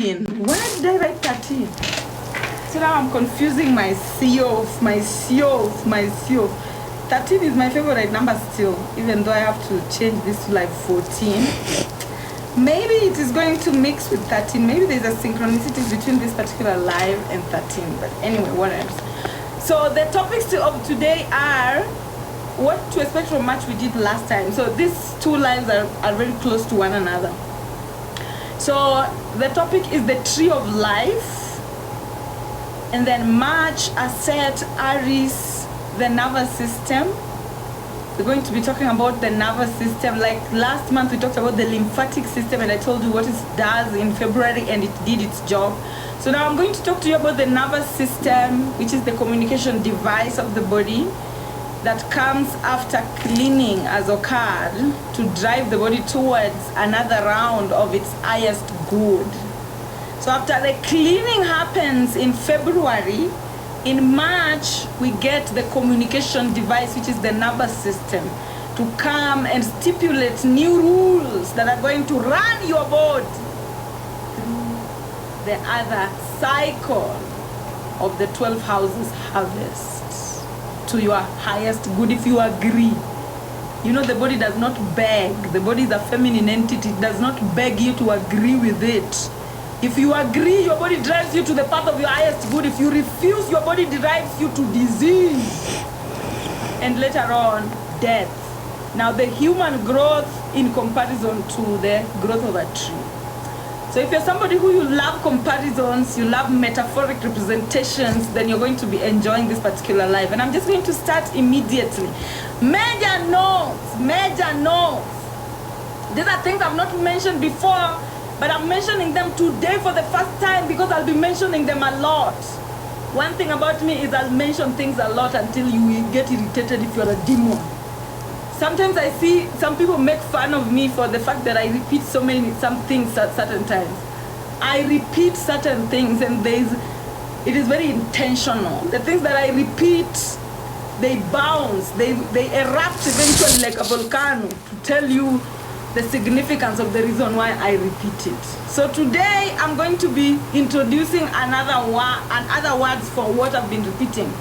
Why did I write 13? So now I'm confusing my Siof, my Siof, my Siof. 13 is my favorite number still, even though I have to change this to like 14. Maybe it is going to mix with 13. Maybe there's a synchronicity between this particular live and 13. But anyway, what else? So the topics of today are what to expect from much we did last time. So these two lives are very close to one another. So the topic is the tree of life, and then March, Aset, Aries, the nervous system. We're going to be talking about the nervous system. Like last month we talked about the lymphatic system, and I told you what it does in February, and it did its job. So now I'm going to talk to you about the nervous system, which is the communication device of the body that comes after cleaning has occurred to drive the body towards another round of its highest good. So after the cleaning happens in February, in March we get the communication device, which is the nervous system, to come and stipulate new rules that are going to run your body through the other cycle of the 12 houses harvest to your highest good, if you agree. You know, the body does not beg. The body is a feminine entity. It does not beg you to agree with it. If you agree, your body drives you to the path of your highest good. If you refuse, your body drives you to disease and later on death. Now the human growth in comparison to the growth of a tree. So if you're somebody who you love comparisons, you love metaphoric representations, then you're going to be enjoying this particular life. And I'm just going to start immediately. Major notes, major notes. These are things I've not mentioned before, but I'm mentioning them today for the first time because I'll be mentioning them a lot. One thing about me is I'll mention things a lot until you get irritated if you're a demon. Sometimes I see some people make fun of me for the fact that I repeat some things at certain times. I repeat certain things, and it is very intentional. The things that I repeat, they bounce, they erupt eventually like a volcano to tell you the significance of the reason why I repeat it. So today I'm going to be introducing other words for what I've been repeating.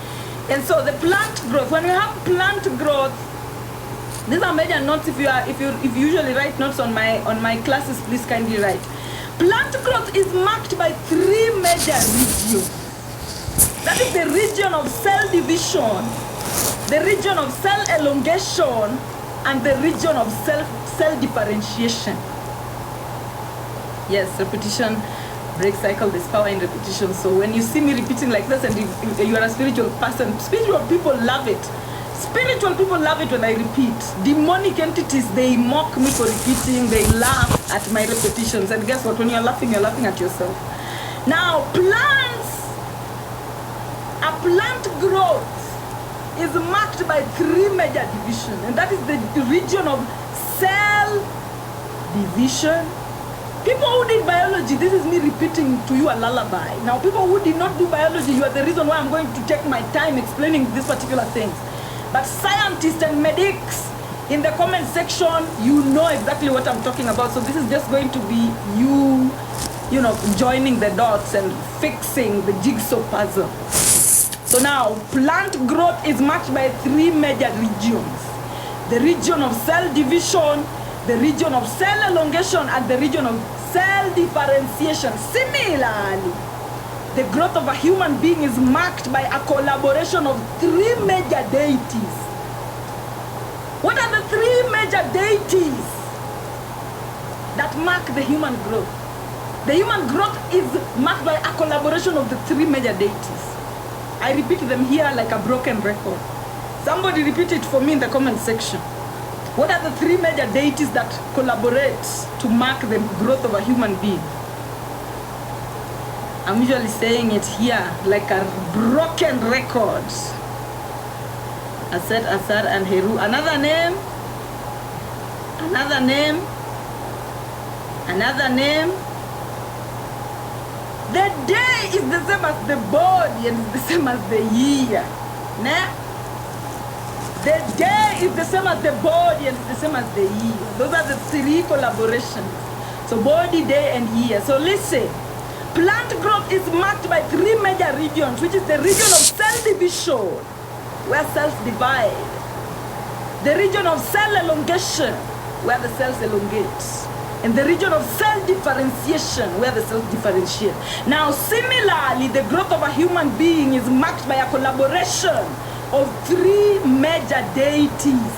And so the plant growth, when you have plant growth, these are major notes. If you usually write notes on my classes, please kindly write. Plant growth is marked by three major regions. That is the region of cell division, the region of cell elongation, and the region of cell differentiation. Yes, repetition breaks cycle. There's power in repetition. So when you see me repeating like this, and if you are a spiritual person, spiritual people love it. Spiritual people love it when I repeat. Demonic entities, they mock me for repeating. They laugh at my repetitions. And guess what? When you're laughing at yourself. Now, a plant growth is marked by three major divisions. And that is the region of cell division. People who did biology, this is me repeating to you a lullaby. Now, people who did not do biology, you are the reason why I'm going to take my time explaining these particular things. But scientists and medics, in the comment section, you know exactly what I'm talking about. So this is just going to be you joining the dots and fixing the jigsaw puzzle. So now, plant growth is marked by three major regions. The region of cell division, the region of cell elongation, and the region of cell differentiation. Similarly, the growth of a human being is marked by a collaboration of three major deities. What are the three major deities that mark the human growth? The human growth is marked by a collaboration of the three major deities. I repeat them here like a broken record. Somebody repeat it for me in the comment section. What are the three major deities that collaborate to mark the growth of a human being? I'm usually saying it here like a broken record. Aset, Asar, and Heru. Another name. The day is the same as the body and it's the same as the year. The day is the same as the body and it's the same as the year. Those are the three collaborations. So body, day, and year. So listen, Plant growth is marked by three major regions, which is the region of cell division, where cells divide. The region of cell elongation, where the cells elongate. And the region of cell differentiation, where the cells differentiate. Now, similarly, the growth of a human being is marked by a collaboration of three major deities.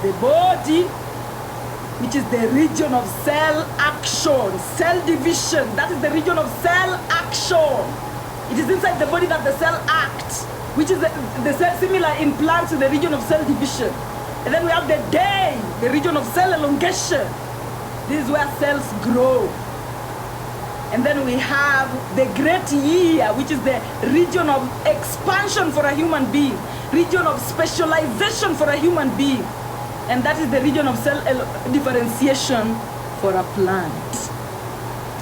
The body, which is the region of cell action, cell division. That is the region of cell action. It is inside the body that the cell acts, which is the cell similar in plants to the region of cell division. And then we have the day, the region of cell elongation. This is where cells grow. And then we have the great year, which is the region of expansion for a human being, region of specialization for a human being. And that is the region of cell differentiation for a plant.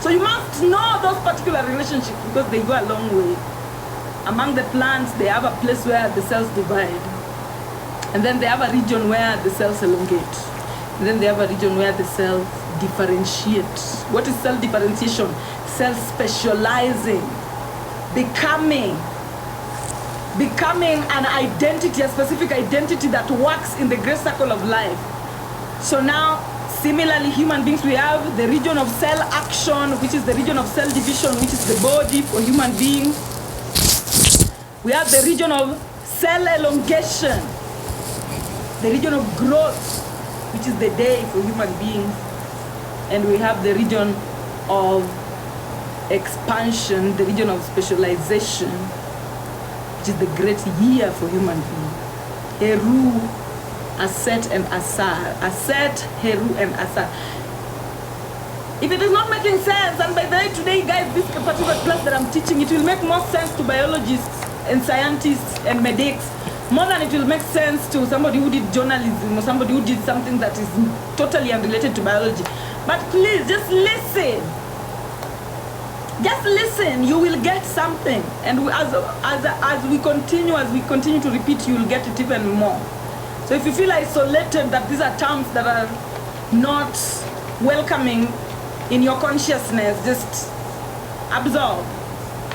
So you must know those particular relationships because they go a long way. Among the plants, they have a place where the cells divide. And then they have a region where the cells elongate. And then they have a region where the cells differentiate. What is cell differentiation? Cells specializing, becoming an identity, a specific identity that works in the great circle of life. So now, similarly, human beings, we have the region of cell action, which is the region of cell division, which is the body for human beings. We have the region of cell elongation, the region of growth, which is the day for human beings. And we have the region of expansion, the region of specialization, which is the great year for human beings. Heru, Aset, and Asar. Aset, Heru, and Asar. If it is not making sense, and by the way today, guys, this particular class that I'm teaching, it will make more sense to biologists and scientists and medics, more than it will make sense to somebody who did journalism or somebody who did something that is totally unrelated to biology. But please, just listen. Just listen, you will get something. And as we continue to repeat, you will get it even more. So if you feel isolated, that these are terms that are not welcoming in your consciousness, just absorb.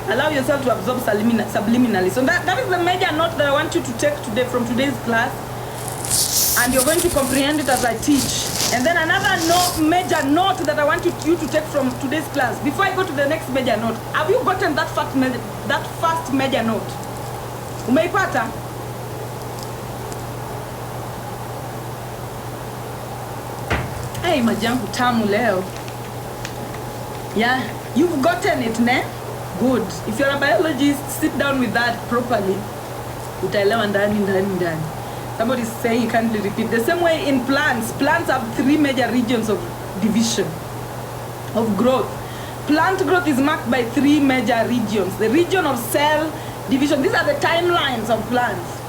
Allow yourself to absorb subliminally. So that is the major note that I want you to take today from today's class. And you're going to comprehend it as I teach. And then another major note that I want you to take from today's class. Before I go to the next major note, have you gotten that first major note? Umeipata? Hey, maji yangu tamu leo. Yeah, you've gotten it, ne? Good. If you're a biologist, sit down with that properly. Utaelewa ndani. Somebody is saying you can't repeat. The same way in plants. Plants have three major regions of division, of growth. Plant growth is marked by three major regions. The region of cell division. These are the timelines of plants.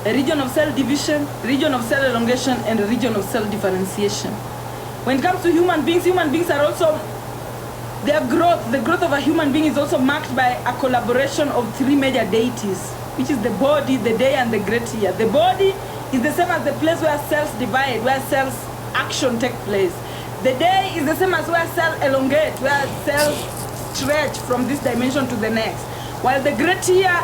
A region of cell division, region of cell elongation, and a region of cell differentiation. When it comes to human beings are also, their growth, the growth of a human being is also marked by a collaboration of three major deities, which is the body, the day, and the great year. The body is the same as the place where cells divide, where cells action take place. The day is the same as where cells elongate, where cells stretch from this dimension to the next. While the great year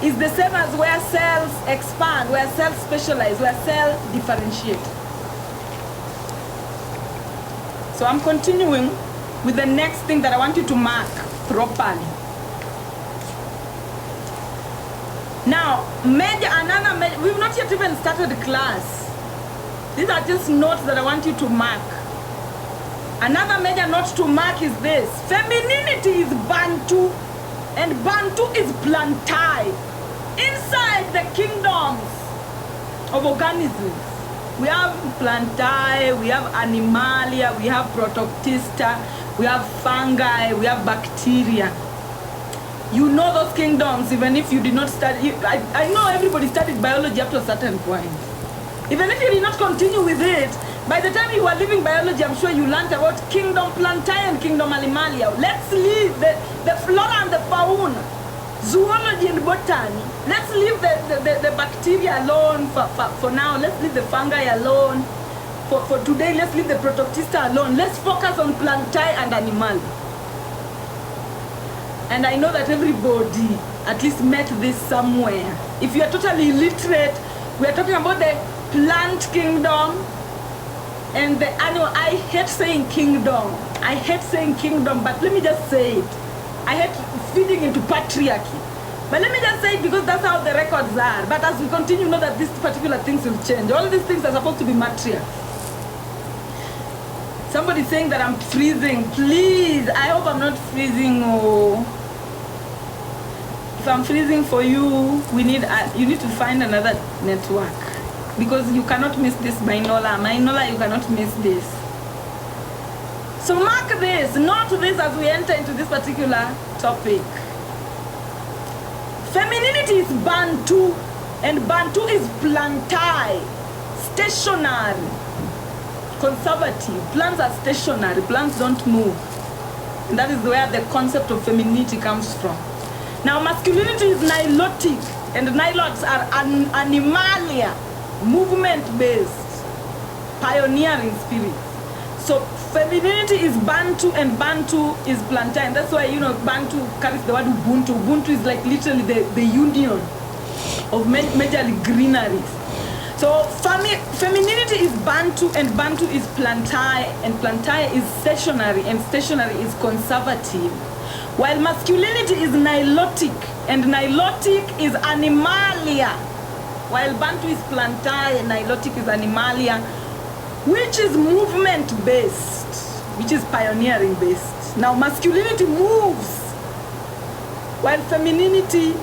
is the same as where cells expand, where cells specialize, where cells differentiate. So I'm continuing with the next thing that I want you to mark properly. Now, we've not yet even started the class. These are just notes that I want you to mark. Another major note to mark is this. Femininity is Bantu, and Bantu is Plantae. Inside the kingdoms of organisms, we have Plantae, we have Animalia, we have Protoctista, we have fungi, we have bacteria. You know those kingdoms even if you did not study. I know everybody studied biology up to a certain point. Even if you did not continue with it, by the time you were leaving biology, I'm sure you learned about kingdom Plantae and kingdom Animalia. Let's leave the flora and the fauna, zoology and botany. Let's leave the bacteria alone for now. Let's leave the fungi alone. for today, let's leave the Protoctista alone. Let's focus on Plantae and Animal. And I know that everybody at least met this somewhere. If you are totally illiterate, we are talking about the plant kingdom and the animal. I hate saying kingdom. I hate saying kingdom, but let me just say it. I hate feeding into patriarchy. But let me just say it because that's how the records are. But as we continue, know that these particular things will change. All these things are supposed to be matriarch. Somebody saying that I'm freezing. Please, I hope I'm not freezing. Oh. If I'm freezing for you, you need to find another network. Because you cannot miss this Mainola. Mainola, you cannot miss this. So mark this, note this as we enter into this particular topic. Femininity is Bantu, and Bantu is Plantae, stationary, conservative. Plants are stationary, plants don't move. And that is where the concept of femininity comes from. Now masculinity is nilotic, and nilots are animalia, movement-based, pioneering spirits. So femininity is Bantu and Bantu is Plantae. And that's why, Bantu carries the word Ubuntu. Ubuntu is like literally the union of majorly greeneries. So femininity is Bantu and Bantu is Plantae, and Plantae is stationary and stationary is conservative. While masculinity is nilotic and nilotic is animalia. While Bantu is Plantae and nilotic is animalia, which is movement-based, which is pioneering-based. Now, masculinity moves, while femininity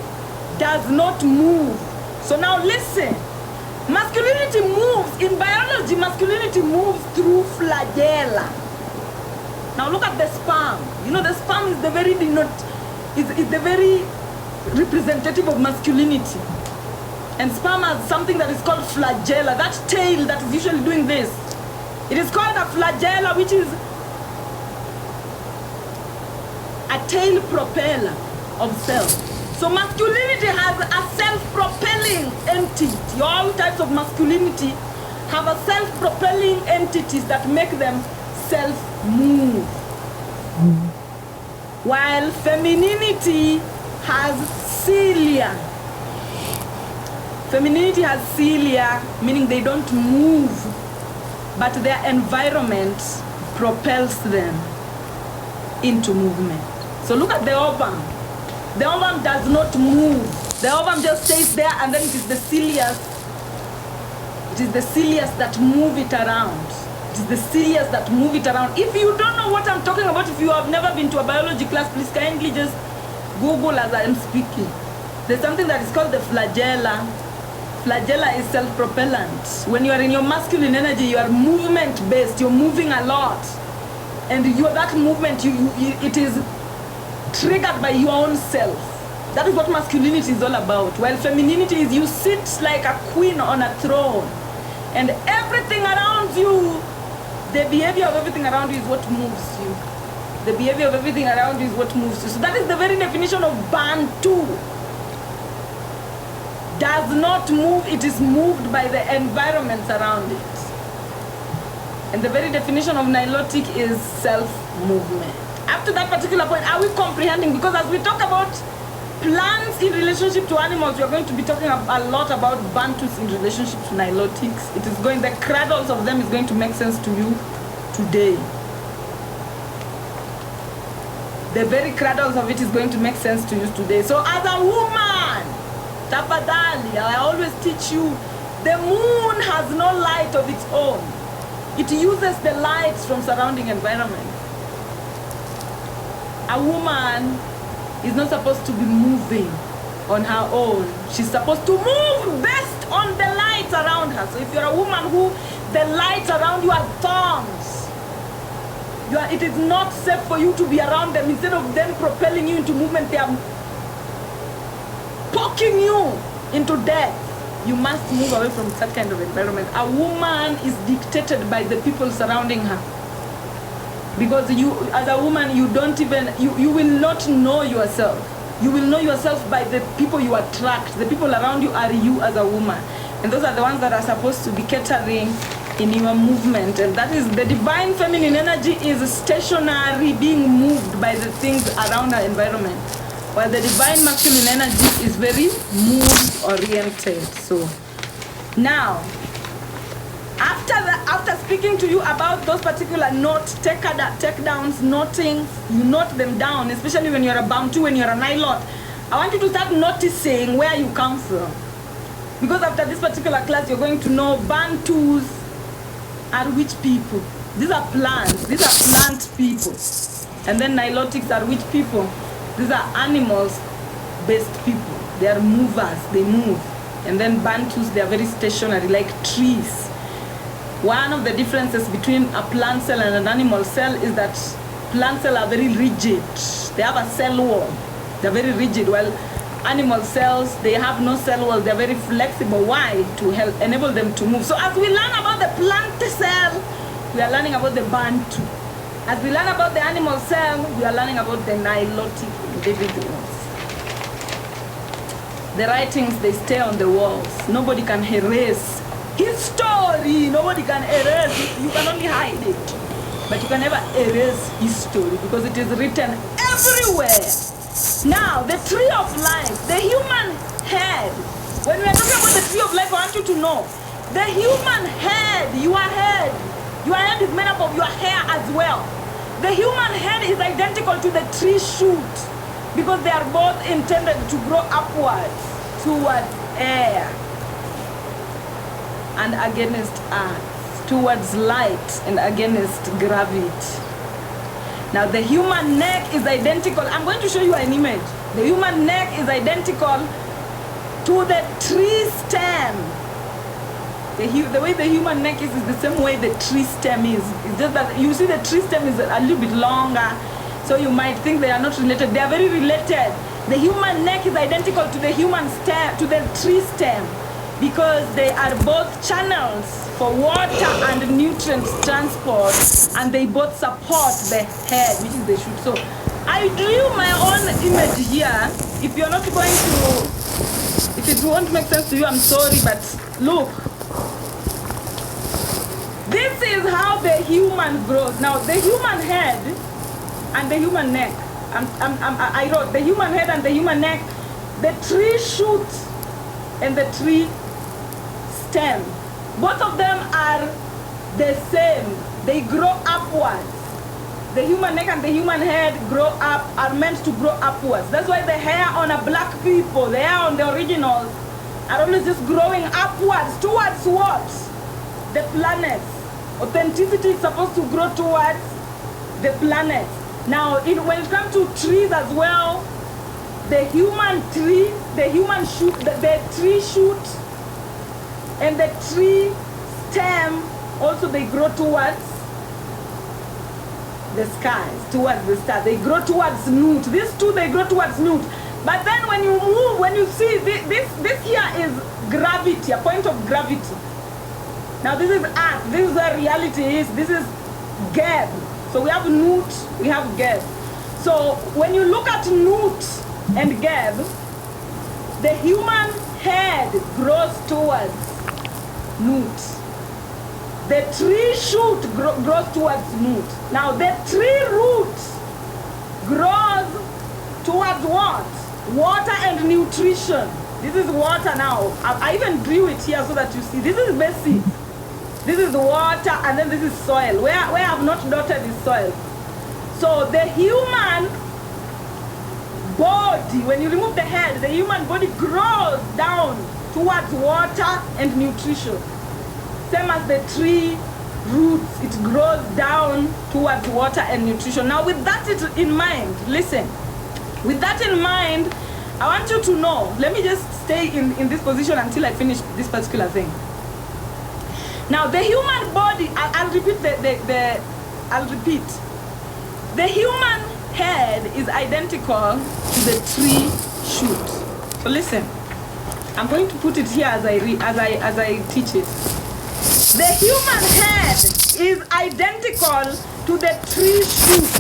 does not move. So now listen, masculinity moves. In biology, masculinity moves through flagella. Now look at the sperm. The sperm is the very representative of masculinity. And sperm has something that is called flagella, that tail that is usually doing this. It is called a flagella, which is a tail propeller of self. So masculinity has a self-propelling entity. All types of masculinity have a self-propelling entities that make them self-move. While femininity has cilia. Femininity has cilia, meaning they don't move, but their environment propels them into movement. So look at the ovum. The ovum does not move. The ovum just stays there, and then it is the cilia. It is the cilia that move it around. It is the cilia that move it around. If you don't know what I'm talking about, if you have never been to a biology class, please kindly just Google as I am speaking. There's something that is called the flagella. Flagella is self-propellant. When you are in your masculine energy, you are movement-based. You're moving a lot. And that movement, it is triggered by your own self. That is what masculinity is all about. While femininity is you sit like a queen on a throne. And everything around you, the behavior of everything around you is what moves you. The behavior of everything around you is what moves you. So that is the very definition of Bantu. Does not move, it is moved by the environments around it. And the very definition of nilotic is self-movement. Up to that particular point, are we comprehending? Because as we talk about plants in relationship to animals, we are going to be talking a lot about Bantus in relationship to nilotics. The cradles of them is going to make sense to you today. The very cradles of it is going to make sense to you today. So as a woman, tafadhali, I always teach you, the moon has no light of its own. It uses the lights from surrounding environment. A woman is not supposed to be moving on her own. She's supposed to move based on the lights around her. So if you're a woman who the lights around you are thorns, it is not safe for you to be around them. Instead of them propelling you into movement, they are poking you into death. You must move away from that kind of environment. A woman is dictated by the people surrounding her. Because you, as a woman, you will not know yourself. You will know yourself by the people you attract. The people around you are you as a woman. And those are the ones that are supposed to be catering in your movement, and that is the divine feminine energy is stationary, being moved by the things around our environment, while the divine masculine energy is very mood oriented. So now, after speaking to you about those particular takedowns, noting, you note them down, especially when you're a Bantu, when you're a Nilot. I want you to start noticing where you come from, because after this particular class, you're going to know Bantus are which people. These are plants. These are plant people. And then Nilotics are which people? These are animals-based people. They are movers. They move. And then Bantus, they are very stationary, like trees. One of the differences between a plant cell and an animal cell is that plant cells are very rigid. They have a cell wall. They're very rigid. While animal cells, they have no cell wall. They're very flexible. Why? To help enable them to move. So as we learn about the plant cell, we are learning about the Bantu. As we learn about the animal cell, we are learning about the Nilotic individuals. The writings, they stay on the walls. Nobody can erase history. Nobody can erase it. You can only hide it. But you can never erase history because it is written everywhere. Now, the tree of life, the human head. When we are talking about the tree of life, I want you to know, the human head, your head is made up of your hair as well. The human head is identical to the tree shoot because they are both intended to grow upwards towards air and against earth, towards light and against gravity. Now the human neck is identical. I'm going to show you an image. The human neck is identical to the tree stem. The way the human neck is the same way the tree stem is. It's just that you see the tree stem is a little bit longer, so you might think they are not related. They are very related. The human neck is identical to the human stem, to the tree stem, because they are both channels for water and nutrients transport, and they both support the head, which is the shoot. So I drew my own image here. If you're not going to, if it won't make sense to you, I'm sorry, but look. This is how the human grows. Now, the human head and the human neck. I wrote the human head and the human neck, the tree shoot and the tree stem. Both of them are the same. They grow upwards. The human neck and the human head are meant to grow upwards. That's why the hair on a black people, the hair on the originals, are always just growing upwards. Towards what? The planets. Authenticity is supposed to grow towards the planet. Now, when it comes to trees as well, the human tree, the human shoot, the tree shoot and the tree stem, also they grow towards the skies, towards the stars. They grow towards Nut. These two, they grow towards Nut. But then when you move, when you see, this here is gravity, a point of gravity. Now this is Earth, this is where reality is, this is Geb. So we have Nut, we have Geb. So when you look at Nut and Geb, the human head grows towards Nut. The tree shoot grows towards Nut. Now the tree root grows towards what? Water and nutrition. This is water now. I even drew it here so that you see. This is basic. This is water, and then this is soil. Where I have not dotted is soil. So the human body, when you remove the head, the human body grows down towards water and nutrition. Same as the tree roots, it grows down towards water and nutrition. Now with that in mind, listen. With that in mind, I want you to know, let me just stay in this position until I finish this particular thing. Now the human body, I'll repeat I'll repeat. The human head is identical to the tree shoot. So listen, I'm going to put it here as I teach it. The human head is identical to the tree shoot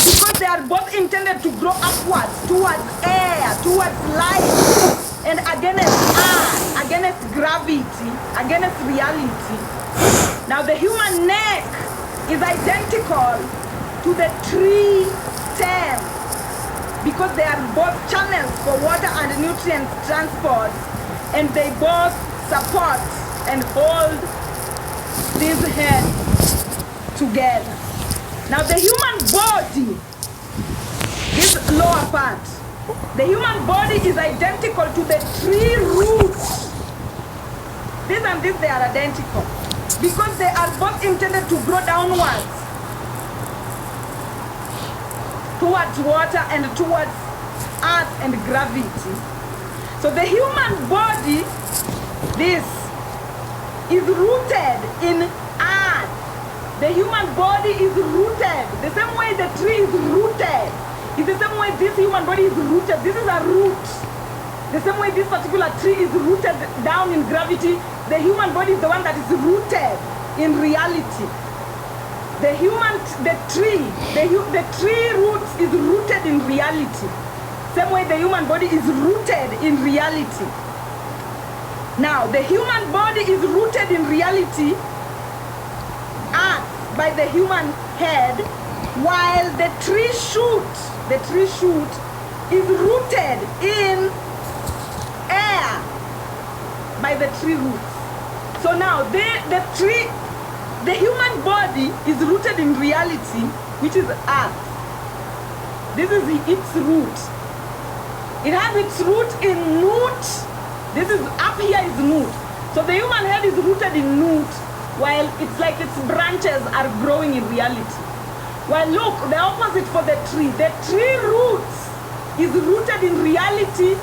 because they are both intended to grow upwards, towards air, towards light, and against earth, against gravity. reality against reality. Now the human neck is identical to the tree stem because they are both channels for water and nutrient transport, and they both support and hold these heads together. Now the human body, this lower part, the human body is identical to the tree roots. This and this, they are identical because they are both intended to grow downwards towards water and towards earth and gravity. So the human body, this, is rooted in earth. The human body is rooted. The same way the tree is rooted. It's the same way this human body is rooted. This is a root. The same way this particular tree is rooted down in gravity, the human body is the one that is rooted in reality. The tree roots is rooted in reality. Same way the human body is rooted in reality. Now, the human body is rooted in reality, earth, by the human head, while the tree shoot is rooted in air by the tree roots. So now the human body is rooted in reality, which is earth. This is its root. It has its root in newt. This is up here is newt. So the human head is rooted in newt, while it's like its branches are growing in reality. Well, look, the opposite for the tree roots is rooted in reality,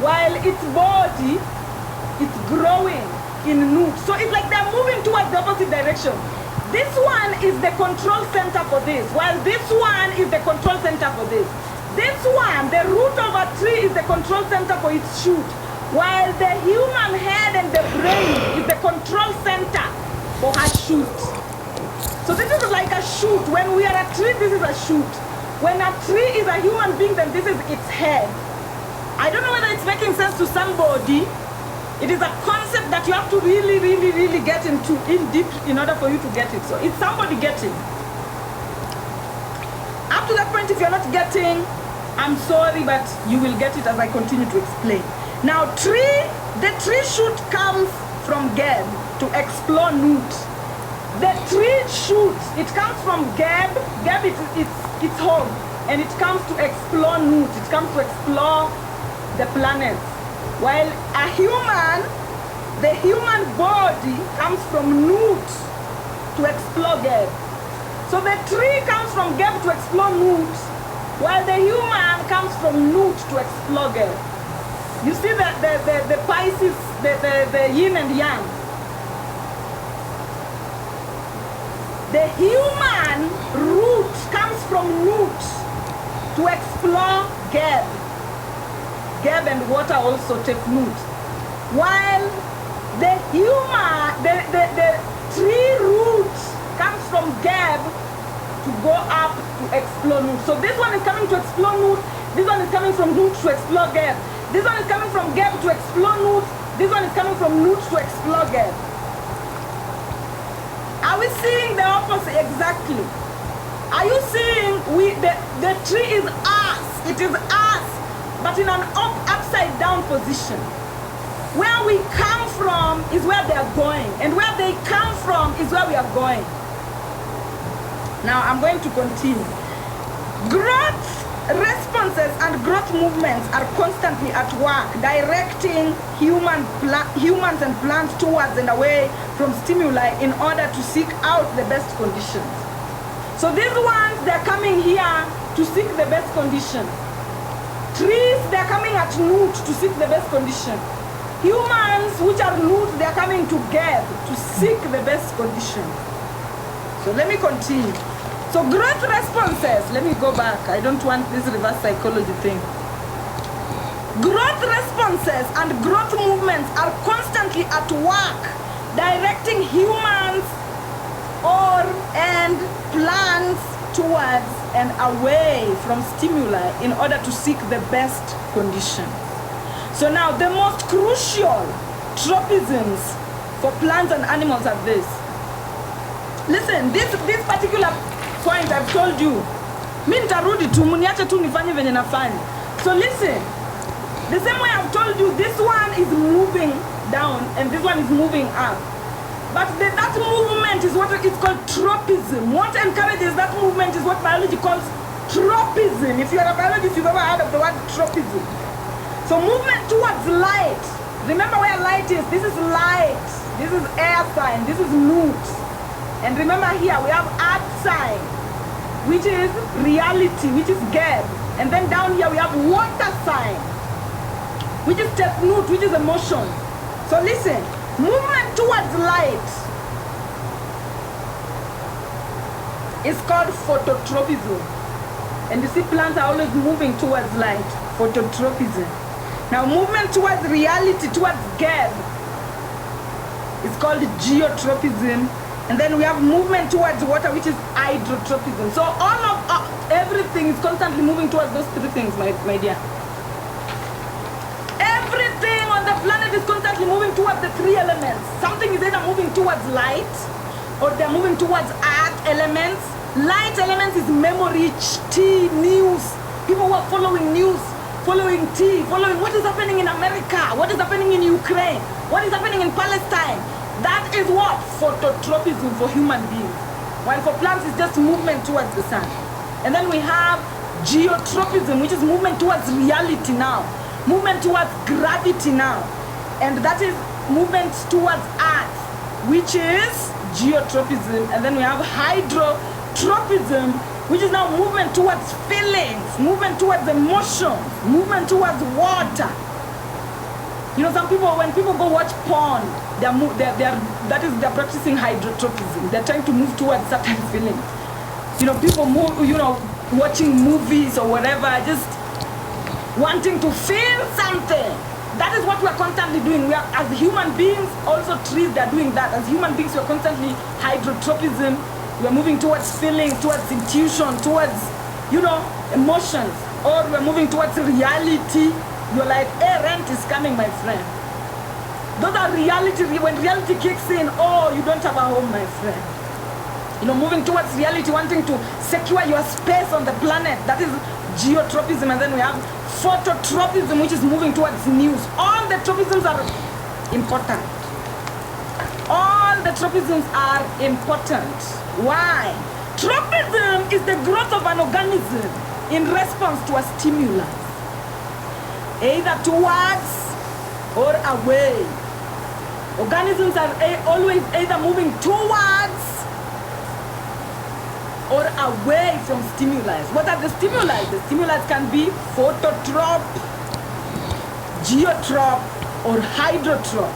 while its body is growing in newt. So it's like they're moving towards the opposite direction. This one is the control center for this, while this one is the control center for this. This one, the root of a tree, is the control center for its shoot, while the human head and the brain is the control center for her shoot. So this is like a shoot. When we are a tree, this is a shoot. When a tree is a human being, then this is its head. I don't know whether it's making sense to somebody. It is a concept that you have to really, really, really get into in deep in order for you to get it. So is somebody getting? Up to that point, if you're not getting, I'm sorry, but you will get it as I continue to explain. Now, the tree shoot comes from Geb to explore newt. The tree shoot, it comes from Geb. Geb is its home, and it comes to explore newt. It comes to explore the planets. While the human body comes from newt to explore Geb. So the tree comes from Geb to explore newt, while the human comes from newt to explore Geb. You see the Pisces, the yin and yang. The human root comes from newt to explore Geb. Geb and water also take newt. While the tree root comes from Geb to go up to explore newt. So this one is coming to explore newt. This one is coming from newt to explore Geb. This one is coming from Geb to explore newt. This one is coming from newt to explore Geb. Are we seeing the opposite exactly? Are you seeing the tree is us? It is us, but in an upside down position. Where we come from is where they are going, and where they come from is where we are going. Now I'm going to continue. Growth responses and growth movements are constantly at work, directing humans and plants towards and away from stimuli in order to seek out the best conditions. So these ones, they're coming here to seek the best condition. Trees, they're coming at newt to seek the best condition. Humans, which are newt, they're coming together to seek the best condition. So let me continue. So growth responses, let me go back. I don't want this reverse psychology thing. Growth responses and growth movements are constantly at work, directing humans and plants towards and away from stimuli in order to seek the best condition. So now the most crucial tropisms for plants and animals are this. Listen, this particular point I've told you, mi nitarudi tu muniache tu nifanye venye nafanya. So listen, the same way I've told you, this one is moving down and this one is moving up. But that movement is what it's called tropism. What encourages that movement is what biology calls tropism. If you're a biologist, you've ever heard of the word tropism. So movement towards light. Remember where light is. This is light. This is air sign. This is mood. And remember here, we have earth sign, which is reality, which is Geb. And then down here, we have water sign, which is Tefnut, which is emotion. So listen, movement towards light is called phototropism. And you see plants are always moving towards light, phototropism. Now movement towards reality, towards Geb, is called geotropism. And then we have movement towards water, which is hydrotropism. So all of everything is constantly moving towards those three things, my dear. Everything on the planet is constantly moving towards the three elements. Something is either moving towards light or they're moving towards earth elements. Light elements is memory, tea, news. People who are following news, following tea, following what is happening in America, what is happening in Ukraine, what is happening in Palestine. That is what? Phototropism for human beings. While for plants, it's just movement towards the sun. And then we have geotropism, which is movement towards reality now. Movement towards gravity now. And that is movement towards earth, which is geotropism. And then we have hydrotropism, which is now movement towards feelings, movement towards emotions, movement towards water. You know, some people, when people go watch porn, they're practicing hydrotropism. They're trying to move towards certain feelings. You know, people move, you know, watching movies or whatever, just wanting to feel something. That is what we're constantly doing. We are, as human beings, also trees, they're doing that. As human beings, we're constantly hydrotropism. We're moving towards feeling, towards intuition, towards, you know, emotions. Or we're moving towards reality. You're like, hey, rent is coming, my friend. Those are reality. When reality kicks in, oh, you don't have a home, my friend. You know, moving towards reality, wanting to secure your space on the planet. That is geotropism. And then we have phototropism, which is moving towards news. All the tropisms are important. All the tropisms are important. Why? Tropism is the growth of an organism in response to a stimulus, either towards or away. Organisms are always either moving towards or away from stimuli. What are the stimuli? The stimuli can be phototrope, geotrope, or hydrotrope.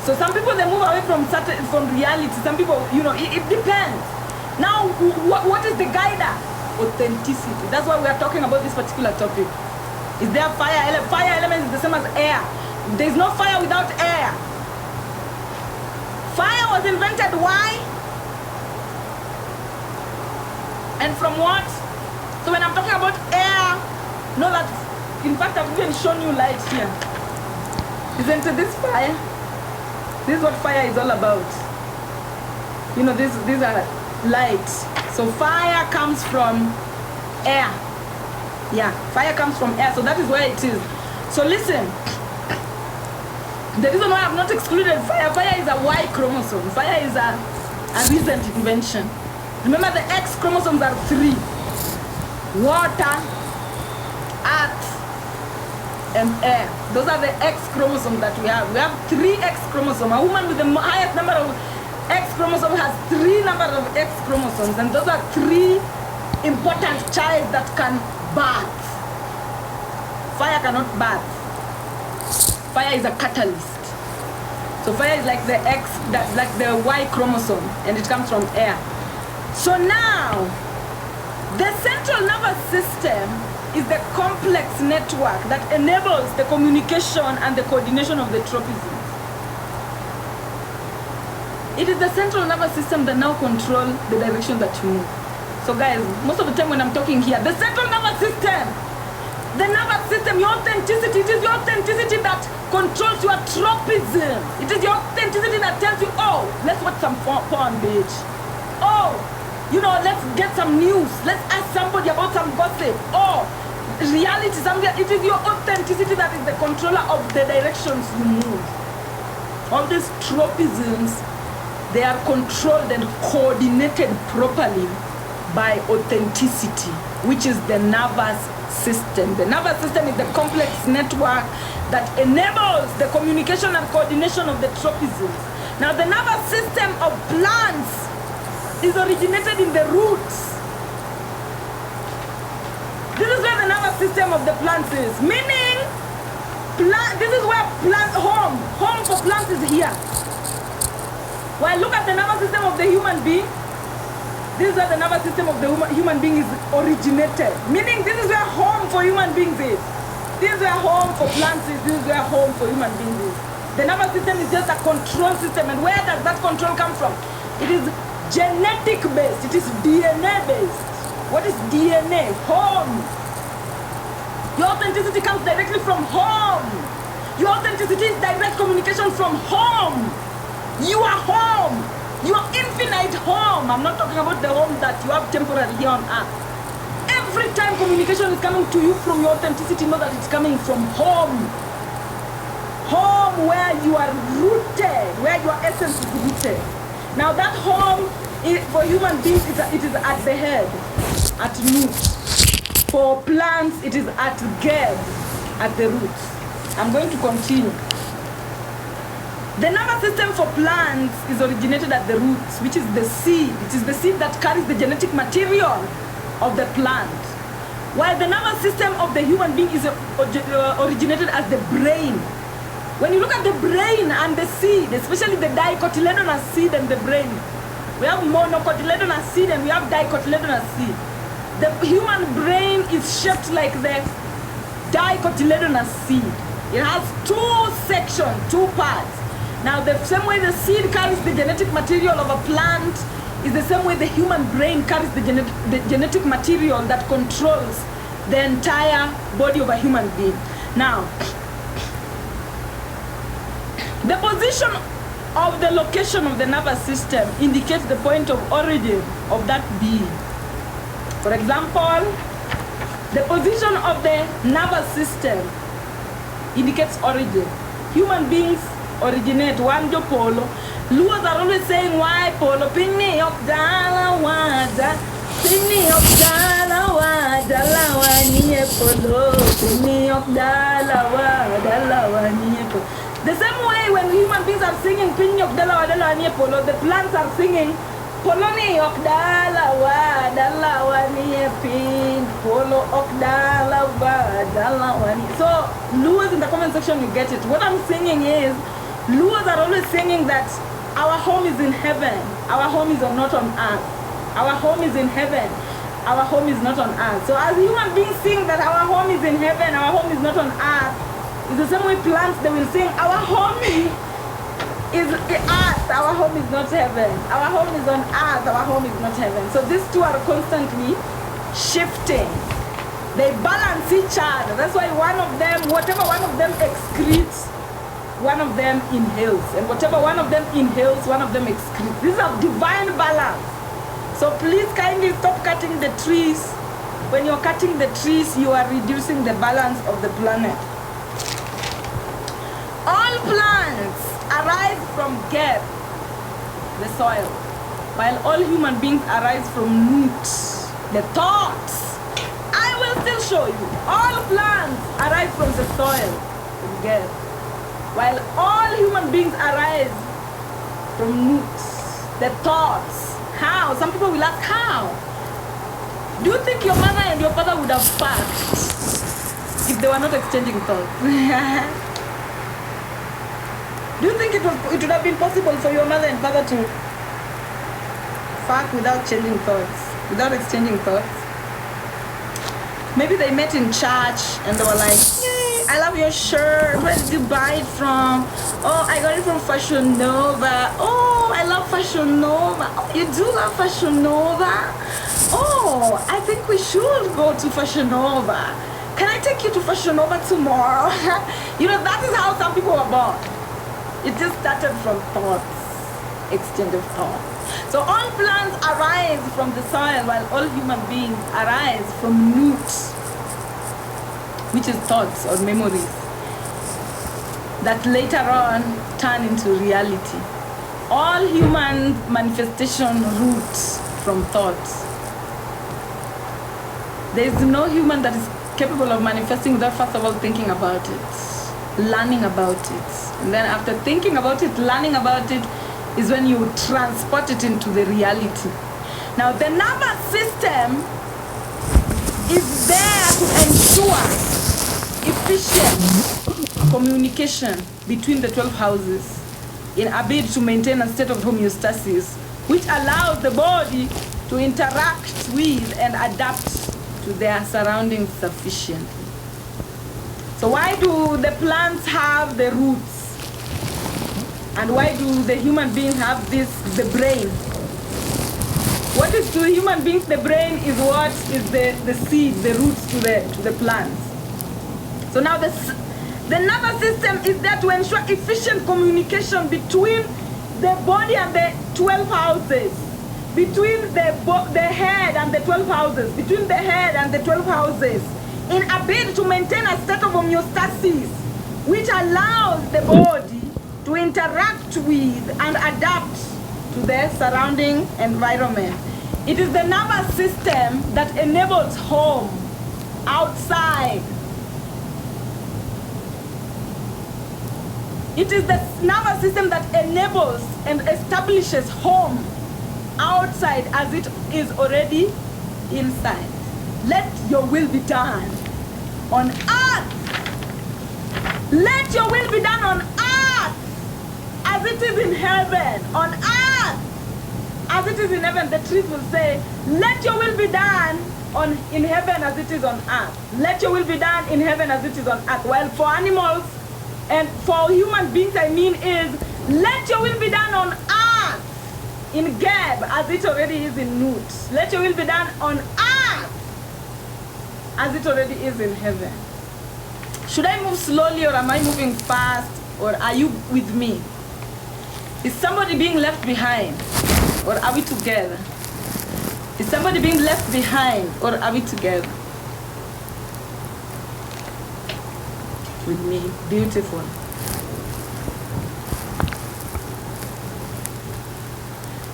So some people, they move away from reality. Some people, you know, it depends. Now, what is the guider? Authenticity. That's why we are talking about this particular topic. Is there fire? Fire element is the same as air. There is no fire without air. Fire was invented, why? And from what? So when I'm talking about air, know that, in fact, I've even shown you light here. Isn't it this fire? This is what fire is all about. You know, these are lights. So fire comes from air. Yeah, fire comes from air, so that is where it is. So listen, the reason why I've not excluded fire is a Y chromosome. Fire is a recent invention. Remember, the X chromosomes are 3. Water, earth, and air. Those are the X chromosomes that we have. We have 3 X chromosomes. A woman with the highest number of X chromosomes has 3 number of X chromosomes, and those are 3 important child that can birth. Fire cannot birth. Fire is a catalyst. So fire is like the X, that's like the Y chromosome, and it comes from air. So now, the central nervous system is the complex network that enables the communication and the coordination of the tropisms. It is the central nervous system that now controls the direction that you move. So guys, most of the time when I'm talking here, the central nervous system The nervous system, your authenticity, it is your authenticity that controls your tropism. It is your authenticity that tells you, oh, let's watch some porn, bitch. Oh, let's get some news. Let's ask somebody about some gossip. Oh, reality, it is your authenticity that is the controller of the directions you move. All these tropisms, they are controlled and coordinated properly by authenticity, which is the nervous system. The nervous system is the complex network that enables the communication and coordination of the tropisms. Now, the nervous system of plants is originated in the roots. This is where the nervous system of the plants is. Meaning, this is where home for plants is here. Well, look at the nervous system of the human being. This is where the nervous system of the human being is originated. Meaning, this is where home for human beings is. This is where home for plants is. This is where home for human beings is. The nervous system is just a control system. And where does that control come from? It is genetic based. It is DNA based. What is DNA? Home. Your authenticity comes directly from home. Your authenticity is direct communication from home. You are home. You are infinite home. I'm not talking about the home that you have temporarily here on earth. Every time communication is coming to you from your authenticity, know that it's coming from home. Home where you are rooted, where your essence is rooted. Now that home, for human beings, it is at the head, at roots. For plants, it is at geb, at the roots. I'm going to continue. The nervous system for plants is originated at the roots, which is the seed. It is the seed that carries the genetic material of the plant. While the nervous system of the human being is originated as the brain. When you look at the brain and the seed, especially the dicotyledonous seed and the brain, we have monocotyledonous seed and we have dicotyledonous seed. The human brain is shaped like the dicotyledonous seed. It has two sections, two parts. Now, the same way the seed carries the genetic material of a plant is the same way the human brain carries the genetic material that controls the entire body of a human being. Now, the position of the location of the nervous system indicates the point of origin of that being. For example, the position of the nervous system indicates origin. Human beings originate Wanjo Polo. Luas are always saying why Polo. Pini of Dala Wada. Pini of Dala Wada Lawani Polo. Pini of Dala Wada Lawani Polo. The same way when human beings are singing Pini of Dala Wada Lawani Polo, the plants are singing Poloni Okdala Wada Lawani Pin Polo Okdala Wada Lawani. So Luas in the comment section, you get it. What I'm singing is Luas are always singing that our home is in heaven. Our home is not on earth. Our home is in heaven. Our home is not on earth. So as human beings sing that our home is in heaven, our home is not on earth, it's the same way plants, they will sing our home is earth, our home is not heaven. Our home is on earth, our home is not heaven. So these two are constantly shifting. They balance each other. That's why one of them, whatever one of them excretes, one of them inhales. And whatever one of them inhales, one of them excretes. This is a divine balance. So please kindly stop cutting the trees. When you're cutting the trees, you are reducing the balance of the planet. All plants arise from geb, the soil, while all human beings arise from roots, the thoughts. I will still show you. All plants arise from the soil, from geb, while all human beings arise from roots, the thoughts. How? Some people will ask, how? Do you think your mother and your father would have fucked if they were not exchanging thoughts? Do you think it would have been possible for your mother and father to fuck without changing thoughts, without exchanging thoughts? Maybe they met in church and they were like, "Yay, I love your shirt. Where did you buy it from? Oh, I got it from Fashion Nova. Oh, I love Fashion Nova. Oh, you do love Fashion Nova? Oh, I think we should go to Fashion Nova. Can I take you to Fashion Nova tomorrow? That is how some people were born. It just started from thoughts, exchange of thoughts. So all plants arise from the soil, while all human beings arise from roots, which is thoughts or memories that later on turn into reality. All human manifestation roots from thoughts. There is no human that is capable of manifesting without first of all thinking about it, learning about it. And then after thinking about it, learning about it, is when you transport it into the reality. Now the nervous system is there to ensure efficient communication between the 12 houses in a bid to maintain a state of homeostasis, which allows the body to interact with and adapt to their surroundings sufficiently. So why do the plants have the roots? And why do the human beings have the brain? What is to the human beings the brain is what is the seed, the roots to the plants. So now the nervous system is there to ensure efficient communication between the body and the 12 houses, between the head and the 12 houses, between the head and the 12 houses, in a bid to maintain a state of homeostasis, which allows the body to interact with and adapt to their surrounding environment. It is the nervous system that enables home outside. It is the nervous system that enables and establishes home outside as it is already inside. Let your will be done on earth. Let your will be done on earth as it is in heaven. On earth as it is in heaven. The trees will say, let your will be done in heaven as it is on earth. Let your will be done in heaven as it is on earth. While for animals and for human beings, is let your will be done on earth in Geb as it already is in Nut. Let your will be done on earth as it already is in heaven. Should I move slowly, or am I moving fast, or are you with me? Is somebody being left behind, or are we together? Is somebody being left behind, or are we together? With me. Beautiful.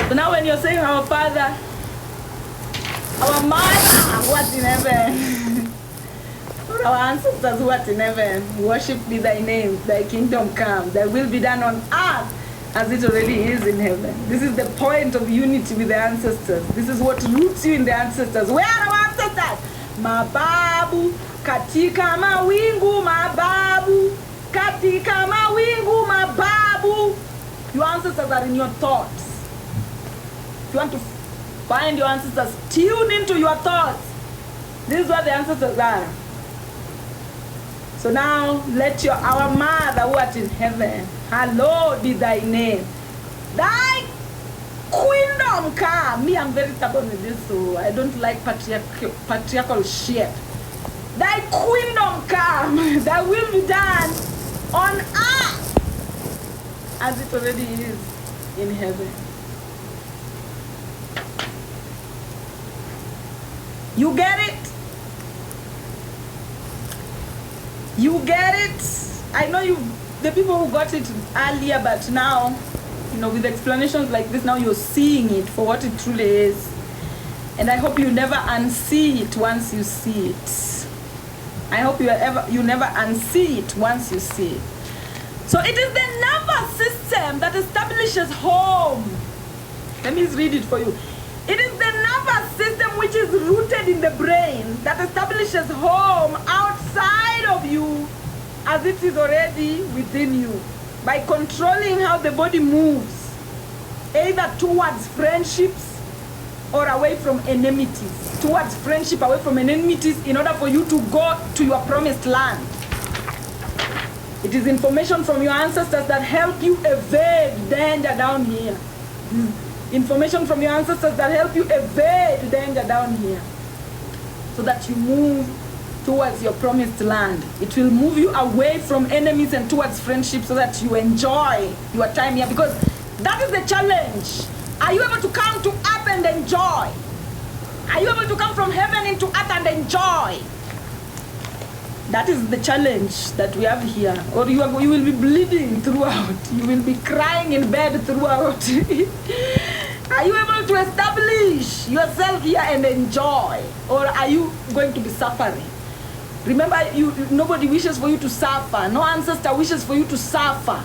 So now when you're saying our Father, our Mother, what in heaven, our ancestors who art in heaven, worship be thy name, thy kingdom come, thy will be done on earth as it already is in heaven. This is the point of unity with the ancestors. This is what roots you in the ancestors. Where are our ancestors? Mababu, katika mawingu mababu, katika mawingu mababu. Your ancestors are in your thoughts. If you want to find your ancestors, tune into your thoughts. This is what the ancestors are. So now let our Mother who art in heaven, hallowed be thy name. Thy kingdom come. Me, I'm very stubborn with this, so I don't like patriarchal shit. Thy kingdom come, thy will be done on earth as it already is in heaven. You get it? You get it? I know the people who got it earlier, but now, with explanations like this, now you're seeing it for what it truly is. And I hope you never unsee it once you see it. I hope you never unsee it once you see it. So it is the nervous system that establishes home. Let me read it for you. It is the nervous system which is rooted in the brain that establishes home outside of you as it is already within you by controlling how the body moves, either towards friendships or away from enmities. Towards friendship, away from enmities, in order for you to go to your promised land. It is information from your ancestors that help you evade danger down here. Information from your ancestors that help you evade danger down here, so that you move towards your promised land. It will move you away from enemies and towards friendship so that you enjoy your time here, because that is the challenge. Are you able to come to earth and enjoy? Are you able to come from heaven into earth and enjoy? That is the challenge that we have here. Or you will be bleeding throughout. You will be crying in bed throughout. Are you able to establish yourself here and enjoy? Or are you going to be suffering? Remember, nobody wishes for you to suffer. No ancestor wishes for you to suffer.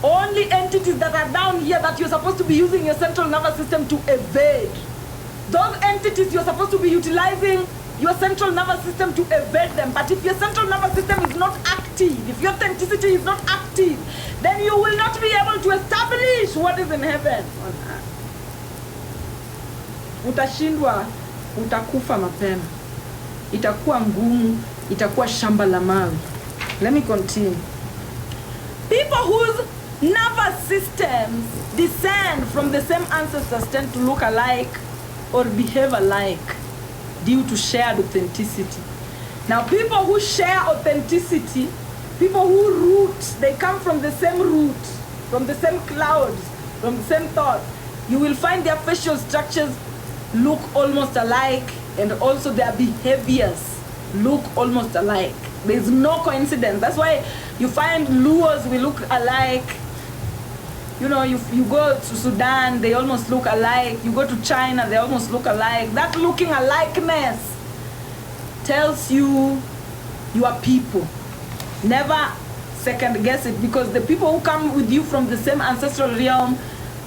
Only entities that are down here that you're supposed to be using your central nervous system to evade. Those entities, you're supposed to be utilizing your central nervous system to evade them. But if your central nervous system is not active, if your authenticity is not active, then you will not be able to establish what is in heaven on earth. Utashindwa, utakufa mapema. Itakuwa ngumu, itakuwa shamba la mawe. Let me continue. People whose nervous systems descend from the same ancestors tend to look alike or behave alike due to shared authenticity. Now, people who share authenticity, people who root, they come from the same root, from the same clouds, from the same thought. You will find their facial structures look almost alike, and also their behaviors look almost alike. There's no coincidence. That's why you find Luos will look alike. You know, you go to Sudan, they almost look alike. You go to China, they almost look alike. That looking alikeness tells you are people. Never second guess it, because the people who come with you from the same ancestral realm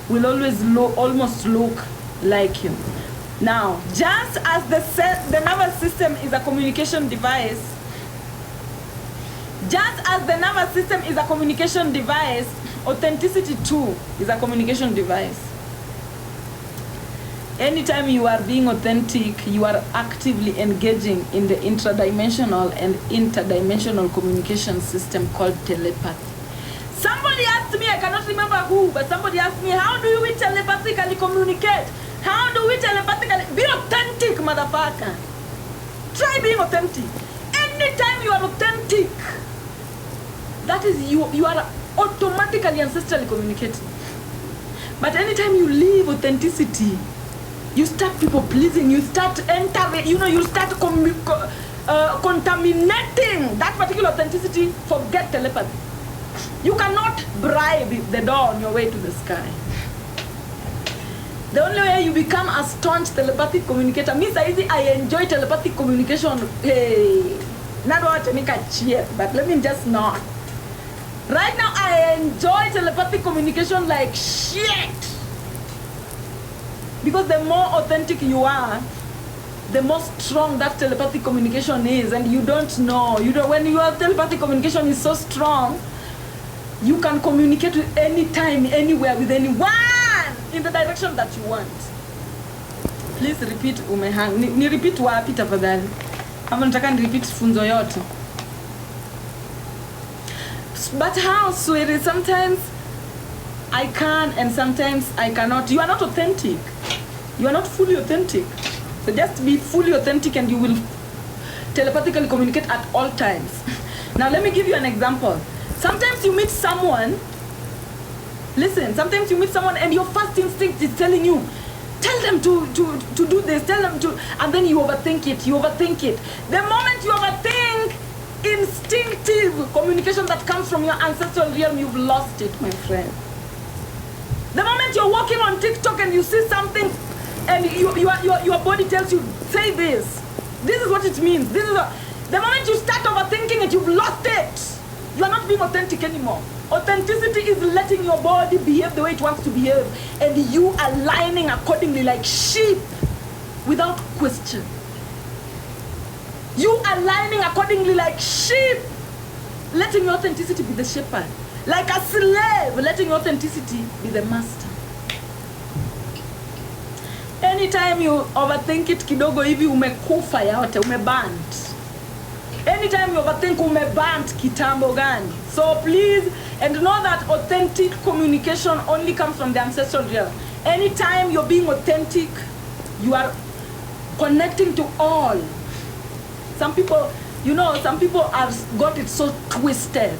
will always almost look like you. Now, just as the nervous system is a communication device, authenticity too is a communication device. Anytime you are being authentic, you are actively engaging in the intradimensional and interdimensional communication system called telepathy. Somebody asked me, I cannot remember who, but somebody asked me, how do we telepathically communicate? How do we telepathically? Be authentic, motherfucker. Try being authentic. Anytime you are authentic, that is you are automatically ancestrally communicating. But anytime you leave authenticity, you start people pleasing, you start entering, you start contaminating that particular authenticity. Forget telepathy. You cannot bribe the door on your way to the sky. The only way you become a staunch telepathic communicator means I enjoy telepathic communication. Hey, not what to make a cheer, but let me just not. Right now, I enjoy telepathic communication like shit. Because the more authentic you are, the more strong that telepathic communication is, and you don't know. When your telepathic communication is so strong, you can communicate with anytime, anywhere, with anyone in the direction that you want. Please repeat umehang. Ni repeat wapi tafadhali? Ama nataka ni repeat funzo yote. But how, sweetie? Sometimes I can and sometimes I cannot. You are not authentic. You are not fully authentic. So just be fully authentic and you will telepathically communicate at all times. Now let me give you an example. Sometimes you meet someone, listen, sometimes you meet someone and your first instinct is telling you, tell them to do this, tell them to, and then you overthink it. The moment you overthink instinctive communication that comes from your ancestral realm, you've lost it, my friend. The moment you're walking on TikTok and you see something and your body tells you, say this. This is what it means. The moment you start overthinking it, you've lost it. You are not being authentic anymore. Authenticity is letting your body behave the way it wants to behave, and you aligning accordingly like sheep without question. You aligning accordingly like sheep, letting your authenticity be the shepherd. Like a slave, letting your authenticity be the master. Anytime you overthink it kidogo hivi umekufa yote, umeband. Anytime you overthink umeband kitambo gani. So please, and know that authentic communication only comes from the ancestral realm. Anytime you're being authentic, you are connecting to all. Some people, you know, some people have got it so twisted.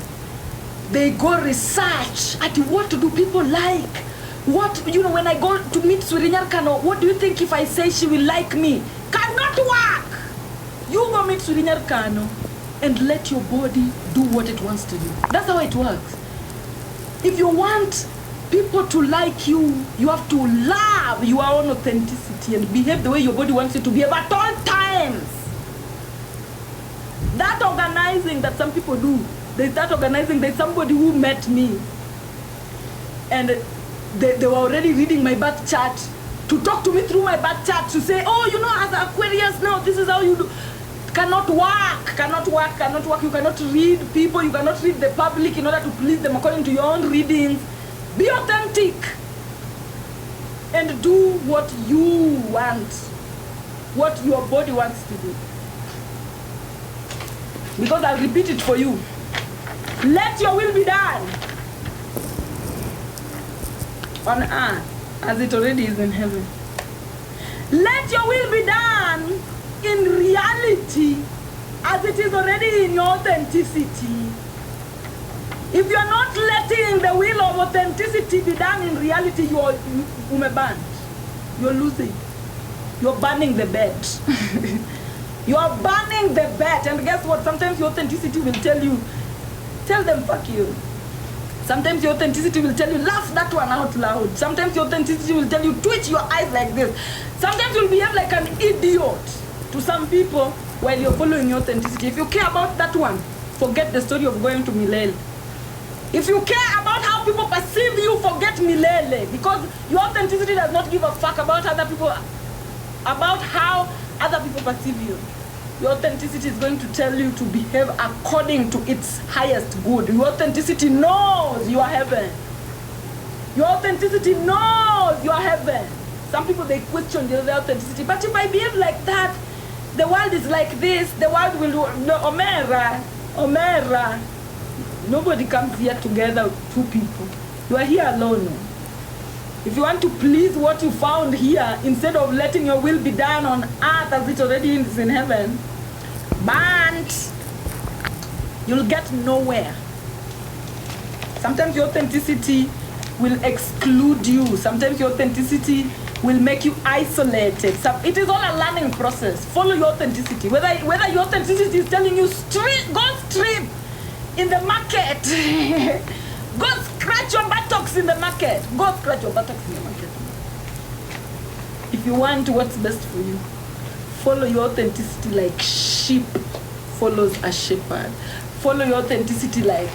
They go research at what do people like. What, you know, when I go to meet Surinyar Kano, what do you think if I say she will like me? Cannot work. You go meet Surinyar Kano and let your body do what it wants to do. That's how it works. If you want people to like you, you have to love your own authenticity and behave the way your body wants you to behave at all times. That organizing that some people do, there's that organizing, there's somebody who met me and they were already reading my birth chart to talk to me through my birth chart to say, oh, you know, as Aquarius now, this is how you do. Cannot work, cannot work, cannot work. You cannot read people, you cannot read the public in order to please them according to your own readings. Be authentic and do what you want, what your body wants to do. Because I'll repeat it for you. Let your will be done on earth as it already is in heaven. Let your will be done in reality as it is already in your authenticity. If you are not letting the will of authenticity be done in reality, you are banned. You're losing. You're burning the bed. You are burning the bed. And guess what? Sometimes your authenticity will tell you, tell them fuck you. Sometimes your authenticity will tell you, laugh that one out loud. Sometimes your authenticity will tell you, twitch your eyes like this. Sometimes you'll behave like an idiot to some people while you're following your authenticity. If you care about that one, forget the story of going to Milele. If you care about how people perceive you, forget Milele. Because your authenticity does not give a fuck about other people, about how other people perceive you. Your authenticity is going to tell you to behave according to its highest good. Your authenticity knows you are heaven. Your authenticity knows you are heaven. Some people, they question their authenticity. But if I behave like that, the world is like this, the world will do, no, Omera. Nobody comes here together, two people. You are here alone. If you want to please what you found here, instead of letting your will be done on earth as it already is in heaven, but you'll get nowhere. Sometimes your authenticity will exclude you. Sometimes your authenticity will make you isolated. So it is all a learning process. Follow your authenticity. Whether your authenticity is telling you go strip in the market, go scratch your buttocks in the market. Go scratch your buttocks in the market. If you want what's best for you, follow your authenticity like sheep follows a shepherd. Follow your authenticity like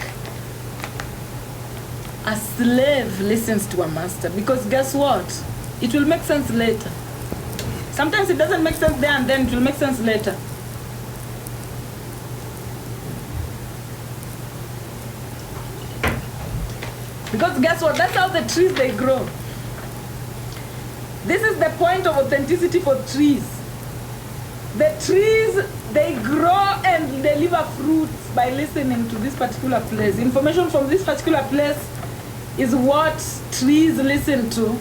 a slave listens to a master. Because guess what? It will make sense later. Sometimes it doesn't make sense there and then it will make sense later. Because guess what? That's how the trees, they grow. This is the point of authenticity for trees. The trees, they grow and deliver fruits by listening to this particular place. Information from this particular place is what trees listen to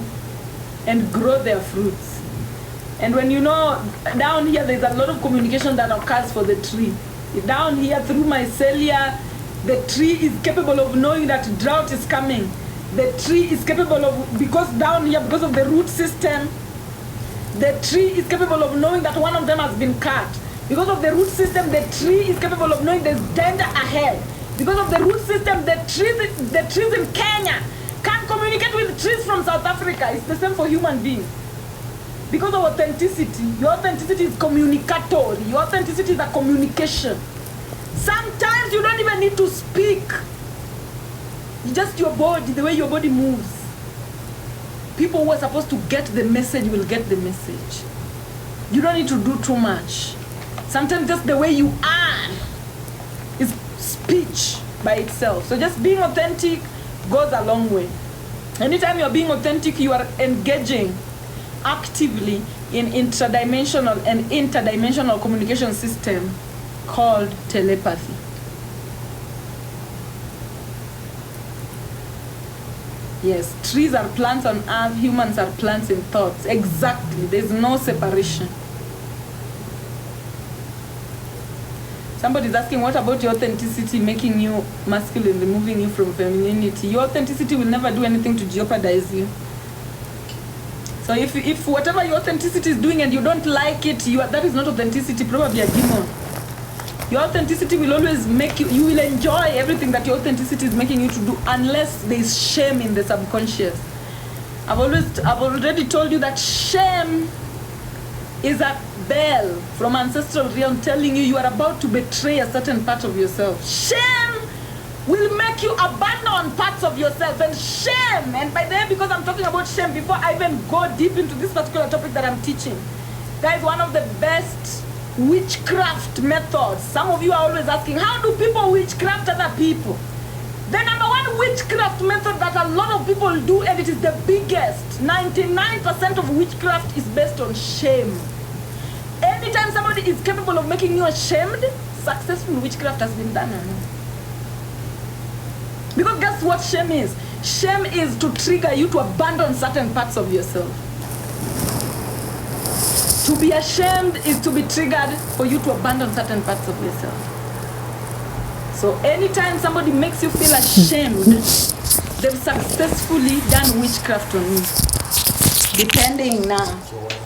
and grow their fruits. And when you know, down here there's a lot of communication that occurs for the tree. Down here through mycelia, the tree is capable of knowing that drought is coming. The tree is capable of, because down here, because of the root system, the tree is capable of knowing that one of them has been cut. Because of the root system, the tree is capable of knowing there's danger ahead. Because of the root system, the trees in Kenya can communicate with trees from South Africa. It's the same for human beings. Because of authenticity, your authenticity is communicatory. Your authenticity is a communication. Sometimes you don't even need to speak. It's just your body, the way your body moves. People who are supposed to get the message will get the message. You don't need to do too much. Sometimes just the way you are is speech by itself. So just being authentic goes a long way. Anytime you're being authentic, you are engaging actively in intradimensional and interdimensional communication system called telepathy. Yes, trees are plants on earth, humans are plants in thoughts. Exactly, there's no separation. Somebody's asking, what about your authenticity making you masculine, removing you from femininity? Your authenticity will never do anything to jeopardize you. So if whatever your authenticity is doing and you don't like it, that is not authenticity, probably a demon. Your authenticity will always make you will enjoy everything that your authenticity is making you to do, unless there is shame in the subconscious. I've already told you that shame is a bell from ancestral realm telling you you are about to betray a certain part of yourself. Shame will make you abandon parts of yourself, and shame, and by the way, because I'm talking about shame, before I even go deep into this particular topic that I'm teaching, guys, one of the best witchcraft methods. Some of you are always asking, how do people witchcraft other people? The number one witchcraft method that a lot of people do, and it is the biggest, 99% of witchcraft is based on shame. Anytime somebody is capable of making you ashamed, successful witchcraft has been done on you. Because guess what shame is? Shame is to trigger you to abandon certain parts of yourself. To be ashamed is to be triggered for you to abandon certain parts of yourself. So anytime somebody makes you feel ashamed, they've successfully done witchcraft on you. Depending now.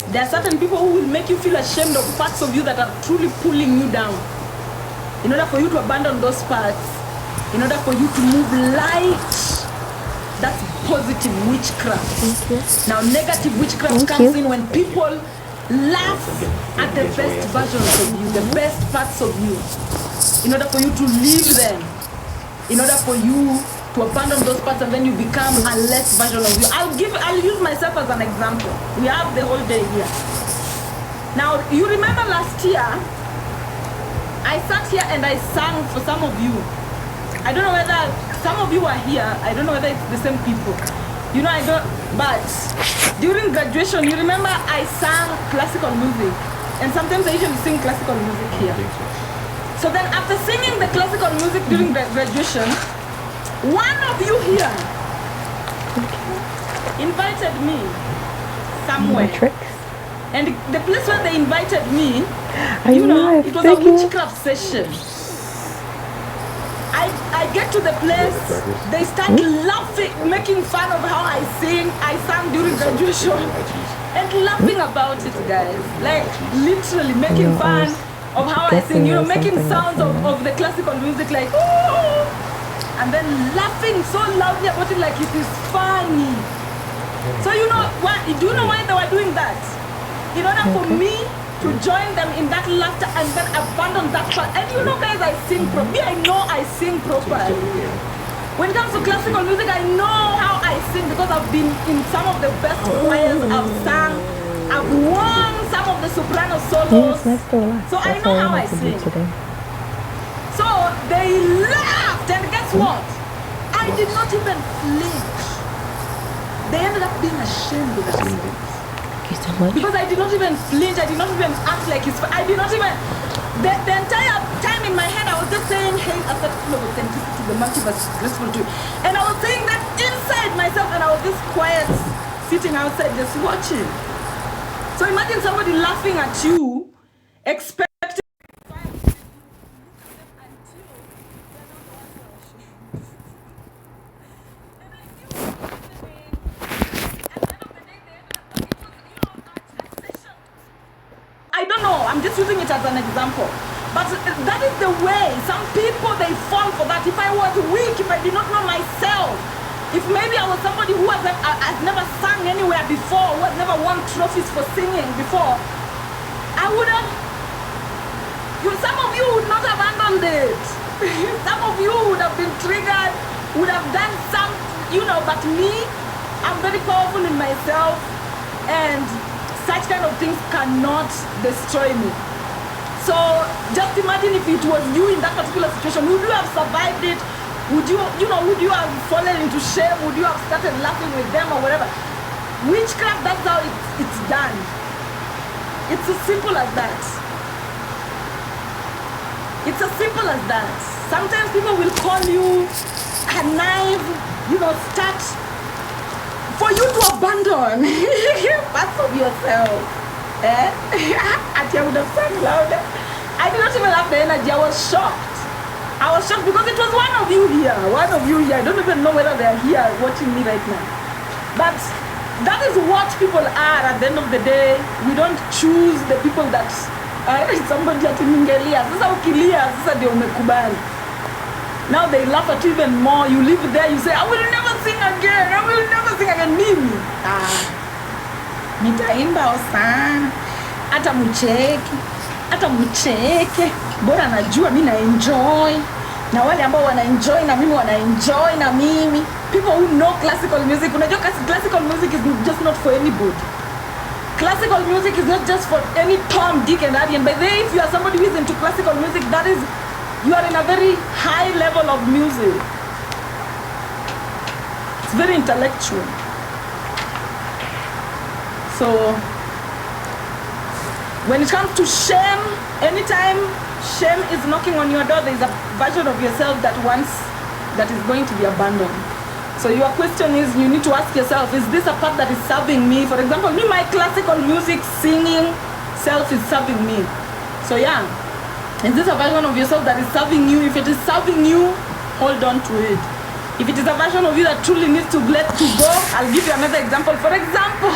There are certain people who will make you feel ashamed of parts of you that are truly pulling you down. In order for you to abandon those parts, in order for you to move light, that's positive witchcraft. Now negative witchcraft comes in when people laugh at the best versions of you, the best parts of you, in order for you to leave them, in order for you to abandon those parts, and then you become a less version of you. I'll use myself as an example. We have the whole day here. Now, you remember last year, I sat here and I sang for some of you. I don't know whether some of you are here. I don't know whether it's the same people. You know, I don't, but during graduation, you remember I sang classical music. And sometimes I usually sing classical music here. So then after singing the classical music during graduation, one of you here invited me somewhere. And the place where they invited me, it was a witchcraft session. I get to the place, they start laughing, making fun of how I sang during graduation, and laughing about it, guys. Like literally making fun of how I sing, making sounds of the classical music, like, ooh, and then laughing so loudly about it like it is funny. So do you know why they were doing that? In order for me to join them in that laughter and then abandon that part. And guys, I sing properly. I know I sing properly. When it comes to classical music, I know how I sing because I've been in some of the best choirs. I've sung. I've won some of the soprano solos. So I know how I sing. So they laughed, and guess what? I did not even flinch. They ended up being ashamed of themselves. Because I did not even flinch, I did not even act like it's, I did not even, the entire time in my head I was just saying, hey, a certain full of authenticity, the multiverse is graceful to you. And I was saying that inside myself, and I was just quiet, sitting outside just watching. So imagine somebody laughing at you, expecting using it as an example, but that is the way some people they fall for that. If I was weak, if I did not know myself, if maybe I was somebody who has never sung anywhere before, who has never won trophies for singing before, I would have, some of you would not have abandoned it. Some of you would have been triggered, would have done some, but me, I'm very powerful in myself, and such kind of things cannot destroy me. So just imagine if it was you in that particular situation, would you have survived it? Would you have fallen into shame? Would you have started laughing with them or whatever? Witchcraft, that's how it's done. It's as simple as that. It's as simple as that. Sometimes people will call you a knife, start for you to abandon parts of yourself. I would have sung louder. I did not even have the energy. I was shocked. I was shocked because it was one of you here. One of you here. I don't even know whether they are here watching me right now. But that is what people are at the end of the day. We don't choose the people that somebody atiningelia. Sasa ukilia, sasa ndio umekubali. Now they laugh at you even more. You live there, you say, I will never sing again. I will never sing again. Mimi. Nitaimba sana. Hata mcheke. Bora najua mimi na enjoy. Na wale ambao wana enjoy na mimi wana enjoy na mimi. People who know classical music, unajua classical music is just not for anybody. Classical music is not just for any Tom, Dick and Harry. And by the way, if you are somebody who is into classical music, that is, you are in a very high level of music. It's very intellectual. So, when it comes to shame, anytime shame is knocking on your door, there is a version of yourself that is going to be abandoned. So your question is, you need to ask yourself, is this a part that is serving me? For example, me, my classical music singing self is serving me. So yeah, is this a version of yourself that is serving you? If it is serving you, hold on to it. If it is a version of you that truly needs to let to go, I'll give you another example. For example,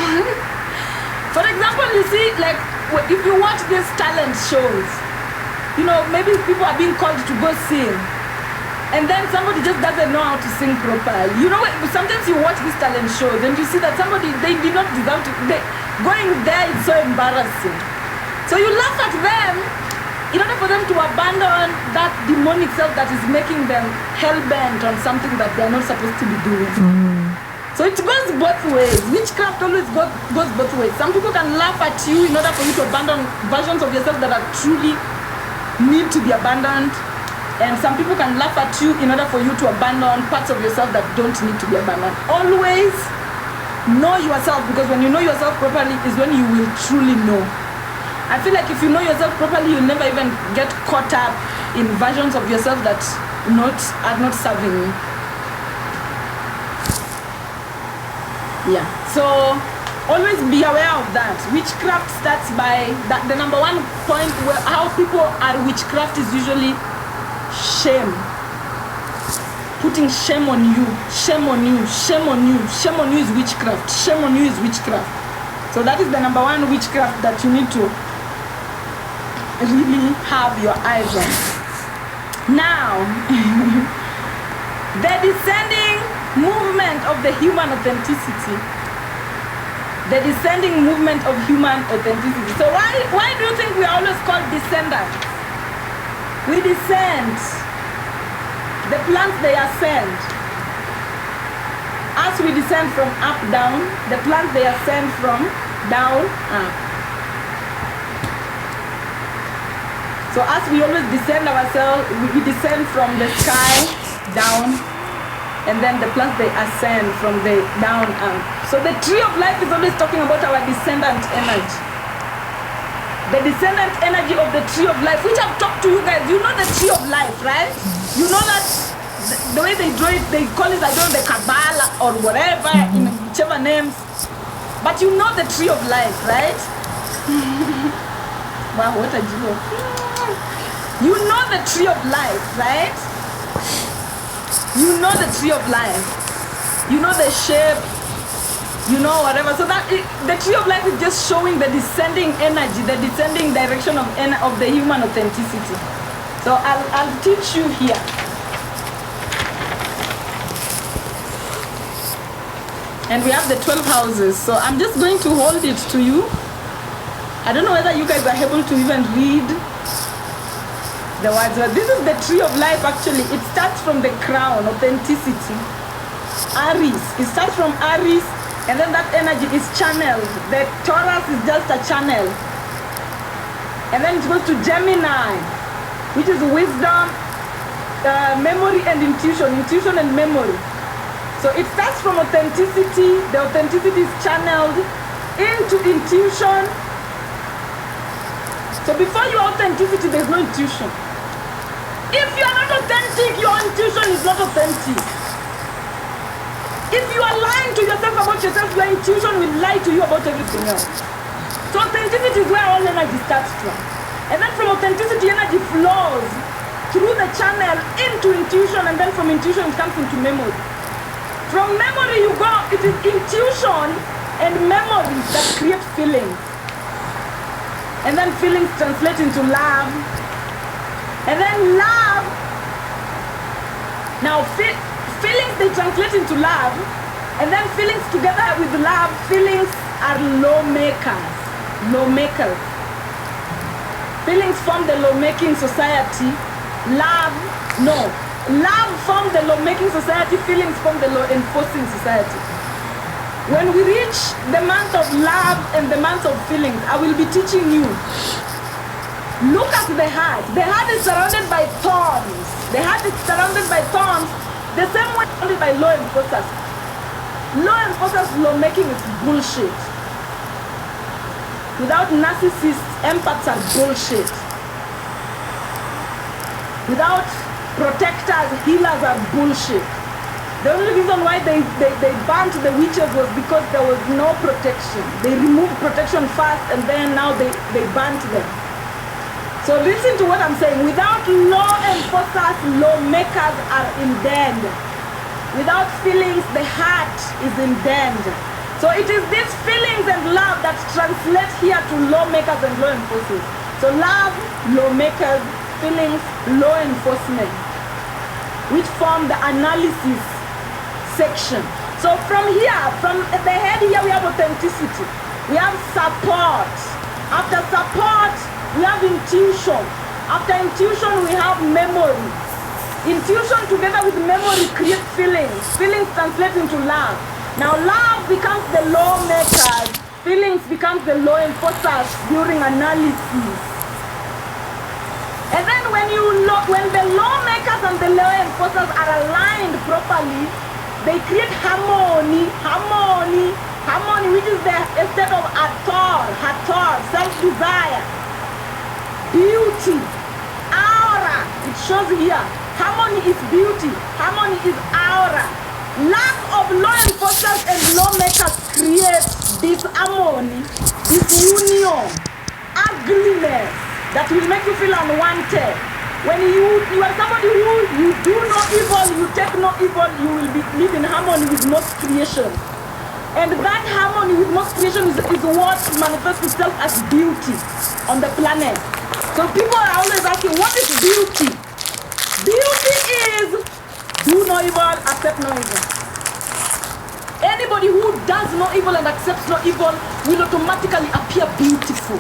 you see, like, if you watch these talent shows, you know, maybe people are being called to go sing, and then somebody just doesn't know how to sing properly. You know, sometimes you watch these talent shows and you see that they did not deserve to, going there is so embarrassing. So you laugh at them in order for them to abandon that demonic self that is making them hell-bent on something that they are not supposed to be doing. So it goes both ways. Witchcraft always goes both ways. Some people can laugh at you in order for you to abandon versions of yourself that are truly need to be abandoned. And some people can laugh at you in order for you to abandon parts of yourself that don't need to be abandoned. Always know yourself, because when you know yourself properly is when you will truly know. I feel like if you know yourself properly, you'll never even get caught up in versions of yourself that are not serving you. Yeah. So always be aware of that. Witchcraft starts by that. The number one point where how people are witchcraft is usually shame. Putting shame on you. Shame on you. Shame on you. Shame on you is witchcraft. Shame on you is witchcraft. So that is the number one witchcraft that you need to really have your eyes on. Now, the descending movement of the human authenticity. The descending movement of human authenticity. So why do you think we are always called descendants? We descend. The plants, they ascend. As we descend from up down, the plants, they ascend from down up. So as we always descend ourselves, we descend from the sky down, and then the plants, they ascend from the down up. So the tree of life is always talking about our descendant energy. The descendant energy of the tree of life, which I've talked to you guys. You know the tree of life, right? You know that the way they draw it, they call it, I don't know, the Kabbalah or whatever, in whichever names. But you know the tree of life, right? Wow, what a joke. You know the tree of life, right? You know the tree of life. You know the shape. You know, whatever. So that the tree of life is just showing the descending energy, the descending direction of the human authenticity. So I'll teach you here. And we have the 12 houses. So I'm just going to hold it to you. I don't know whether you guys are able to even read the words. But this is the tree of life actually. It starts from the crown, authenticity. Aries. It starts from Aries. And then that energy is channeled. The Taurus is just a channel. And then it goes to Gemini, which is wisdom, memory and intuition and memory. So it starts from authenticity. The authenticity is channeled into intuition. So before your authenticity, there's no intuition. If you are not authentic, your intuition is not authentic. If you are lying to yourself about yourself, your intuition will lie to you about everything else. So authenticity is where all energy starts from. And then from authenticity energy flows through the channel into intuition, and then from intuition it comes into memory. From memory you go, it is intuition and memory that create feelings. And then feelings translate into love. And then love, now feelings, they translate into love. And then feelings together with love, feelings are lawmakers. Lawmakers. Feelings form the lawmaking society. Love form the lawmaking society. Feelings form the law enforcing society. When we reach the month of love and the month of feelings, I will be teaching you. Look at the heart. The heart is surrounded by thorns. The heart is surrounded by thorns, the same way surrounded by law enforcers. Law enforcers' lawmaking is bullshit. Without narcissists, empaths are bullshit. Without protectors, healers are bullshit. The only reason why they banned the witches was because there was no protection. They removed protection first, and then now they banned them. So listen to what I'm saying. Without law enforcers, lawmakers are in danger. Without feelings, the heart is in danger. So it is these feelings and love that translate here to lawmakers and law enforcers. So love, lawmakers, feelings, law enforcement, which form the analysis section. So from here, from the head here, we have authenticity. We have support. After support, we have intuition. After intuition, we have memory. Intuition together with memory creates feelings. Feelings translate into love. Now love becomes the lawmakers. Feelings becomes the law enforcers during analysis. And then when the lawmakers and the law enforcers are aligned properly, they create harmony, which is the state of hator, self-desire, beauty, aura. It shows here. Harmony is beauty. Harmony is aura. Lack of law enforcers and lawmakers create disharmony, disunion, ugliness that will make you feel unwanted. When you are somebody who you do no evil, you take no evil, you will live in harmony with most creation. And that harmony with most creation is what manifests itself as beauty on the planet. So people are always asking, what is beauty? Beauty is do no evil, accept no evil. Anybody who does no evil and accepts no evil will automatically appear beautiful.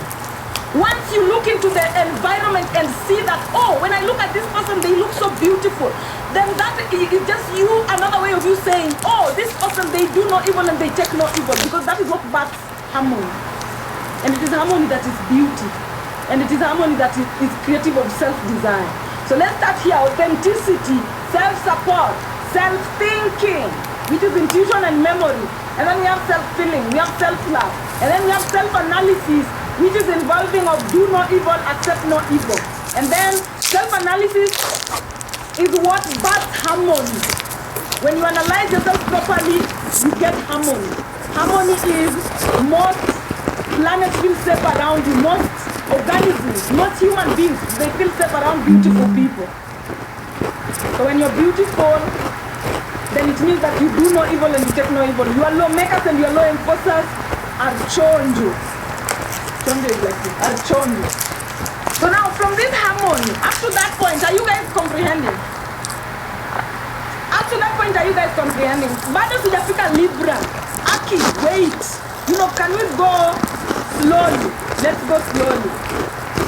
Once you look into the environment and see that, oh, when I look at this person, they look so beautiful, then that is just you, another way of you saying, oh, this person, they do no evil and they take no evil, because that is what backs harmony. And it is harmony that is beauty. And it is harmony that is creative of self-desire. So let's start here. Authenticity, self-support, self-thinking, which is intuition and memory. And then we have self-feeling, we have self-love. And then we have self-analysis, which is involving of do no evil, accept no evil. And then self-analysis is what births harmony. When you analyze yourself properly, you get harmony. Harmony is most planets feel safe around you, most organisms, most human beings, they feel safe around beautiful people. So when you're beautiful, then it means that you do no evil and you take no evil. Your lawmakers and your law enforcers are chonjo. Chonjo is like this, are chonjo. So now from this harmony, up to that point, are you guys comprehending? Up to that point, are you guys comprehending? Bado sijafika Libra. Aki, wait. You know, can we go slowly? Let's go slowly.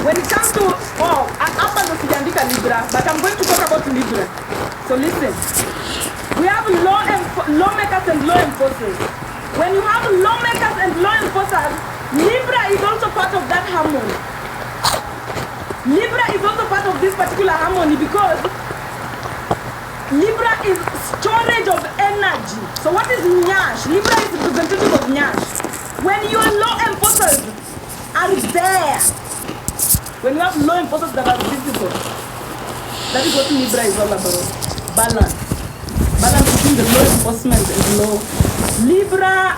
When it comes to, hapa ndo sijaandika Libra, but I'm going to talk about Libra. So listen. We have lawmakers and law enforcers. When you have lawmakers and law enforcers, Libra is also part of that harmony. Libra is also part of this particular harmony because Libra is storage of energy. So what is Nyash? Libra is representative of Nyash. When your law enforcers are there, when you have law enforcers that are visible, that is what Libra is all about. Balance. Balance between the law enforcement and law. Libra,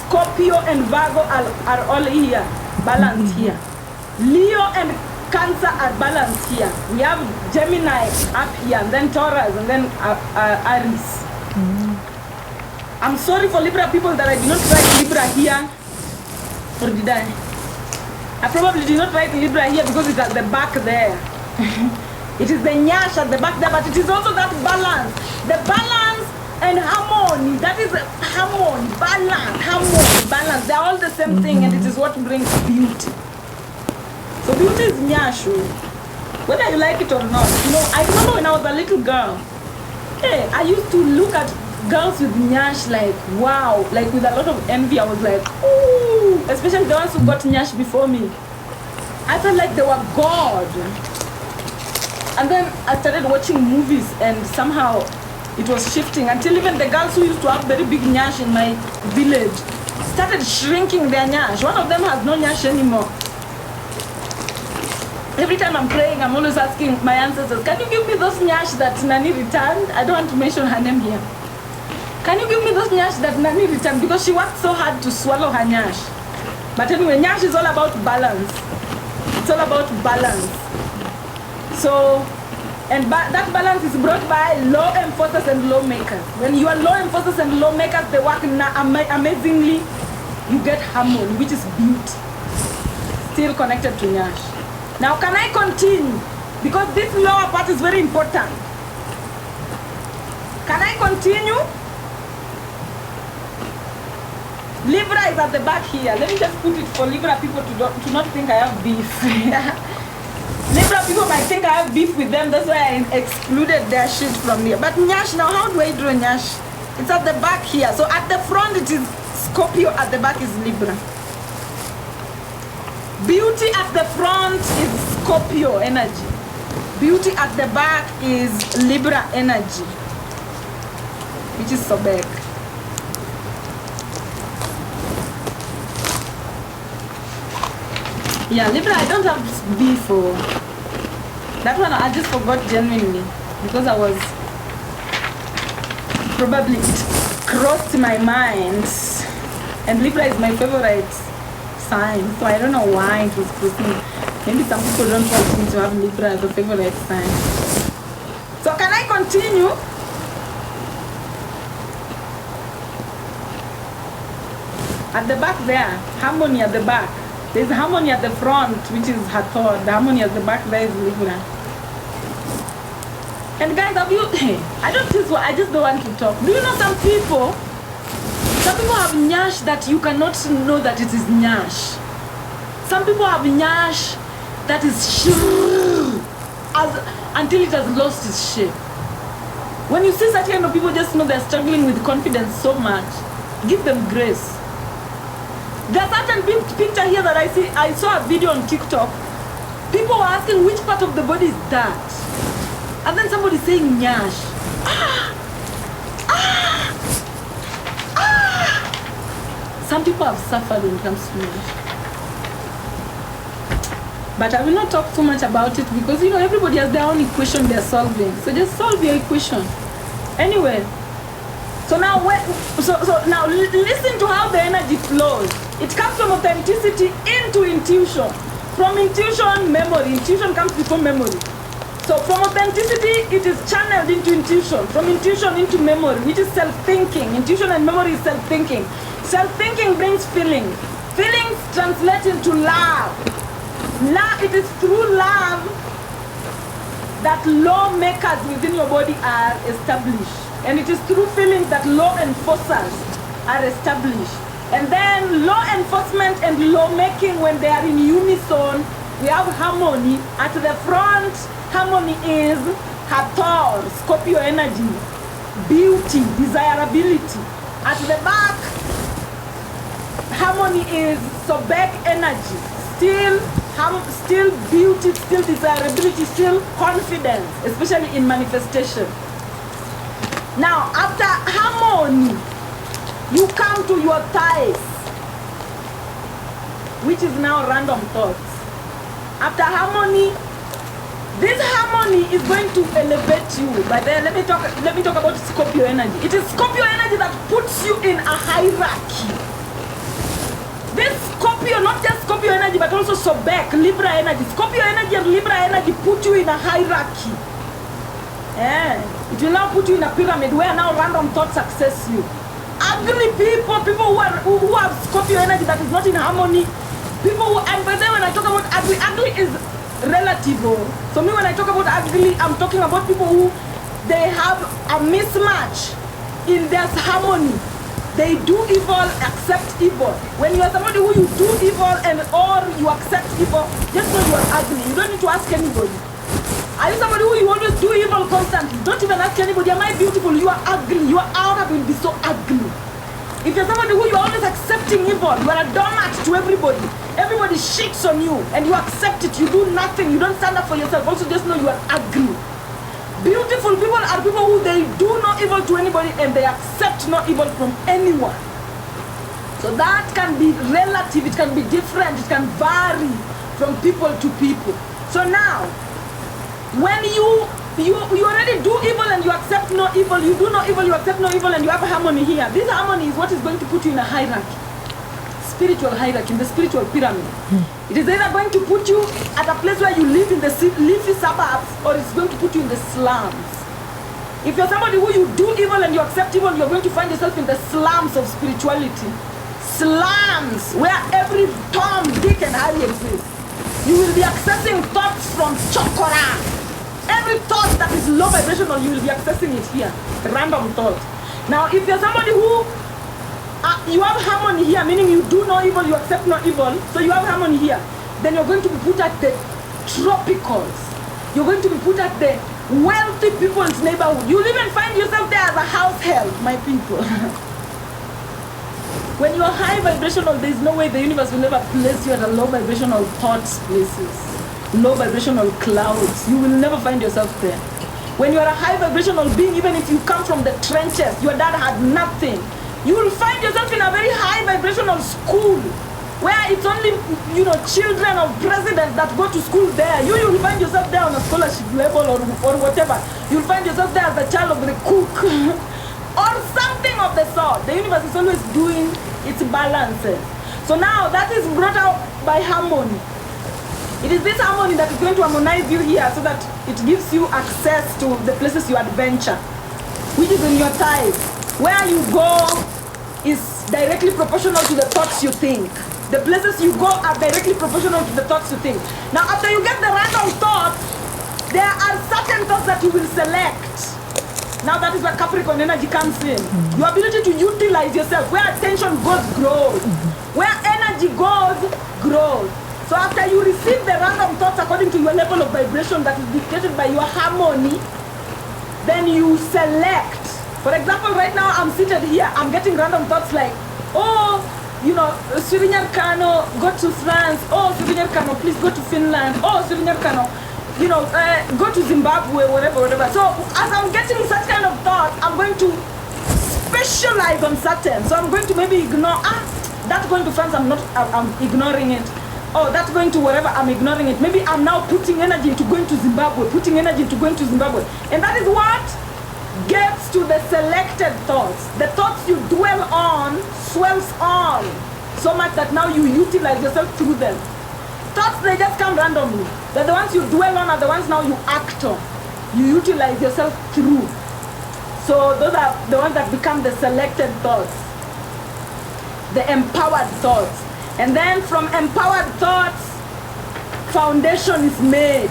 Scorpio and Virgo are all here. Balanced here. Leo and Cancer are balanced here. We have Gemini up here, and then Taurus, and then Aries. I'm sorry for Libra people that I did not write Libra here. Or did I? I probably did not write Libra here because it's at the back there. It is the nyash at the back there, but it is also that balance. The balance and harmony. That is harmony, balance. They are all the same thing, and it is what brings beauty. So beauty is nyash, whether you like it or not. You know, I remember when I was a little girl, hey, I used to look at girls with nyash like, wow, like with a lot of envy. I was like, ooh, especially the ones who got nyash before me. I felt like they were God. And then I started watching movies, and somehow it was shifting until even the girls who used to have very big nyash in my village started shrinking their nyash. One of them has no nyash anymore. Every time I'm praying, I'm always asking my ancestors, can you give me those nyash that Nani returned? I don't want to mention her name here. Can you give me those nyash that Nani returned? Because she worked so hard to swallow her nyash. But anyway, nyash is all about balance. It's all about balance. So, and that balance is brought by law enforcers and lawmakers. When you are law enforcers and lawmakers, they work amazingly. You get harmony, which is beauty. Still connected to nyash. Now, can I continue? Because this lower part is very important. Can I continue? Libra is at the back here. Let me just put it for Libra people to not think I have beef. Libra people might think I have beef with them. That's why I excluded their shit from here. But nyash, now how do I draw nyash? It's at the back here. So at the front it is Scorpio, at the back is Libra. Beauty at the front is Scorpio energy. Beauty at the back is Libra energy, which is Sobek. Yeah, Libra, I don't have beef for that one. I just forgot genuinely because I was probably it crossed my mind, and Libra is my favorite sign, so I don't know why it was crossing. Maybe some people don't want me to have Libra as a favorite sign. So can I continue? At the back there, harmony at the back. There's harmony at the front, which is Hathor. The harmony at the back there is Libra. And guys, have you, I just don't want to talk. Do you know some people have nyash that you cannot know that it is nyash. Some people have nyash that is until it has lost its shape. When you see such kind of people, just know they're struggling with confidence so much. Give them grace. There's certain picture here that I saw a video on TikTok. People were asking which part of the body is that, and then somebody saying nyash. Some people have suffered when it comes to nyash. But I will not talk too much about it because you know everybody has their own equation they're solving. So just solve your equation. Anyway, so now now listen to how the energy flows. It comes from authenticity into intuition. From intuition, memory. Intuition comes before memory. So from authenticity, it is channeled into intuition. From intuition into memory, which is self-thinking. Intuition and memory is self-thinking. Self-thinking brings feelings. Feelings translate into love. Love, it is through love that lawmakers within your body are established. And it is through feelings that law enforcers are established. And then law enforcement and lawmaking, when they are in unison, we have harmony. At the front, harmony is Hathor, Scorpio energy, beauty, desirability. At the back, harmony is Sobek energy, still beauty, still desirability, still confidence, especially in manifestation. Now, after harmony, you come to your thighs, which is now random thoughts. After harmony, this harmony is going to elevate you. But then let me talk about Scorpio energy. It is Scorpio energy that puts you in a hierarchy. This Scorpio, not just Scorpio Scorpio energy, but also Sobek, Libra energy. Scorpio energy and Libra energy put you in a hierarchy. Yeah. It will now put you in a pyramid where now random thoughts access you. Ugly people who have Scorpio energy that is not in harmony. People who, and by the way, when I talk about ugly, ugly is relative. So me, when I talk about ugly, I'm talking about people who they have a mismatch in their harmony. They do evil, accept evil. When you are somebody who you do evil and or you accept evil, just know you are ugly. You don't need to ask anybody. Are you somebody who you always do evil constantly? Don't even ask anybody, am I beautiful? You are ugly. Your aura will be so ugly. If you're somebody who you're always accepting evil, you are a doormat to everybody. Everybody shits on you and you accept it. You do nothing. You don't stand up for yourself. Also just know you are ugly. Beautiful people are people who they do no evil to anybody and they accept no evil from anyone. So that can be relative, it can be different, it can vary from people to people. So now, when you already do evil and you accept no evil, you do no evil, you accept no evil, and you have harmony here. This harmony is what is going to put you in a hierarchy. Spiritual hierarchy, in the spiritual pyramid. It is either going to put you at a place where you live in the leafy suburbs, or it's going to put you in the slums. If you're somebody who you do evil and you accept evil, you're going to find yourself in the slums of spirituality. Slums, where every Tom, Dick, and Harry exists. You will be accessing thoughts from chokora. Every thought that is low vibrational, you will be accessing it here. Random thought. Now, if you're somebody who you have harmony here, meaning you do no evil, you accept no evil, so you have harmony here, then you're going to be put at the tropicals. You're going to be put at the wealthy people's neighborhood. You'll even find yourself there as a house help, my people. When you're high vibrational, there's no way the universe will ever place you at a low vibrational thoughts places, low vibrational clouds. You will never find yourself there. When you're a high vibrational being, even if you come from the trenches, your dad had nothing, you will find yourself in a very high vibrational school where it's only, children of presidents that go to school there. You will find yourself there on a scholarship level or whatever. You'll find yourself there as the child of the cook or something of the sort. The universe is always doing its balances. So now that is brought out by harmony. It is this harmony that is going to harmonize you here so that it gives you access to the places you adventure, which is in your time. Where you go is directly proportional to the thoughts you think. The places you go are directly proportional to the thoughts you think. Now, after you get the random thoughts, there are certain thoughts that you will select. Now, that is where Capricorn energy comes in. Your ability to utilize yourself. Where attention goes, grows. Where energy goes, grows. So after you receive the random thoughts according to your level of vibration that is dictated by your harmony, then you select. For example, right now I'm seated here, I'm getting random thoughts like, oh, Souvenir Kano, go to France. Oh, Souvenir Kano, please go to Finland. Oh, Souvenir Kano, go to Zimbabwe, whatever. So as I'm getting such kind of thoughts, I'm going to specialize on certain. So I'm going to maybe ignore, that's going to France, I'm ignoring it. Oh, that's going to wherever, I'm ignoring it. Maybe I'm now putting energy into going to Zimbabwe, And that is what gets to the selected thoughts. The thoughts you dwell on swells on so much that now you utilize yourself through them. Thoughts, they just come randomly. The ones you dwell on are the ones now you act on. You utilize yourself through. So those are the ones that become the selected thoughts, the empowered thoughts. And then from empowered thoughts, foundation is made.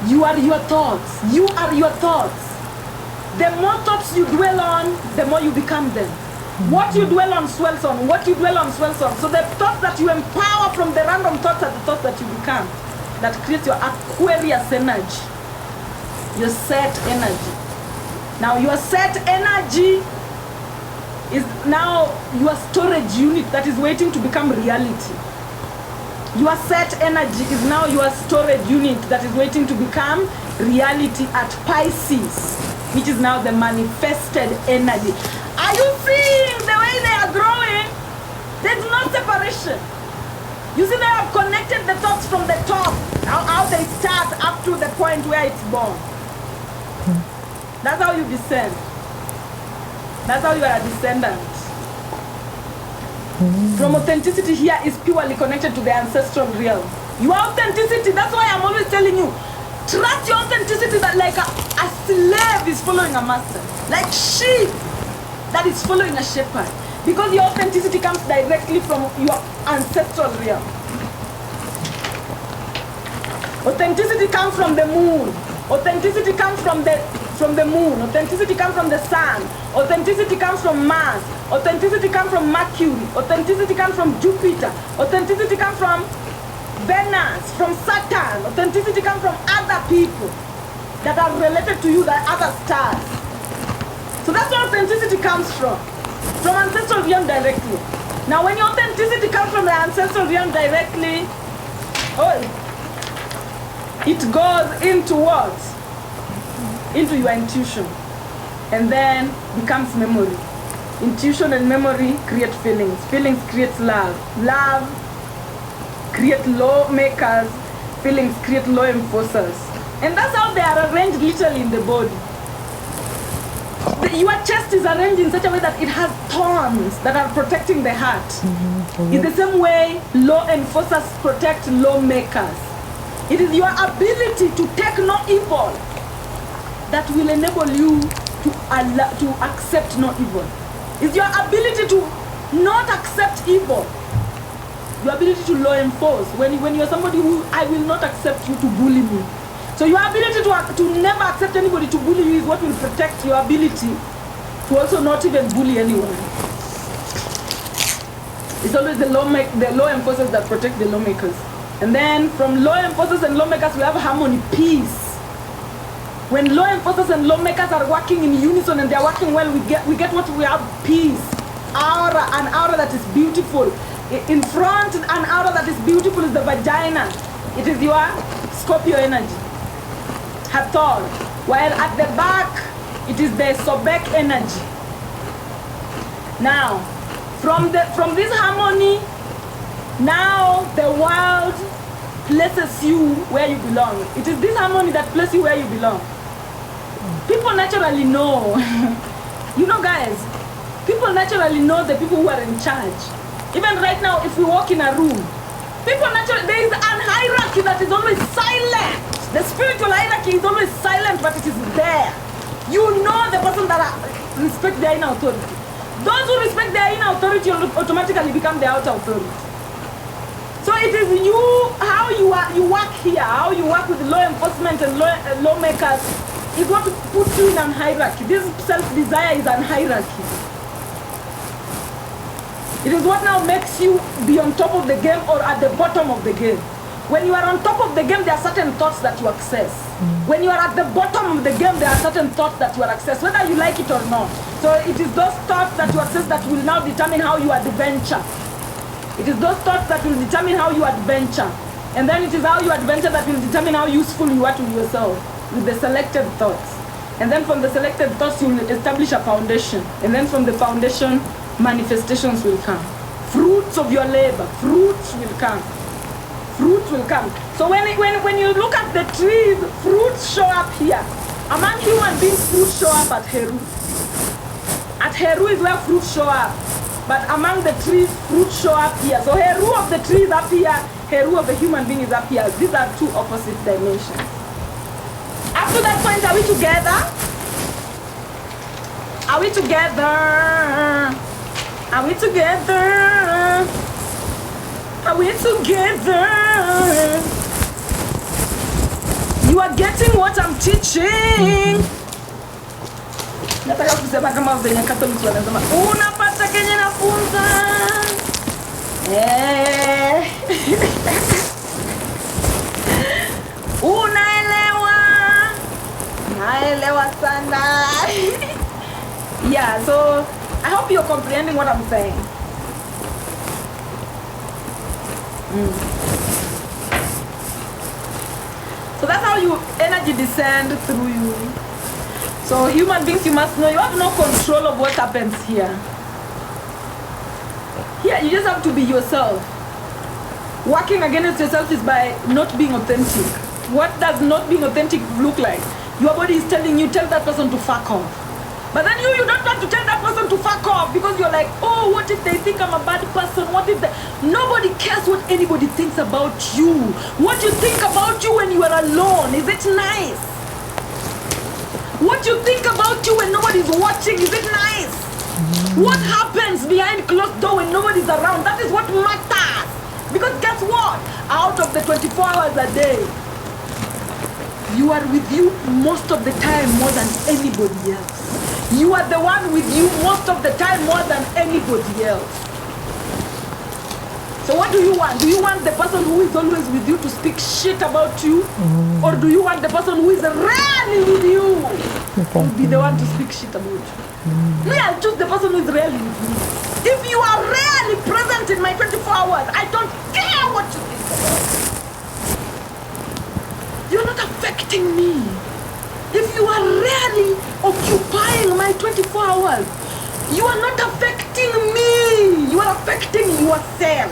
You are your thoughts. You are your thoughts. The more thoughts you dwell on, the more you become them. What you dwell on swells on. What you dwell on swells on. So the thoughts that you empower from the random thoughts are the thoughts that you become. That creates your Aquarius energy. Your set energy. Now your set energy is now your storage unit that is waiting to become reality. Your set energy is now your storage unit that is waiting to become reality at Pisces, which is now the manifested energy. Are you seeing the way they are growing? There's no separation. You see, they have connected the thoughts from the top, how they start up to the point where it's born. That's how you descend. That's how you are a descendant. From authenticity here is purely connected to the ancestral realm. Your authenticity, that's why I'm always telling you, trust your authenticity that like a slave is following a master. Like sheep that is following a shepherd. Because your authenticity comes directly from your ancestral realm. Authenticity comes from the moon. Authenticity comes from the moon. Authenticity comes from the sun. Authenticity comes from Mars. Authenticity comes from Mercury. Authenticity comes from Jupiter. Authenticity comes from Venus, from Saturn. Authenticity comes from other people that are related to you, that other stars. So that's where authenticity comes from ancestral realm directly. Now when your authenticity comes from the ancestral realm directly, it goes into what? Into your intuition, and then becomes memory. Intuition and memory create feelings. Feelings create love. Love create law makers. Feelings create law enforcers. And that's how they are arranged literally in the body. Your chest is arranged in such a way that it has thorns that are protecting the heart. In the same way, law enforcers protect lawmakers. It is your ability to take no evil that will enable you to accept no evil. It's your ability to not accept evil. Your ability to law enforce. When you're somebody who, I will not accept you to bully me. So your ability to never accept anybody to bully you is what will protect your ability to also not even bully anyone. It's always the law enforcers that protect the lawmakers. And then from law enforcers and lawmakers, we have harmony, peace. When law enforcers and lawmakers are working in unison and they're working well, we get what we have, peace. Aura, an aura that is beautiful. In front, an aura that is beautiful is the vagina. It is your Scorpio energy, Hathor. While at the back, it is the Sobek energy. Now, from this harmony, now the world places you where you belong. It is this harmony that places you where you belong. People naturally know. You know, guys, people naturally know the people who are in charge. Even right now, if we walk in a room, people naturally, there is an hierarchy that is always silent. The spiritual hierarchy is always silent, but it is there. You know the person that respect their inner authority. Those who respect their inner authority automatically become the outer authority. So it is you, how you work here, how you work with law enforcement and lawmakers is what puts you in an hierarchy. This self-desire is an hierarchy. It is what now makes you be on top of the game or at the bottom of the game. When you are on top of the game, there are certain thoughts that you access. When you are at the bottom of the game, there are certain thoughts that you access, whether you like it or not. So it is those thoughts that you access that will now determine how you adventure. It is those thoughts that will determine how you adventure. And then it is how you adventure that will determine how useful you are to yourself with the selected thoughts. And then from the selected thoughts, you will establish a foundation. And then from the foundation, manifestations will come. Fruits of your labor, fruits will come. Fruits will come. So when you look at the trees, fruits show up here. Among human beings, fruits show up at Heru. At Heru is where fruits show up. But among the trees, fruits show up here. So Heru of the tree is up here, Heru of the human being is up here. These are two opposite dimensions. Up to that point, are we together? Are we together? Are we together? Are we together? You are getting what I'm teaching. Nataka kusema kama venye Catholics wanasema unapata kenye nafunza. Unaelewa? Naelewa sana. Yeah, so I hope you're comprehending what I'm saying. So that's how you energy descend through you. So human beings, you must know you have no control of what happens here. Here you just have to be yourself. Working against yourself is by not being authentic. What does not being authentic look like? Your body is telling you, tell that person to fuck off. But then you don't want to tell that person to fuck off because you're like, oh, what if they think I'm a bad person? What if they... Nobody cares what anybody thinks about you. What you think about you when you are alone, is it nice? What you think about you when nobody's watching, is it nice? What happens behind closed door when nobody's around? That is what matters. Because guess what? Out of the 24 hours a day, you are with you most of the time more than anybody else. You are the one with you most of the time more than anybody else. So what do you want? Do you want the person who is always with you to speak shit about you? Or do you want the person who is rarely with you to be the one to speak shit about you? Me, I'll choose the person who is rarely with me. If you are rarely present in my 24 hours, I don't care what you think about me. You're not affecting me. If you are rarely occupying my 24 hours, you are not affecting me. You are affecting yourself.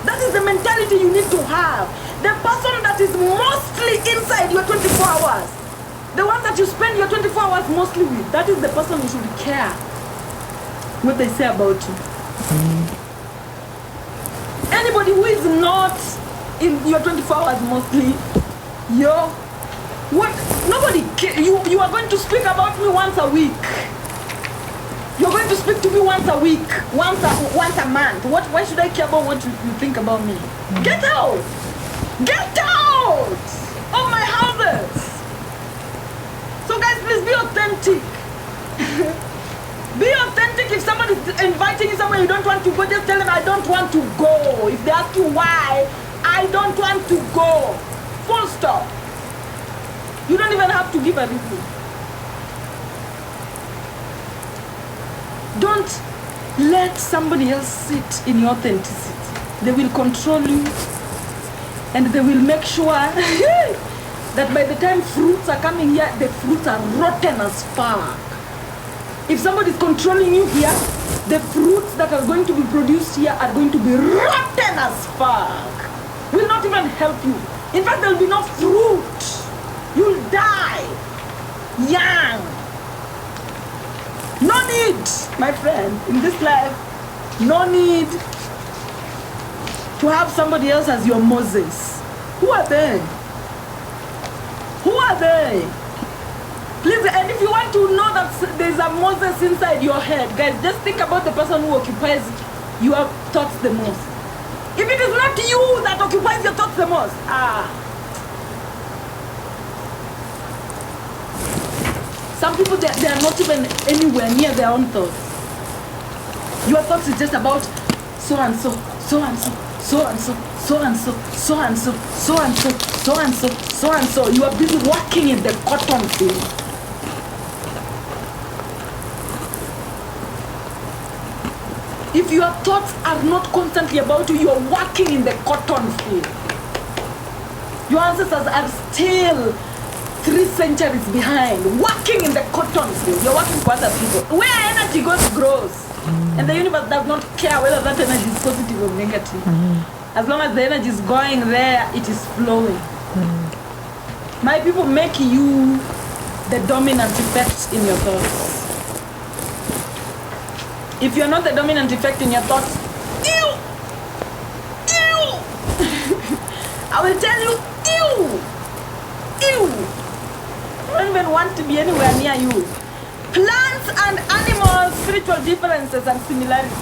That is the mentality you need to have. The person that is mostly inside your 24 hours, the one that you spend your 24 hours mostly with, that is the person you should care what they say about you. Anybody who is not in your 24 hours mostly, what? Nobody you are going to speak about me once a week. You're going to speak to me once a week, once a month. Why should I care about what you think about me? Get out! Get out of my houses! So guys, please be authentic. Be authentic. If somebody is inviting you somewhere you don't want to go, just tell them I don't want to go. If they ask you why, I don't want to go. Full stop. You don't even have to give a reason. Don't let somebody else sit in your authenticity. They will control you and they will make sure that by the time fruits are coming here, the fruits are rotten as fuck. If somebody is controlling you here, the fruits that are going to be produced here are going to be rotten as fuck. Will not even help you. In fact, there will be no fruit. You'll die young. No need, my friend, in this life, no need to have somebody else as your Moses. Who are they? Who are they? Please, and if you want to know that there's a Moses inside your head, guys, just think about the person who occupies your thoughts the most. If it is not you that occupies your thoughts the most, some people, they are not even anywhere near their own thoughts. Your thoughts is just about so and so, so and so, so and so, so and so, so and so, so and so, so and so, so and so. You are busy working in the cotton field. If your thoughts are not constantly about you, you are working in the cotton field. Your ancestors are still 3 centuries behind, working in the cotton field. You're working for other people. Where energy goes, grows. And the universe does not care whether that energy is positive or negative. As long as the energy is going there, it is flowing. My people, make you the dominant effect in your thoughts. If you're not the dominant effect in your thoughts, ew! I will tell you, ew! I don't even want to be anywhere near you. Plants and animals, spiritual differences and similarities.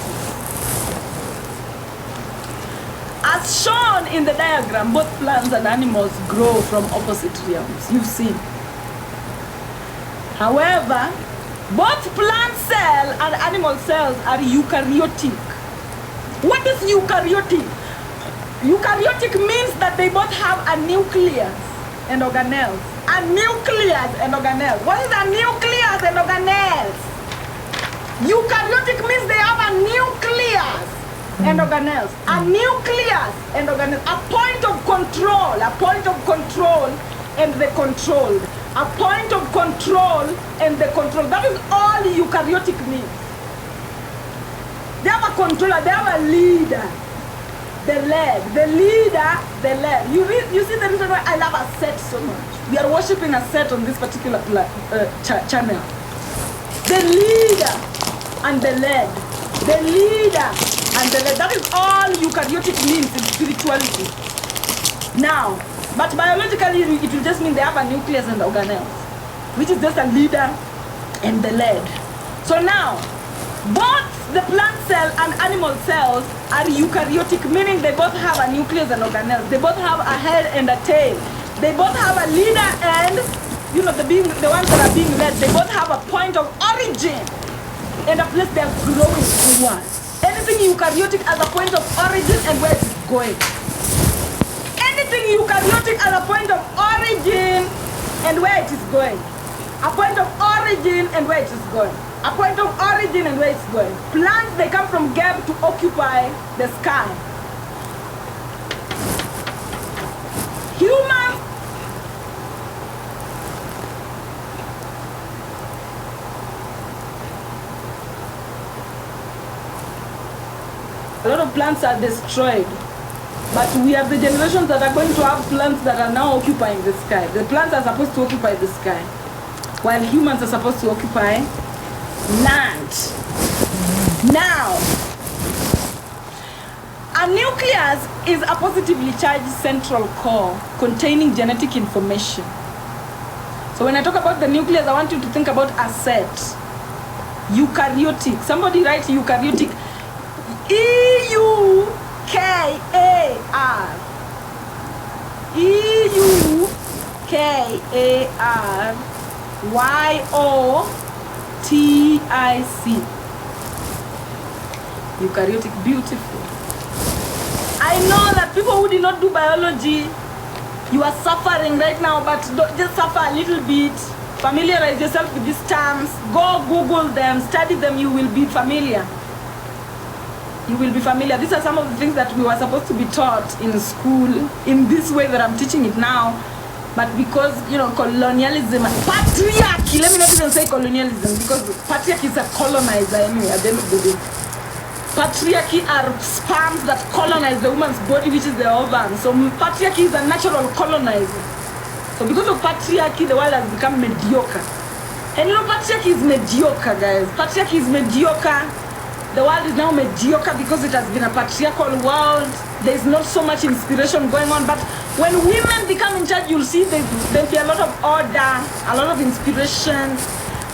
As shown in the diagram, both plants and animals grow from opposite realms. You've seen. However, both plant cells and animal cells are eukaryotic. What is eukaryotic? Eukaryotic means that they both have a nucleus and organelles. A nucleus and organelles. What is a nucleus and organelles? Eukaryotic means they have a nucleus and organelles. A nucleus and organelles. A point of control. A point of control and the controlled. A point of control and the control. That is all eukaryotic means. They have a controller, they have a leader. The led. The leader, the led. You see the reason why I love a set so much. We are worshipping a set on this particular channel. The leader and the led. The leader and the led. That is all eukaryotic means in spirituality. Now, but biologically, it will just mean they have a nucleus and organelles, which is just a leader and the led. So now, both the plant cell and animal cells are eukaryotic, meaning they both have a nucleus and organelles. They both have a head and a tail. They both have a leader and, the ones that are being led, they both have a point of origin and a place they are growing towards. Anything eukaryotic as a point of origin and where it's going. Anything eukaryotic as a point of origin and where it is going. A point of origin and where it is going. A point of origin and where it's going. Plants, they come from Geb to occupy the sky. Humans, a lot of plants are destroyed. But we have the generations that are going to have plants that are now occupying the sky. The plants are supposed to occupy the sky, while humans are supposed to occupy land. Now, a nucleus is a positively charged central core containing genetic information. So when I talk about the nucleus, I want you to think about a set. Eukaryotic. Somebody write eukaryotic. EUKAR. EUKAR. YOTIC. Eukaryotic, beautiful. I know that people who did not do biology, you are suffering right now, but don't just suffer a little bit. Familiarize yourself with these terms. Go Google them, study them, you will be familiar. You will be familiar. These are some of the things that we were supposed to be taught in school in this way that I'm teaching it now. But because, colonialism, patriarchy, let me not even say colonialism, because patriarchy is a colonizer anyway at the end of the day. Patriarchy are sperms that colonize the woman's body, which is the ovum. So patriarchy is a natural colonizer. So because of patriarchy, the world has become mediocre. And patriarchy is mediocre, guys. Patriarchy is mediocre. The world is now mediocre because it has been a patriarchal world. There's not so much inspiration going on. But when women become in charge, you'll see there'll be a lot of order, a lot of inspiration,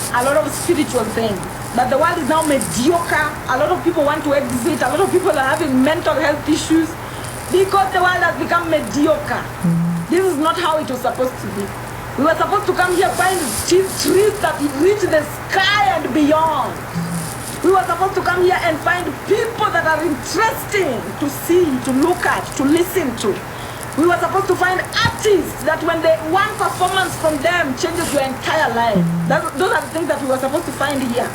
a lot of spiritual things. But the world is now mediocre. A lot of people want to exit. A lot of people are having mental health issues because the world has become mediocre. This is not how it was supposed to be. We were supposed to come here, find trees that reach the sky and beyond. We were supposed to come here and find people that are interesting to see, to look at, to listen to. We were supposed to find artists that when one performance from them changes your entire life. Those are the things that we were supposed to find here.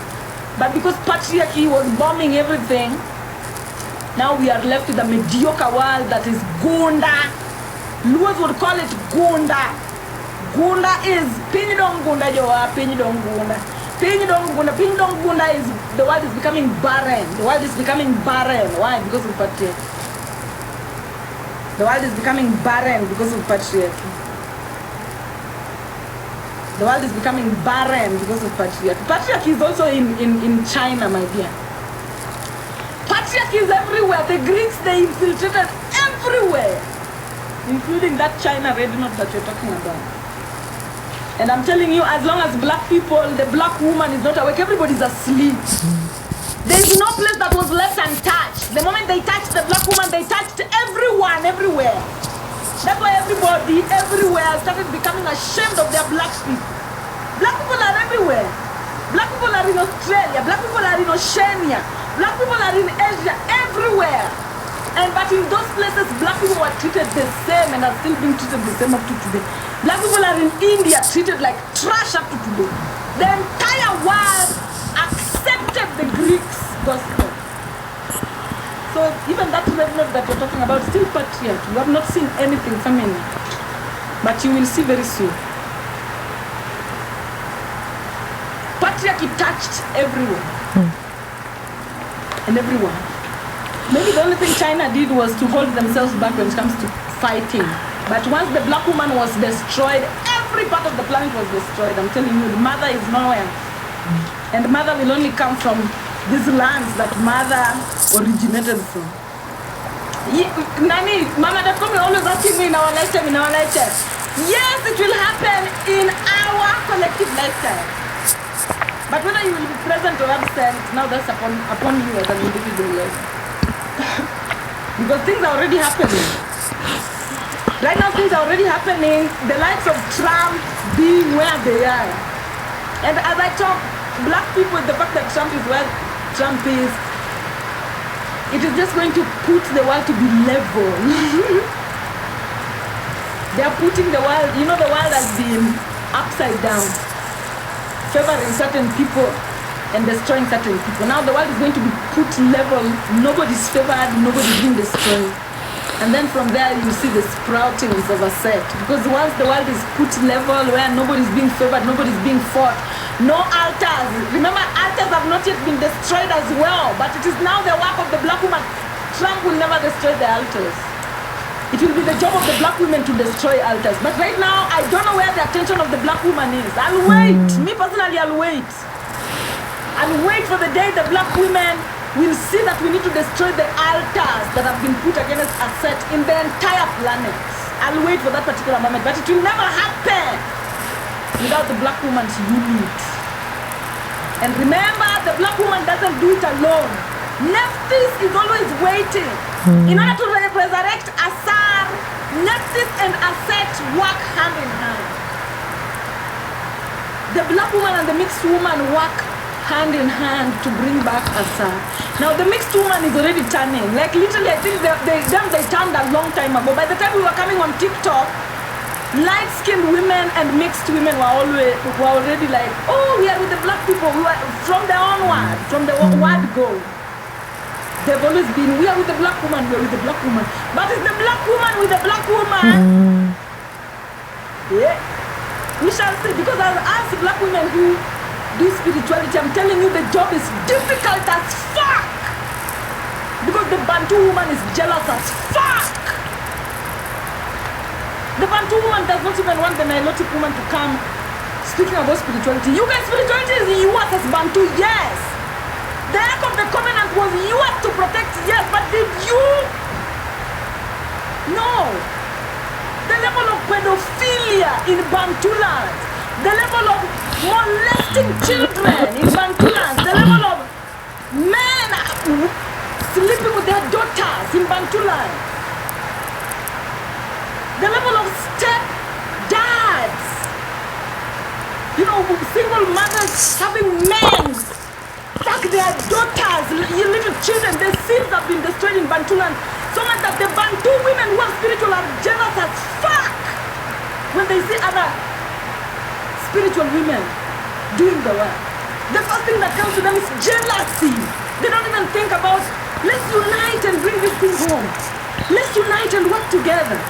But because patriarchy was bombing everything, now we are left with a mediocre world that is Gunda. Luos would call it Gunda. Gunda is Pinidong Gunda Joa, Pinidong Gunda. Pinidong Gunda is the world is becoming barren. The world is becoming barren. Why? Because of patriarchy. The world is becoming barren because of patriarchy. The world is becoming barren because of patriarchy. Patriarchy is also in China, my dear. Patriarchy is everywhere. The Greeks, they infiltrated everywhere, including that China red note that you're talking about. And I'm telling you, as long as black people, the black woman is not awake, everybody's asleep. There's no place that was left untouched. The moment they touched the black woman, they touched everyone, everywhere. That's why everybody, everywhere, started becoming ashamed of their black people. Black people are everywhere. Black people are in Australia. Black people are in Oceania. Black people are in Asia, everywhere. But in those places, black people were treated the same and are still being treated the same up to today. Black people are in India, treated like trash up to today. The entire world accepted the Greeks' gospel. So even that red note that you're talking about, still patriarchy. You have not seen anything feminine, but you will see very soon. Patriarchy touched everyone and everyone. Maybe the only thing China did was to hold themselves back when it comes to fighting. But once the black woman was destroyed, every part of the planet was destroyed. I'm telling you, the mother is nowhere. And mother will only come from these lands that mother originated from. Mama.com is always asking me in our lifetime. Yes, it will happen in our collective lifetime. But whether you will be present or absent, now that's upon you as an individual. Because things are already happening. Right now things are already happening. The likes of Trump being where they are. And as I talk, black people, the fact that Trump is where Trump is, it is just going to put the world to be level. They are putting the world, the world has been upside down, favoring certain people and destroying certain people. Now the world is going to be put level. Nobody's favored, nobody's being destroyed. And then from there you see the sproutings of a sect. Because once the world is put level where nobody's being favored, nobody's being fought, no altars. Remember, altars have not yet been destroyed as well, but it is now the work of the black woman. Trump will never destroy the altars. It will be the job of the black women to destroy altars. But right now, I don't know where the attention of the black woman is. I'll wait. Me personally, I'll wait. I'll wait for the day the black women will see that we need to destroy the altars that have been put against a set in the entire planet. I'll wait for that particular moment, but it will never happen without the black woman's unit. And remember, the black woman doesn't do it alone. Nephthys is always waiting. In order to resurrect Asar, Nephthys and Aset work hand in hand. The black woman and the mixed woman work hand in hand to bring back Asar. Now the mixed woman is already turning. Like literally, I think they turned a long time ago. By the time we were coming on TikTok, light-skinned women and mixed women were already like, oh, we are with the black people. We were from the onward, from the word go. They've always been, we are with the black woman, we are with the black woman. But it's the black woman with the black woman. Yeah. We shall see, because as black women who do spirituality, I'm telling you, the job is difficult as fuck. Because the Bantu woman is jealous as fuck. The Bantu woman does not even want the Nilotic woman to come speaking about spirituality. You guys, spirituality is yours as Bantu, yes. The Ark of the Covenant was yours to protect, yes, but did you? No. The level of pedophilia in Bantu land, the level of molesting children in Bantu land, the level of men sleeping with their daughters in Bantu land, the level of step-dads, single mothers having men fuck their daughters, little children. The sins have been destroyed in Bantu land, so much that the Bantu women who are spiritual are jealous as fuck when they see other spiritual women doing the work. The first thing that comes to them is jealousy. They don't even think about, let's unite and bring this thing home. Let's unite and work together.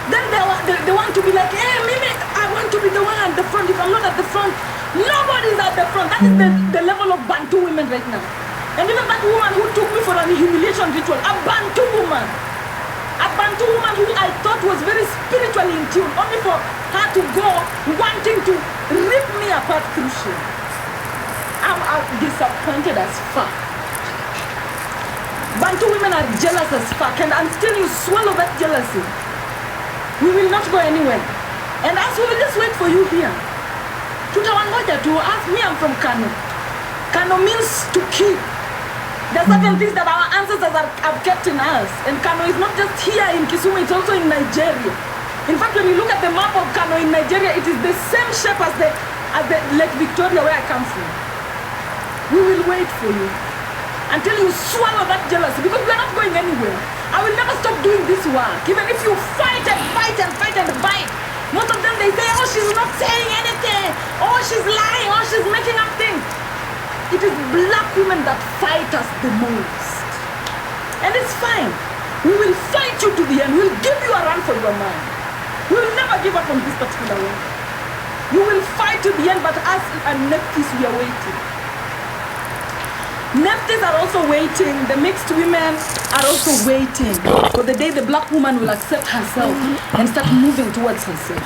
Then they want to be like, hey, Mimi, I want to be the one at the front. If I'm not at the front, nobody's at the front. That is the level of Bantu women right now. And even that woman who took me for an humiliation ritual, a Bantu woman who I thought was very spiritually in tune, only for her to go wanting to rip me apart through shit. I'm disappointed as fuck. Bantu women are jealous as fuck, and until you swallow that jealousy, we will not go anywhere. And as we will just wait for you here. Tutawangoja to ask me, I'm from Kano. Kano means to keep. There are certain things that our ancestors have kept in us. And Kano is not just here in Kisumu, it's also in Nigeria. In fact, when you look at the map of Kano in Nigeria, it is the same shape as the Lake Victoria where I come from. We will wait for you until you swallow that jealousy, because we are not going anywhere. I will never stop doing this work. Even if you fight and fight and fight and bite, most of them, they say, oh, she's not saying anything. Oh, she's lying. Oh, she's making up things. It is black women that fight us the most. And it's fine. We will fight you to the end. We'll give you a run for your money. We will never give up on this particular one. You will fight to the end, but us and Nephthys, we are waiting. Nephthys are also waiting. The mixed women are also waiting for the day the black woman will accept herself and start moving towards herself.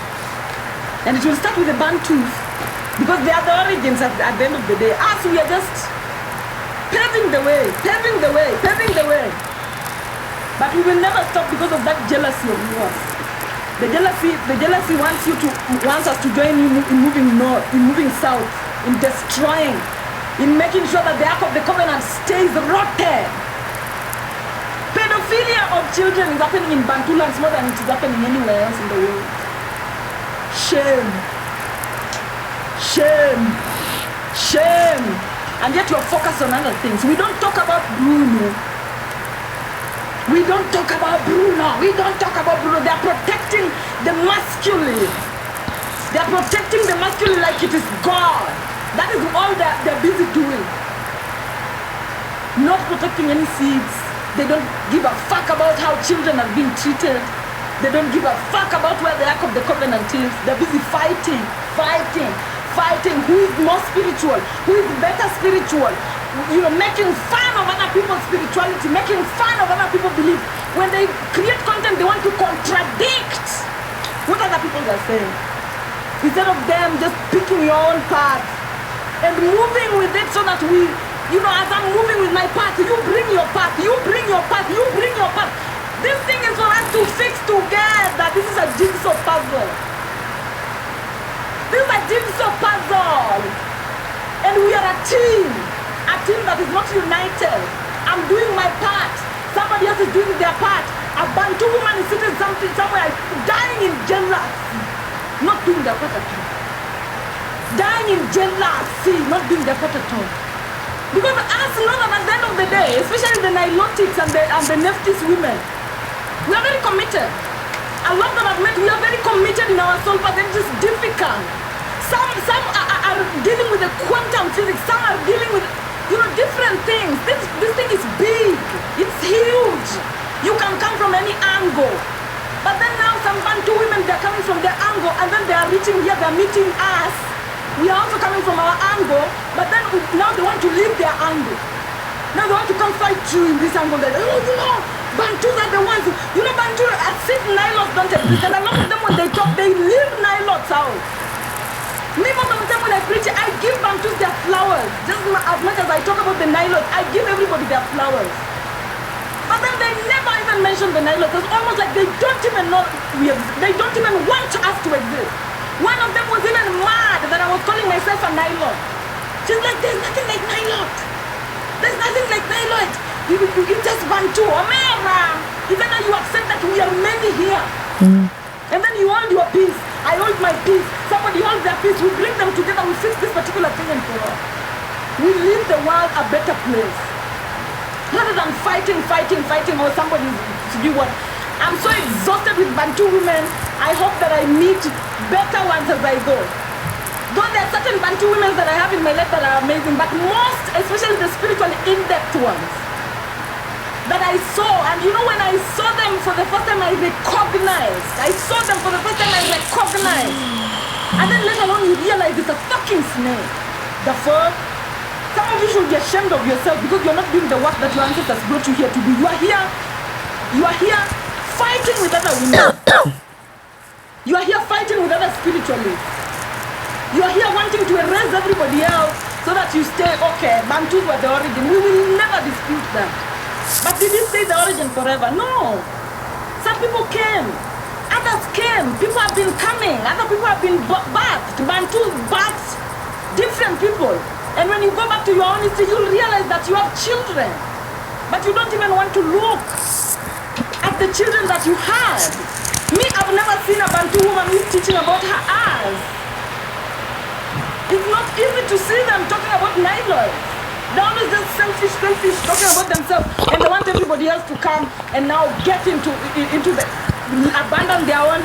And it will start with the Bantus Because they are the origins at the end of the day. Us, we are just paving the way, paving the way, paving the way. But we will never stop because of that jealousy of yours. The jealousy wants us to join in moving north, in moving south, in destroying, in making sure that the Ark of the Covenant stays rotted. Pedophilia of children is happening in Bantu lands more than it is happening anywhere else in the world. Shame. Shame. Shame. And yet you're focused on other things. We don't talk about Bruno. We don't talk about Bruno. We don't talk about Bruno. They are protecting the masculine. They are protecting the masculine like it is God. That is all they're busy doing. Not protecting any seeds. They don't give a fuck about how children are being treated. They don't give a fuck about where the Ark of the Covenant is. They're busy fighting. Who is more spiritual? Who is better spiritual? You know, making fun of other people's spirituality, making fun of other people's beliefs. When they create content, they want to contradict what other people are saying. Instead of them just picking your own path and moving with it so that we, you know, as I'm moving with my path, you bring your path, you bring your path, you bring your path. This thing is for us to fix together. This is a jigsaw puzzle. This is a jigsaw puzzle. And we are a team that is not united. I'm doing my part. Somebody else is doing their part. A Bantu woman is sitting somewhere dying in jealousy, not doing their part at all. Dying in jealousy, not doing their part at all. Because us know that at the end of the day, especially the Nilotics and the Nephthys women, we are very committed. A lot that I've met, we are very committed in our soul, but it's just difficult. Some are dealing with the quantum physics, some are dealing with, you know, different things. This thing is big, it's huge. You can come from any angle. But then now some Bantu women, they're coming from their angle, and then they are reaching here, they're meeting us. We are also coming from our angle, but then now they want to leave their angle. Now they want to come fight you in this angle. That, oh, you know, Bantus are the ones, you know, Bantu, as if Nilots don't exist. And a lot of them, when they talk, they leave Nilots out. Me, most of the time when I preach, I give Bantus their flowers. Just as much as I talk about the Nilots, I give everybody their flowers. But then they never even mention the Nilots. It's almost like they don't even know we exist. They don't even want us to exist. One of them was even mad that I was calling myself a Nilot. She's like, there's nothing like Nilot. There's nothing like Nilot. You just Bantu. Omera. Even though you accept that we are many here. And then you hold your peace. I hold my peace. Somebody holds their peace. We bring them together. We fix this particular thing and for all. We leave the world a better place. Rather than fighting or somebody to do what. I'm so exhausted with Bantu women. I hope that I meet better ones as I go. Though there are certain Bantu women that I have in my life that are amazing, but most, especially the spiritually in-depth ones, that I saw, and you know when I saw them for the first time, I recognized. And then later on you realize it's a fucking snake. The fuck? Some of you should be ashamed of yourself because you're not doing the work that your ancestors brought you here to do. You are here fighting with other women. You are here fighting with other spiritualists. You are here wanting to erase everybody else so that you stay, okay, Bantus were the origin. We will never dispute that. But did you stay the origin forever? No. Some people came. Others came. People have been coming. Other people have been birthed. Bantus birthed different people. And when you go back to your own history, you'll realize that you have children. But you don't even want to look at the children that you had. Me, I've never seen a Bantu woman who's teaching about her ass. It's not easy to see them talking about Nilots. They're always just selfish, talking about themselves. And they want everybody else to come and now get into the, abandon their own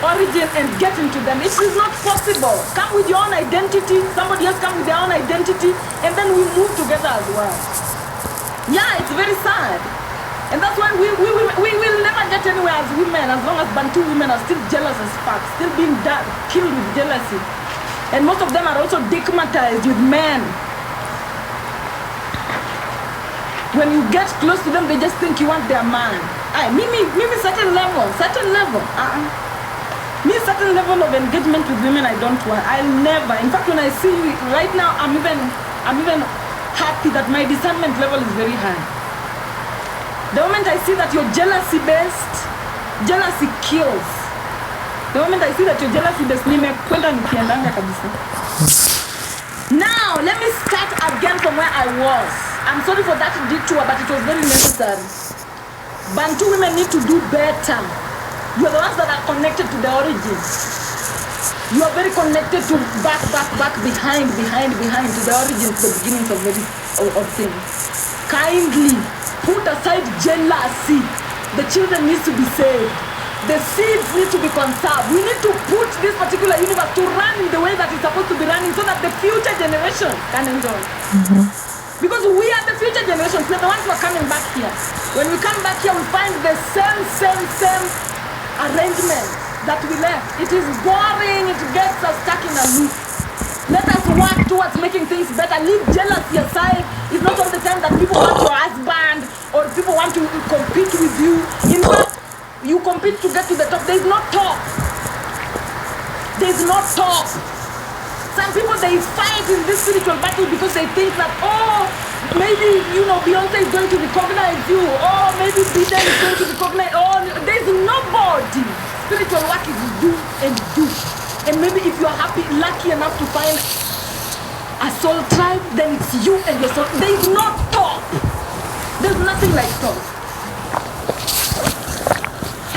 origin and get into them. It is not possible. Come with your own identity, somebody else come with their own identity, and then we move together as well. Yeah, it's very sad. And that's why we will never get anywhere as women as long as Bantu women are still jealous as fuck, still being killed with jealousy. And most of them are also digmatized with men. When you get close to them, they just think you want their man. Aye, Mimi, certain level. Me, certain level of engagement with women, I don't want. I'll never. In fact, when I see you right now, I'm even happy that my discernment level is very high. The moment I see that you're jealousy based, jealousy kills. The moment I see that you're jealousy based, nimekwenda nikiendanga kabisa. Now, let me start again from where I was. I'm sorry for that detour, but it was very necessary. Bantu women need to do better. You are the ones that are connected to the origin. You are very connected to back, behind, to the origins, the beginnings of things. Kindly put aside jealousy. The children need to be saved. The seeds need to be conserved. We need to put this particular universe to run in the way that it's supposed to be running so that the future generation can enjoy. Because we are the future generations. We are the ones who are coming back here. When we come back here, we find the same arrangement that we left. It is boring. It gets us stuck in a loop. Let us work towards making things better. Leave jealousy aside. It's not all the time that people want your husband or people want to compete with you. In fact, you compete to get to the top. There is no top. There is no top. Some people, they fight in this spiritual battle because they think that, oh, maybe, Beyonce is going to recognize you. Oh, maybe Biden is going to recognize. Oh, there is nobody. Spiritual work is do and do. And maybe if you are lucky enough to find a soul tribe, then it's you and your soul. There is no top. There's nothing like top.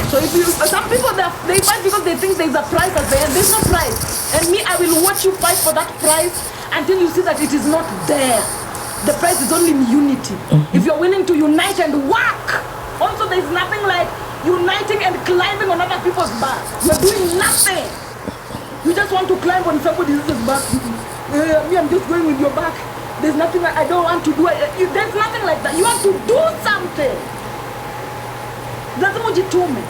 So some people, they fight because they think there's a prize at the end. There's no prize. And me, I will watch you fight for that prize until you see that it is not there. The prize is only in unity. If you're willing to unite and work. Also, there's nothing like uniting and climbing on other people's backs. You're doing nothing. You just want to climb on somebody else's back. Me, I'm just going with your back. There's nothing I don't want to do. There's nothing like that. You have to do something. Lazima ujitume.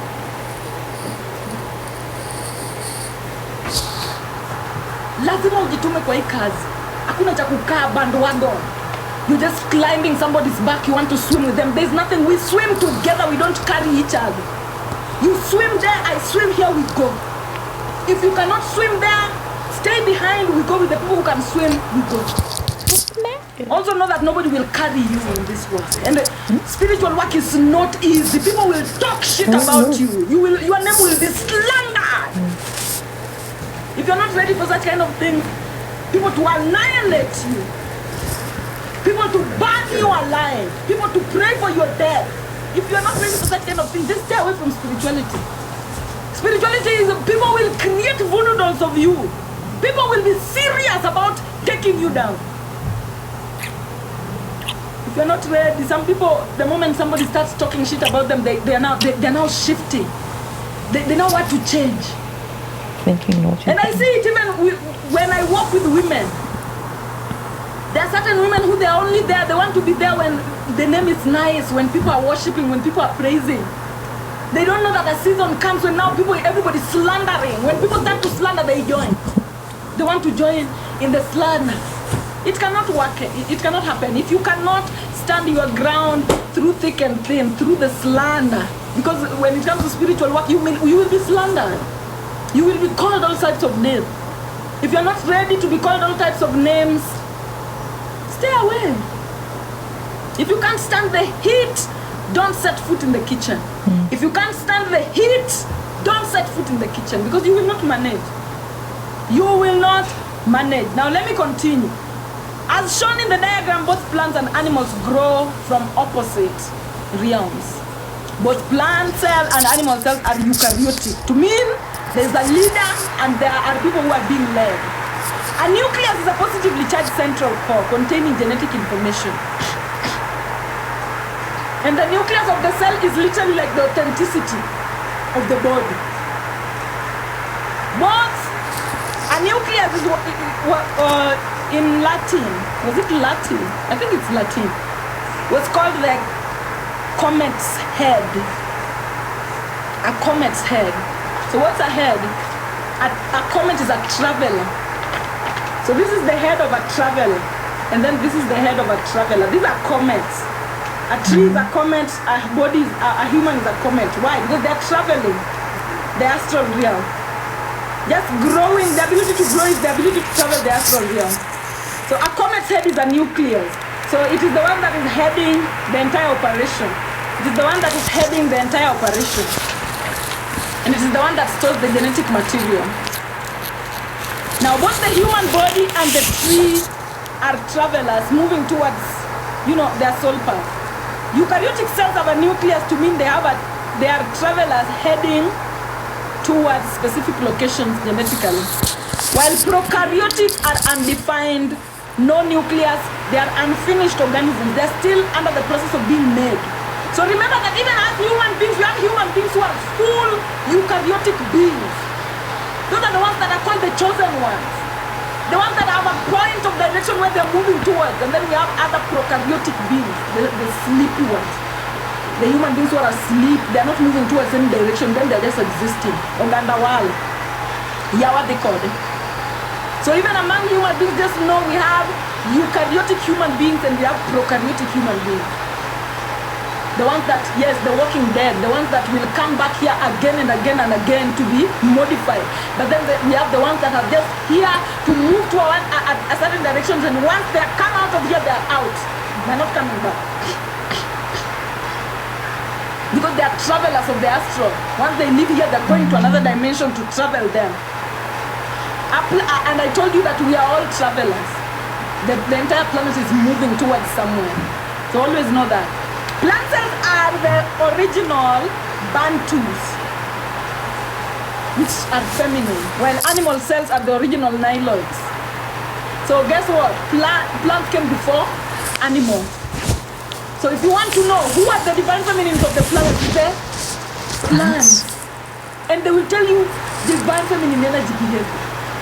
Lazima ujitume kwa hii kazi. Hakuna cha kukaa bandwagon. You're just climbing somebody's back. You want to swim with them. There's nothing. We swim together. We don't carry each other. You swim there, I swim here, we go. If you cannot swim there, stay behind. We go with the people who can swim. We go. Also know that nobody will carry you in this world. And spiritual work is not easy. People will talk shit about you. Your name will be slandered. If you're not ready for such kind of thing, people to annihilate you, people to burn you alive, people to pray for your death. If you're not ready for such kind of thing, just stay away from spirituality. Spirituality is people will create voodoo of you. People will be serious about taking you down. If you're not ready, some people, the moment somebody starts talking shit about them, they're now shifting. They know what to change. And I see it even when I walk with women. There are certain women who they're only there, they want to be there when the name is nice, when people are worshiping, when people are praising. They don't know that the season comes when now everybody's slandering. When people start to slander, they join. They want to join in the slander. It cannot work. It cannot happen. If you cannot stand your ground through thick and thin, through the slander, because when it comes to spiritual work, you will be slandered. You will be called all types of names. If you're not ready to be called all types of names, stay away. If you can't stand the heat, don't set foot in the kitchen. If you can't stand the heat, don't set foot in the kitchen because you will not manage. You will not manage. Now let me continue. As shown in the diagram, both plants and animals grow from opposite realms. Both plant cells and animal cells are eukaryotic. To mean there's a leader and there are people who are being led. A nucleus is a positively charged central core containing genetic information. And the nucleus of the cell is literally like the authenticity of the body. Both a nucleus is in Latin, was it Latin? I think it's Latin. Was called the comet's head. A comet's head. So what's a head? A comet is a traveler. So this is the head of a traveler. And then this is the head of a traveler. These are comets. A tree is a comet, a human is a comet. Why? Because they're traveling the astral realm. Just growing, the ability to grow is the ability to travel the astral realm. So a comet's head is a nucleus. So it is the one that is heading the entire operation. It is the one that is heading the entire operation. And it is the one that stores the genetic material. Now both the human body and the tree are travelers moving towards, their soul path. Eukaryotic cells have a nucleus to mean they are travelers heading towards specific locations genetically. While prokaryotic are undefined, no nucleus, they are unfinished organisms. They're still under the process of being made. So remember that even as human beings, we have human beings who are full eukaryotic beings. Those are the ones that are called the chosen ones. The ones that have a point of direction where they're moving towards. And then we have other prokaryotic beings, the sleepy ones. The human beings who are asleep, they're not moving towards any direction, then they're just existing. Ogandawal. Yeah, what they call it. So even among human beings, just know we have eukaryotic human beings and we have prokaryotic human beings. The ones that, yes, the walking dead, the ones that will come back here again and again and again to be modified. But then we have the ones that are just here to move to a certain direction, and once they come out of here, they're out. They're not coming back. Because they are travelers of the astral. Once they leave here, they're going to another dimension to travel them. And I told you that we are all travelers. The entire planet is moving towards somewhere. So always know that. Plant cells are the original Bantus, which are feminine, while animal cells are the original Niloids. So guess what? Plants came before animals. So if you want to know who are the divine feminines of the planet, the plants. And they will tell you divine feminine energy behavior.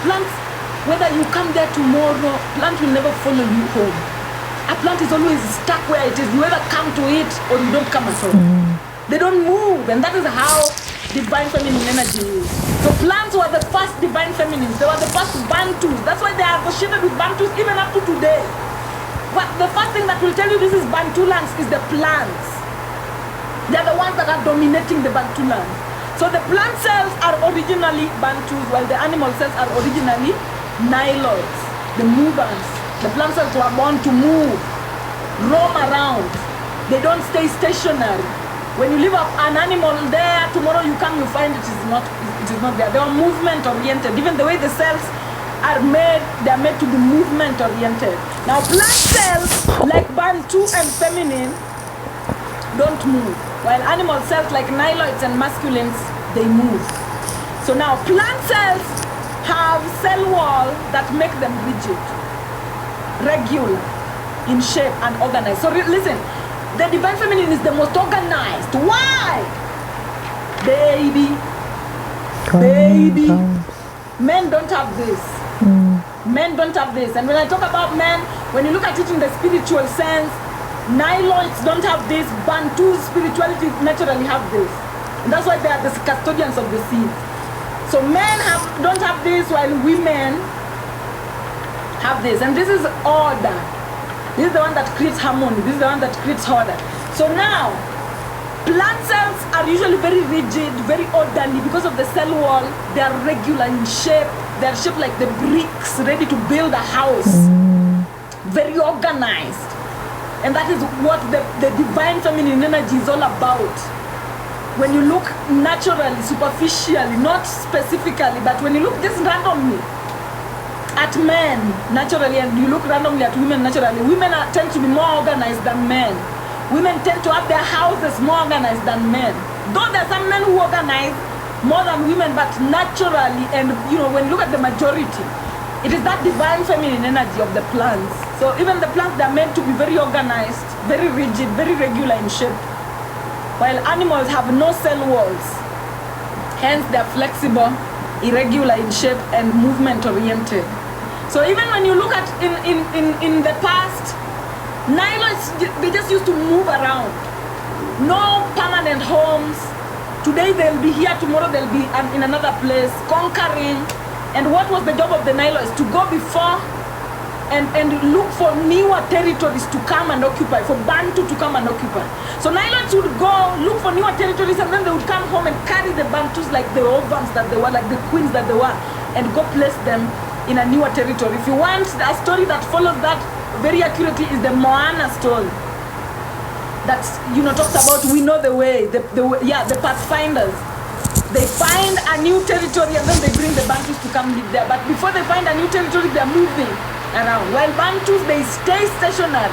Plants, whether you come there tomorrow, plant will never follow you home. A plant is always stuck where it is. You either come to it or you don't come at all. They don't move, and that is how divine feminine energy is. So plants were the first divine feminines. They were the first Bantus. That's why they are associated with Bantus even up to today. But the first thing that will tell you this is Bantu lands is the plants. They are the ones that are dominating the Bantu land. So the plant cells are originally Bantus, while the animal cells are originally Niloids, the movers. The plant cells were born to move, roam around. They don't stay stationary. When you leave an animal there, tomorrow you come, you find it is not there. They are movement oriented. Even the way the cells are made, they are made to be movement oriented. Now plant cells, like Bantu and feminine, don't move. While animal cells like Niloids and masculines, they move. So now plant cells have cell walls that make them rigid, regular in shape and organized. So listen, the divine feminine is the most organized. Why? Baby. Men don't have this. Men don't have this. And when I talk about men, when you look at it in the spiritual sense, Niloids don't have this. Bantu spirituality naturally have this. And that's why they are the custodians of the seed. So men don't have this, while women have this. And this is order. This is the one that creates harmony. This is the one that creates order. So now, plant cells are usually very rigid, very orderly because of the cell wall. They are regular in shape. They are shaped like the bricks ready to build a house. Very organized. And that is what the divine feminine energy is all about. When you look naturally, superficially, not specifically, but when you look just randomly at men naturally, and you look randomly at women naturally, women tend to be more organized than men. Women tend to have their houses more organized than men. Though there are some men who organize more than women, but naturally, and when you look at the majority, it is that divine feminine energy of the plants. So even the plants, they are meant to be very organized, very rigid, very regular in shape. While animals have no cell walls. Hence they are flexible, irregular in shape, and movement oriented. So even when you look at in the past, Niloids, they just used to move around. No permanent homes. Today they'll be here, tomorrow they'll be in another place, conquering. And what was the job of the Niloids? To go before and look for newer territories to come and occupy, for Bantu to come and occupy. So Niloids would go look for newer territories, and then they would come home and carry the Bantus like the ovans that they were, like the queens that they were, and go place them in a newer territory. If you want a story that follows that very accurately, is the Moana story. That, you know, talks about we know the way, the pathfinders. They find a new territory and then they bring the Bantus to come live there. But before they find a new territory, they're moving around. While Bantus, they stay stationary.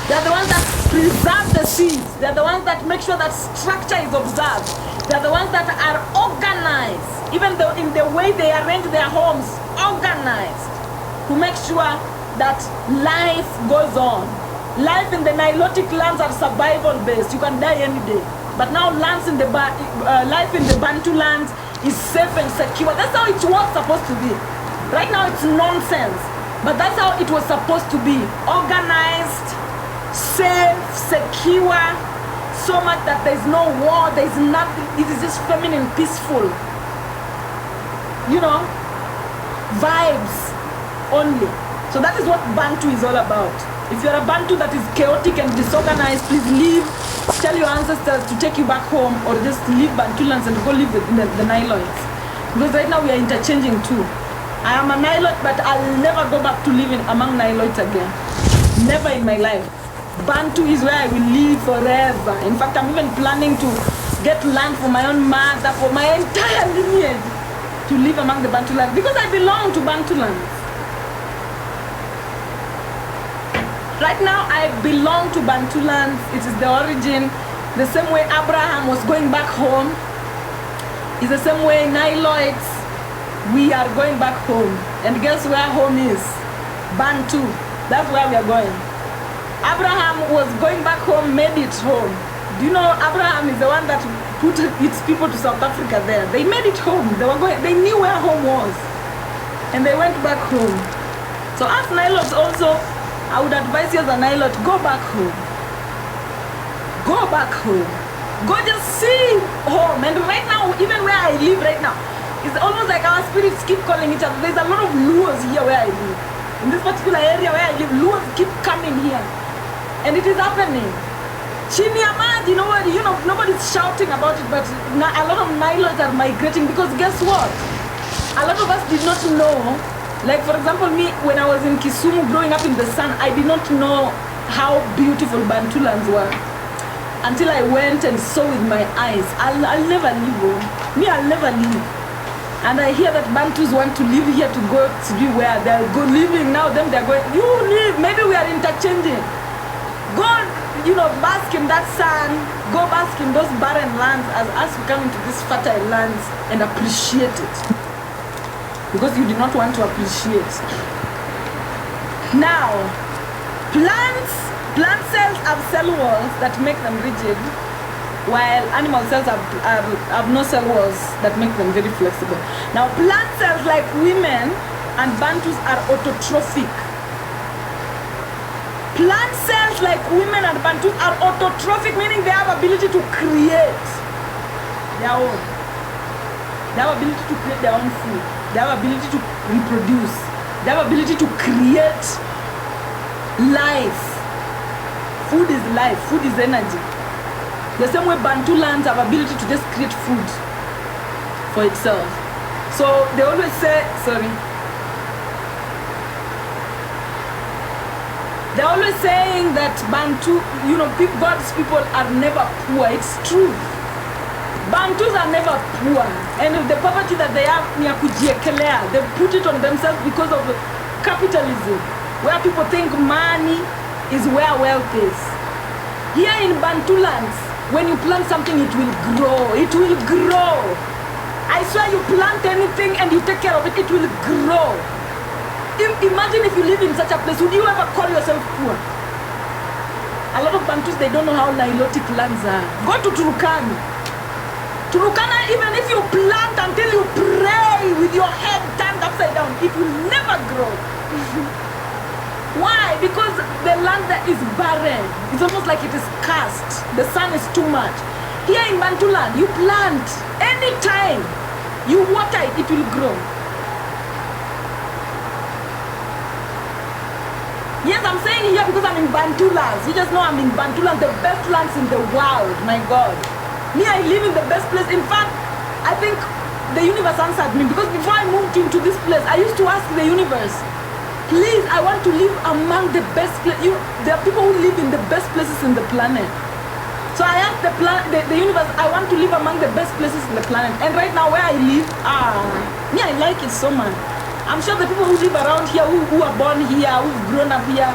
They're the ones that preserve the seeds. They're the ones that make sure that structure is observed. They're the ones that are organized, even though in the way they arrange their homes, organized, to make sure that life goes on. Life in the Nilotic lands are survival based. You can die any day. But now life in the Bantu lands is safe and secure. That's how it was supposed to be. Right now it's nonsense. But that's how it was supposed to be. Organized, safe, secure, so much that there's no war, there's nothing. It is just feminine, peaceful. You know, vibes only. So that is what Bantu is all about. If you're a Bantu that is chaotic and disorganized, please leave. Tell your ancestors to take you back home, or just leave Bantu lands and go live in the Niloids. Because right now we are interchanging too. I am a Niloid, but I'll never go back to living among Niloids again. Never in my life. Bantu is where I will live forever. In fact, I'm even planning to get land for my own mother, for my entire lineage, to live among the Bantu lands, because I belong to Bantu lands. Right now, I belong to Bantu lands. It is the origin. The same way Abraham was going back home, is the same way Niloids, we are going back home. And guess where home is? Bantu. That's where we are going. Abraham was going back home, made it home. Do you know Abraham is the one that put its people to South Africa there? They made it home. They knew where home was. And they went back home. So as Nilots also, I would advise you as a Nilot, go back home. Go back home. Go just see home. And right now, even where I live right now, it's almost like our spirits keep calling each other. There's a lot of Luos here where I live. In this particular area where I live, Luos keep coming here. And it is happening. Chini ya maji, nobody's shouting about it, but a lot of Nilots are migrating, because guess what? A lot of us did not know. Like, for example, me, when I was in Kisumu growing up in the sun, I did not know how beautiful Bantu lands were until I went and saw with my eyes. I'll never leave. I'll never leave. And I hear that Bantus want to live here to go to be where they're living now. Them they're going, you live. Maybe we are interchanging. Go, bask in that sun. Go bask in those barren lands as we come into these fertile lands and appreciate it. Because you do not want to appreciate. Now, plant cells have cell walls that make them rigid, while animal cells have no cell walls that make them very flexible. Now, plant cells like women and Bantus are autotrophic. Plant cells like women and Bantus are autotrophic, meaning they have ability to create their own. They have ability to create their own food. They have ability to reproduce. They have ability to create life. Food is life. Food is energy. The same way Bantu lands have ability to just create food for itself. So they always say, they're always saying that Bantu, God's people are never poor. It's true. Bantus are never poor, and the poverty that they have, they put it on themselves because of capitalism, where people think money is where wealth is. Here in Bantu lands, when you plant something, it will grow. It will grow. I swear, you plant anything and you take care of it, it will grow. Imagine if you live in such a place, would you ever call yourself poor? A lot of Bantus, they don't know how Nilotic lands are. Go to Turkana. Turkana, even if you plant until you pray with your head turned upside down, it will never grow. Why? Because the land that is barren. It's almost like it is cursed. The sun is too much. Here in Bantu land, you plant anytime. You water it, it will grow. Yes, I'm saying here because I'm in Bantu lands. You just know I'm in Bantu lands, the best lands in the world, my God. Me, I live in the best place. In fact, I think the universe answered me, because before I moved into this place, I used to ask the universe, please, I want to live among the best places. There are people who live in the best places in the planet. So I asked the universe, I want to live among the best places in the planet. And right now where I live, me, I like it so much. I'm sure the people who live around here, who are born here, who've grown up here,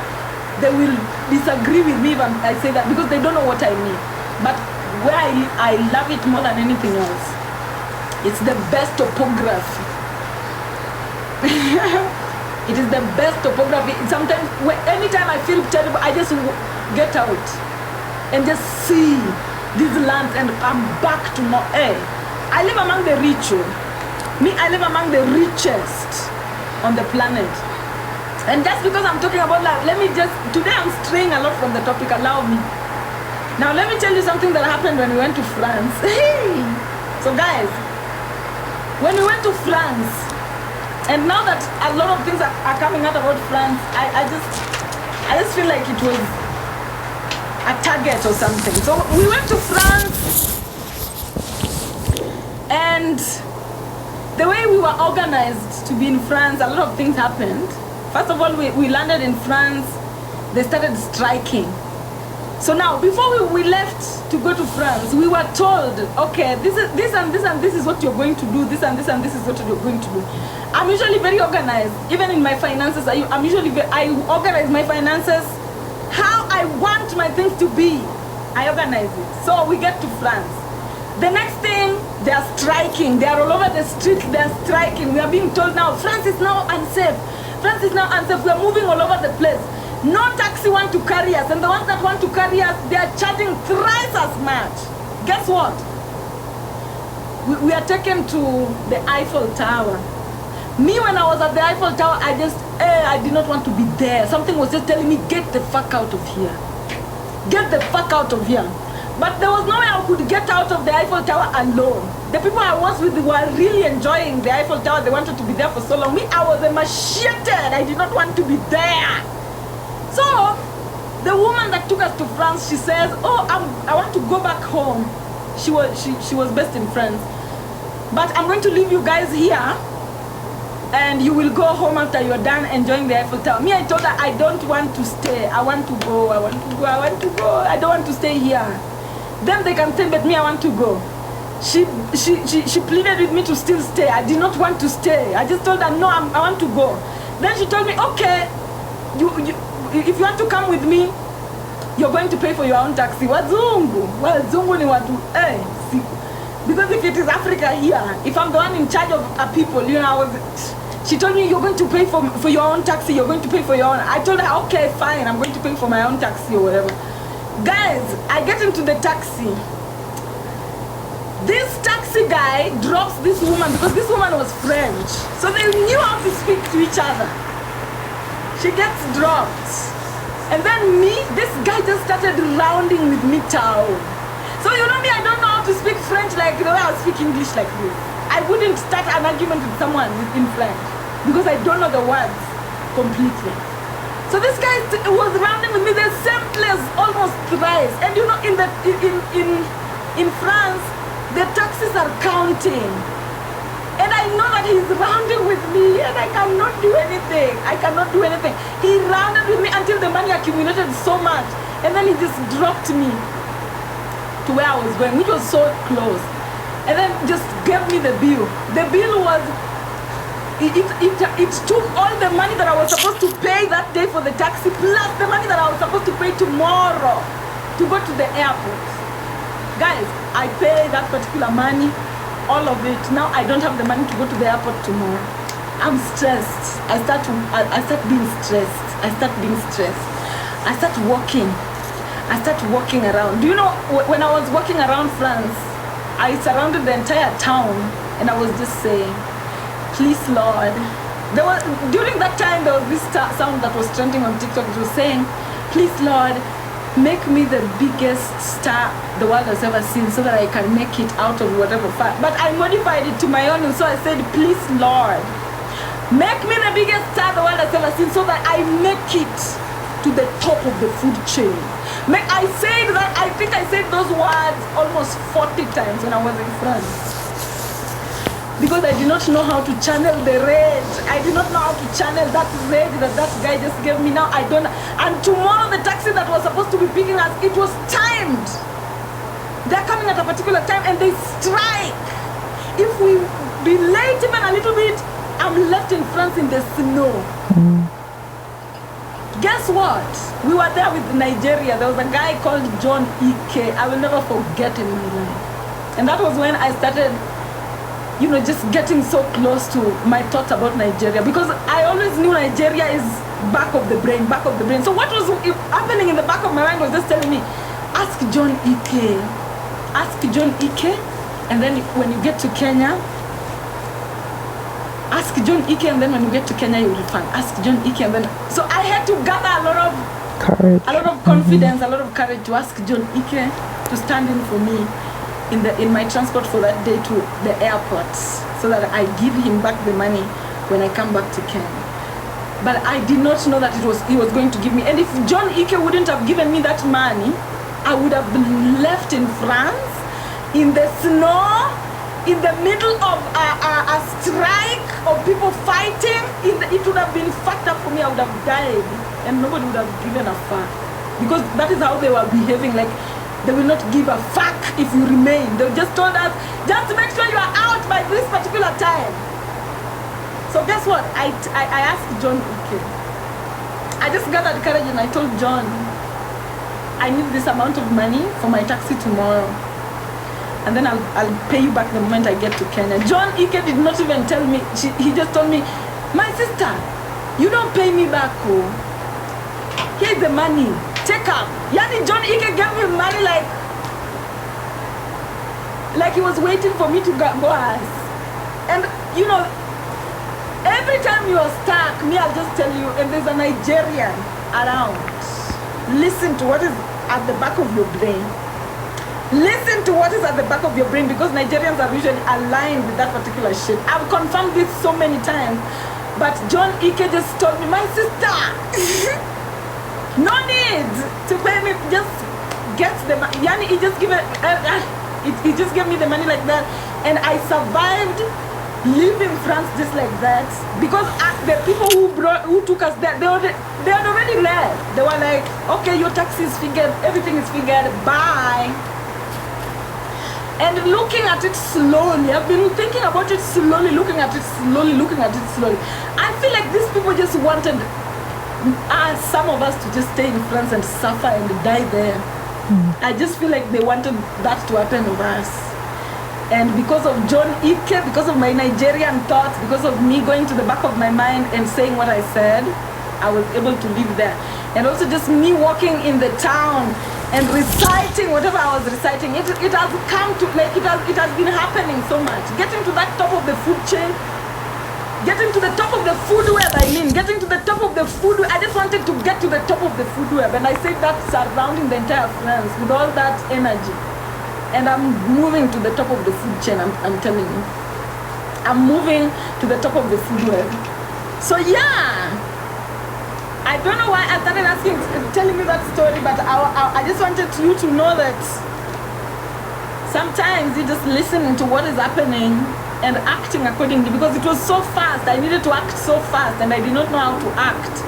they will disagree with me when I say that, because they don't know what I mean. But where I live, I love it more than anything else. It's the best topography. It is the best topography. Sometimes, anytime I feel terrible, I just get out and just see these lands, and I'm back to more. Hey, I live among the rich. Me, I live among the richest on the planet. And just because I'm talking about life, today I'm straying a lot from the topic, allow me. Now let me tell you something that happened when we went to France. So guys, when we went to France, and now that a lot of things are coming out about France, I just feel like it was a target or something. So we went to France, and the way we were organized to be in France, a lot of things happened. First of all, we landed in France, they started striking. So now, before we left to go to France, we were told, okay, this and this is what you're going to do, this and this and this is what you're going to do. I'm usually very organized, even in my finances. I organize my finances how I want my things to be. I organize it. So we get to France. The next thing, they are striking. They are all over the street. They are striking. We are being told now, France is now unsafe. France is now unsafe. We are moving all over the place. No taxi want to carry us, and the ones that want to carry us, they are charging thrice as much. Guess what? We are taken to the Eiffel Tower. Me, when I was at the Eiffel Tower, I did not want to be there. Something was just telling me, get the fuck out of here. Get the fuck out of here. But there was no way I could get out of the Eiffel Tower alone. The people I was with were really enjoying the Eiffel Tower. They wanted to be there for so long. Me, I was emaciated. I did not want to be there. So, the woman that took us to France, she says, oh, I want to go back home. She was based in France. But I'm going to leave you guys here, and you will go home after you're done enjoying the Eiffel Tower. Me, I told her, I don't want to stay. I want to go. I don't want to stay here. Then they can stay, but me, I want to go. She pleaded with me to still stay. I did not want to stay. I just told her, no, I want to go. Then she told me, okay, if you want to come with me, you're going to pay for your own taxi. Wazungu. Well, Zungu ni watu. See. Because if it is Africa here, if I'm the one in charge of people, she told me, you're going to pay for your own taxi, you're going to pay for your own. I told her, okay, fine, I'm going to pay for my own taxi or whatever. Guys, I get into the taxi. This taxi guy drops this woman, because this woman was French. So they knew how to speak to each other. She gets dropped. And then this guy just started rounding with me towel. So you know me, I don't know how to speak French like the way I speak English like this. I wouldn't start an argument with someone in French, because I don't know the words completely. So this guy was rounding with me the same place almost thrice. And you know, in France, the taxis are counting. And I know that he's rounding with me, and I cannot do anything. He rounded with me until the money accumulated so much. And then he just dropped me to where I was going, which was so close. And then just gave me the bill. The bill was, it took all the money that I was supposed to pay that day for the taxi, plus the money that I was supposed to pay tomorrow to go to the airport. Guys, I paid that particular money, all of it. Now I don't have the money to go to the airport tomorrow. I'm stressed. I start being stressed. I start walking around. Do you know, when I was walking around France, I surrounded the entire town, and I was just saying, please Lord. During that time, there was this sound that was trending on TikTok. It was saying, please Lord, make me the biggest star the world has ever seen, so that I can make it out of whatever fire. But I modified it to my own, and so I said, please Lord, make me the biggest star the world has ever seen, so that I make it to the top of the food chain. I think I said those words almost 40 times when I was in France. because I did not know how to channel the rage. I did not know how to channel that rage that guy just gave me. Now I don't. And tomorrow the taxi that was supposed to be picking us, it was timed. They're coming at a particular time and they strike. If we be late even a little bit, I'm left in France in the snow. Guess what? We were there with Nigeria. There was a guy called John Ike. I will never forget him in my life. And that was when I started, just getting so close to my thoughts about Nigeria, because I always knew Nigeria is back of the brain. So what was happening in the back of my mind was just telling me, ask John Ike, and then when you get to Kenya, ask John Ike, and then when you get to Kenya, you will find. Ask John Ike, and then. So I had to gather a lot of courage, a lot of confidence, a lot of courage to ask John Ike to stand in for me in my transport for that day to the airport, so that I give him back the money when I come back to Kenya. But I did not know that he was going to give me. And if John Ike wouldn't have given me that money, I would have been left in France in the snow, in the middle of a strike of people fighting. It would have been fucked up for me. I would have died, and nobody would have given a fuck, because that is how they were behaving. Like, they will not give a fuck if you remain. They just told us, just make sure you are out by this particular time. So guess what? I asked John Ike. I just gathered courage and I told John, I need this amount of money for my taxi tomorrow, and then I'll pay you back the moment I get to Kenya. John Ike did not even tell me. He just told me, my sister, you don't pay me back. Oh, here's the money. Take up. Yani John Ike gave me money like he was waiting for me to go ask. And every time you are stuck, I'll just tell you, and there's a Nigerian around, listen to what is at the back of your brain. Listen to what is at the back of your brain, because Nigerians are usually aligned with that particular shit. I've confirmed this so many times, but John Ike just told me, my sister, no need to pay me, just get the money. Yani, he just gave me the money like that, and I survived leaving France just like that, because the people who took us there, they had already left. They were like, okay, your taxi is figured, everything is figured, bye. And looking at it slowly, I've been thinking about it slowly, looking at it slowly. I feel like these people just wanted some of us to just stay in France and suffer and die there. I just feel like they wanted that to happen with us. And because of John Ike, because of my Nigerian thoughts, because of me going to the back of my mind and saying what I said, I was able to live there. And also just me walking in the town and reciting whatever I was reciting. It has come to, like, it has been happening so much. Getting to that top of the food chain, getting to the top of the food web, getting to the top of the food web. I just wanted to get to the top of the food web, and I said that surrounding the entire France with all that energy. And I'm moving to the top of the food chain, I'm telling you. I'm moving to the top of the food web. So yeah, I don't know why I started telling you that story, but I just wanted you to know that sometimes you just listen to what is happening and acting accordingly, because it was so fast. I needed to act so fast, and I did not know how to act.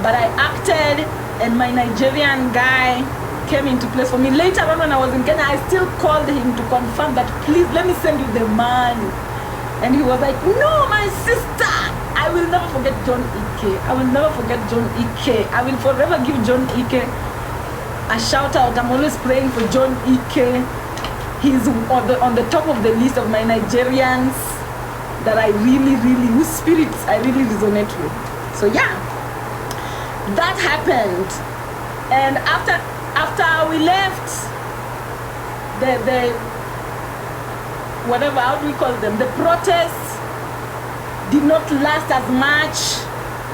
But I acted, and my Nigerian guy came into place for me. Later on, when I was in Kenya, I still called him to confirm that, please let me send you the money. And he was like, no, my sister, I will never forget John Ike. I will never forget John Ike. I will forever give John Ike a shout out. I'm always praying for John Ike. He's on the top of the list of my Nigerians that I really, whose spirits I really resonate with. So yeah, that happened. And after we left, the whatever, how do we call them? The protests did not last as much,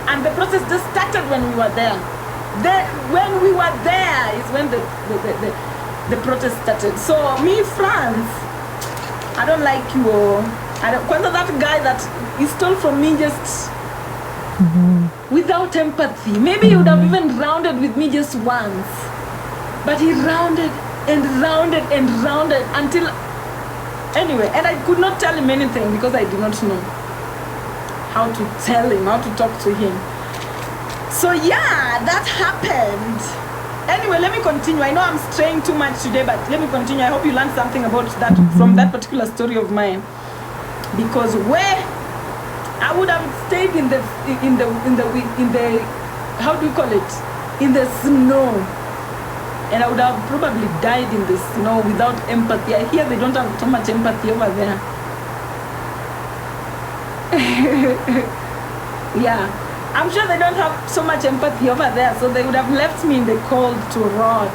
and the protest just started when we were there. When we were there is when the protest started. So me, France, I don't like you. Whether that guy that he stole from me just without empathy. Maybe he would have even rounded with me just once, but he rounded and rounded and rounded until Anyway, and I could not tell him anything because I did not know how to tell him, how to talk to him. So yeah, that happened. Anyway, let me continue. I know I'm straying too much today, but let me continue. I hope you learned something about that from that particular story of mine. Because where I would have stayed in the how do you call it? In the snow. And I would have probably died in the snow without empathy. I hear they don't have so much empathy over there. Yeah, I'm sure they don't have so much empathy over there, so they would have left me in the cold to rot.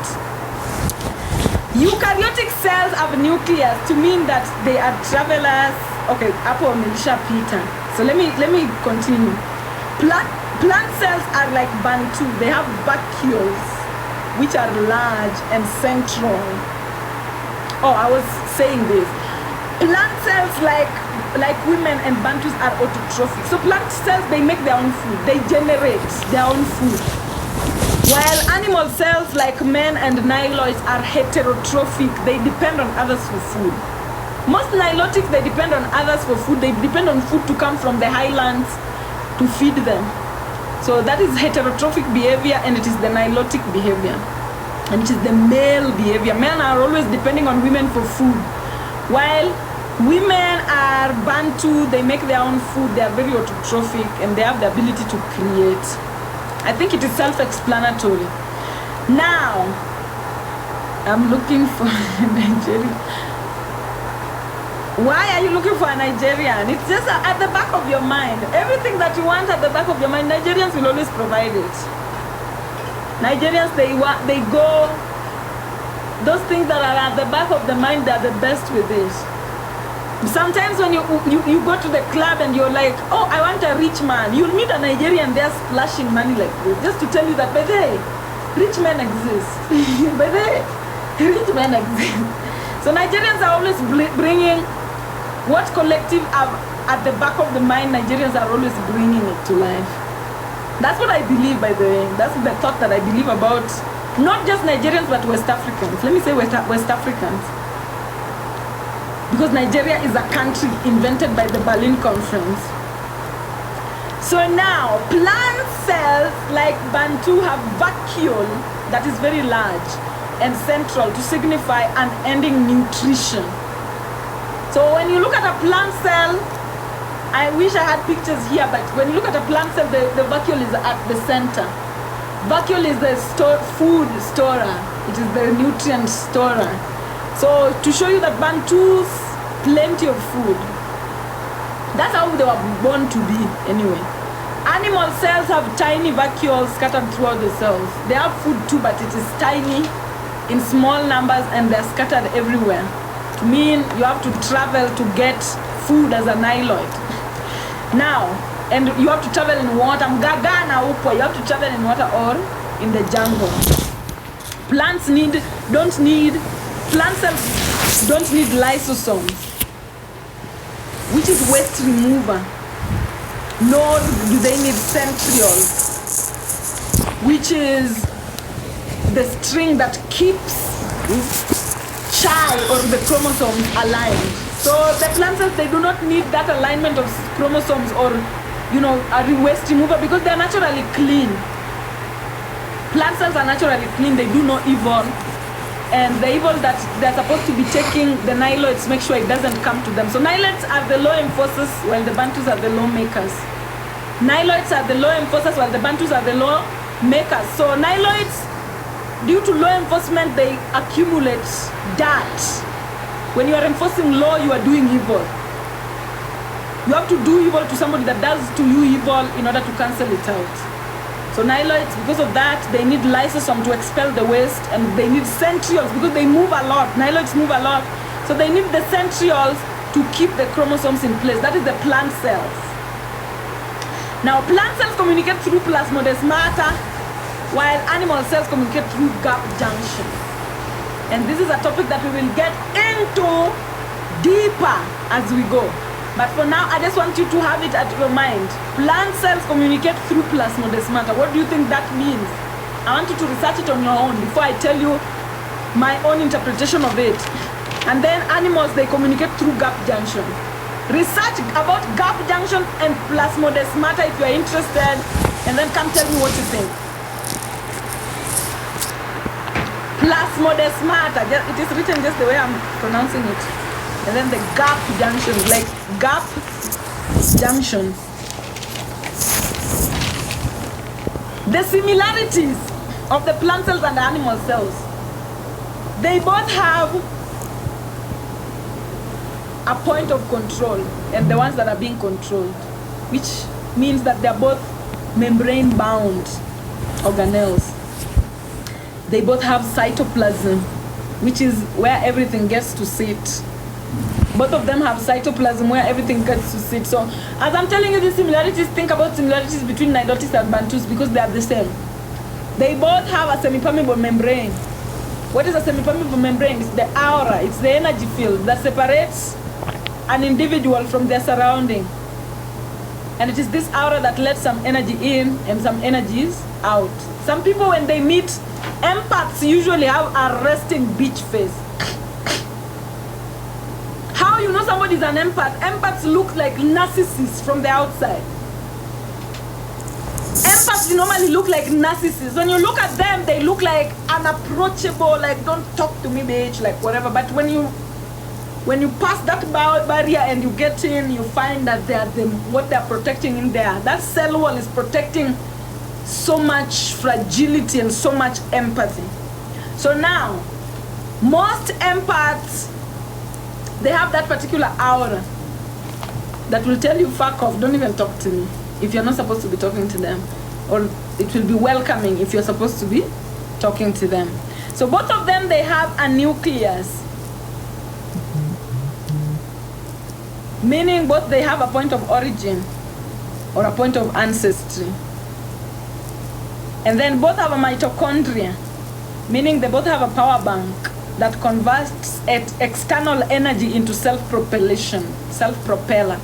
Eukaryotic cells have nucleus to mean that they are travelers. Okay, Apple Melisha Peter. So let me continue. Plant cells are like Bantu. They have vacuoles, which are large and central. Oh, I was saying this. Plant cells like women and Bantus are autotrophic. So plant cells, they make their own food. They generate their own food. While animal cells like men and niloids are heterotrophic. They depend on others for food. Most nilotics, they depend on others for food. They depend on food to come from the highlands to feed them. So that is heterotrophic behavior, and it is the nilotic behavior. And it is the male behavior. Men are always depending on women for food. While women are Bantu, they make their own food, they are very autotrophic, and they have the ability to create. I think it is self-explanatory. Now, I'm looking for Nigeria. Why are you looking for a Nigerian? It's just at the back of your mind. Everything that you want at the back of your mind, Nigerians will always provide it. Nigerians, they go, those things that are at the back of the mind, they're the best with it. Sometimes when you go to the club and you're like, oh, I want a rich man, you'll meet a Nigerian there splashing money like this, just to tell you that, by the way, rich men exist. By the way, rich men exist. So Nigerians are always bringing what collective have at the back of the mind. Nigerians are always bringing it to life. That's what I believe, by the way. That's the thought that I believe about not just Nigerians, but West Africans. Let me say West Africans. Because Nigeria is a country invented by the Berlin Conference. So now, plant cells like Bantu have vacuole that is very large and central to signify unending nutrition. So when you look at a plant cell, I wish I had pictures here, but when you look at a plant cell, the vacuole is at the center. Vacuole is the food storer. It is the nutrient storer. So to show you that Bantus, plenty of food. That's how they were born to be anyway. Animal cells have tiny vacuoles scattered throughout the cells. They have food too, but it is tiny in small numbers and they're scattered everywhere. To mean you have to travel to get food as a niloid. Now, and you have to travel in water. You have to travel in water or in the jungle. Plant cells don't need lysosomes, which is waste remover. Nor do they need centrioles, which is the string that keeps or the chromosomes aligned. So the plant cells, they do not need that alignment of chromosomes or, a waste remover because they're naturally clean. Plant cells are naturally clean. They do no evil. And the evil that they're supposed to be taking, the niloids, make sure it doesn't come to them. So niloids are the law enforcers while the Bantus are the law makers. Niloids are the law enforcers while the Bantus are the law makers. So niloids, due to law enforcement, they accumulate dirt. When you are enforcing law, you are doing evil. You have to do evil to somebody that does to you evil in order to cancel it out. So niloids, because of that, they need lysosome to expel the waste, and they need centrioles because they move a lot. Niloids move a lot. So they need the centrioles to keep the chromosomes in place. That is the plant cells. Now, plant cells communicate through plasmodesmata, while animal cells communicate through gap junction. And this is a topic that we will get into deeper as we go. But for now, I just want you to have it at your mind. Plant cells communicate through plasmodesmata. What do you think that means? I want you to research it on your own before I tell you my own interpretation of it. And then animals, they communicate through gap junction. Research about gap junction and plasmodesmata if you are interested, and then come tell me what you think. Plasmodesmata, it is written just the way I'm pronouncing it. And then the gap junction, like gap junction. The similarities of the plant cells and the animal cells. They both have a point of control, and the ones that are being controlled, which means that they're both membrane bound organelles. They both have cytoplasm, which is where everything gets to sit. Both of them have cytoplasm where everything gets to sit. So as I'm telling you these similarities, think about similarities between Nilotes and Bantus because they are the same. They both have a semi-permeable membrane. What is a semi-permeable membrane? It's the aura, it's the energy field that separates an individual from their surrounding. And it is this aura that lets some energy in and some energies out. Some people, when they meet, empaths usually have a resting beach face. How you know somebody is an empath? Empaths look like narcissists from the outside. Empaths normally look like narcissists. When you look at them, they look like unapproachable, like don't talk to me, bitch, like whatever. But when you pass that barrier and you get in, you find that what they're protecting in there, that cell wall is protecting so much fragility and so much empathy. So now, most empaths, they have that particular aura that will tell you, fuck off, don't even talk to me if you're not supposed to be talking to them. Or it will be welcoming if you're supposed to be talking to them. So both of them, they have a nucleus. Meaning both they have a point of origin or a point of ancestry. And then both have a mitochondria, meaning they both have a power bank that converts external energy into self-propelsion, self-propeller.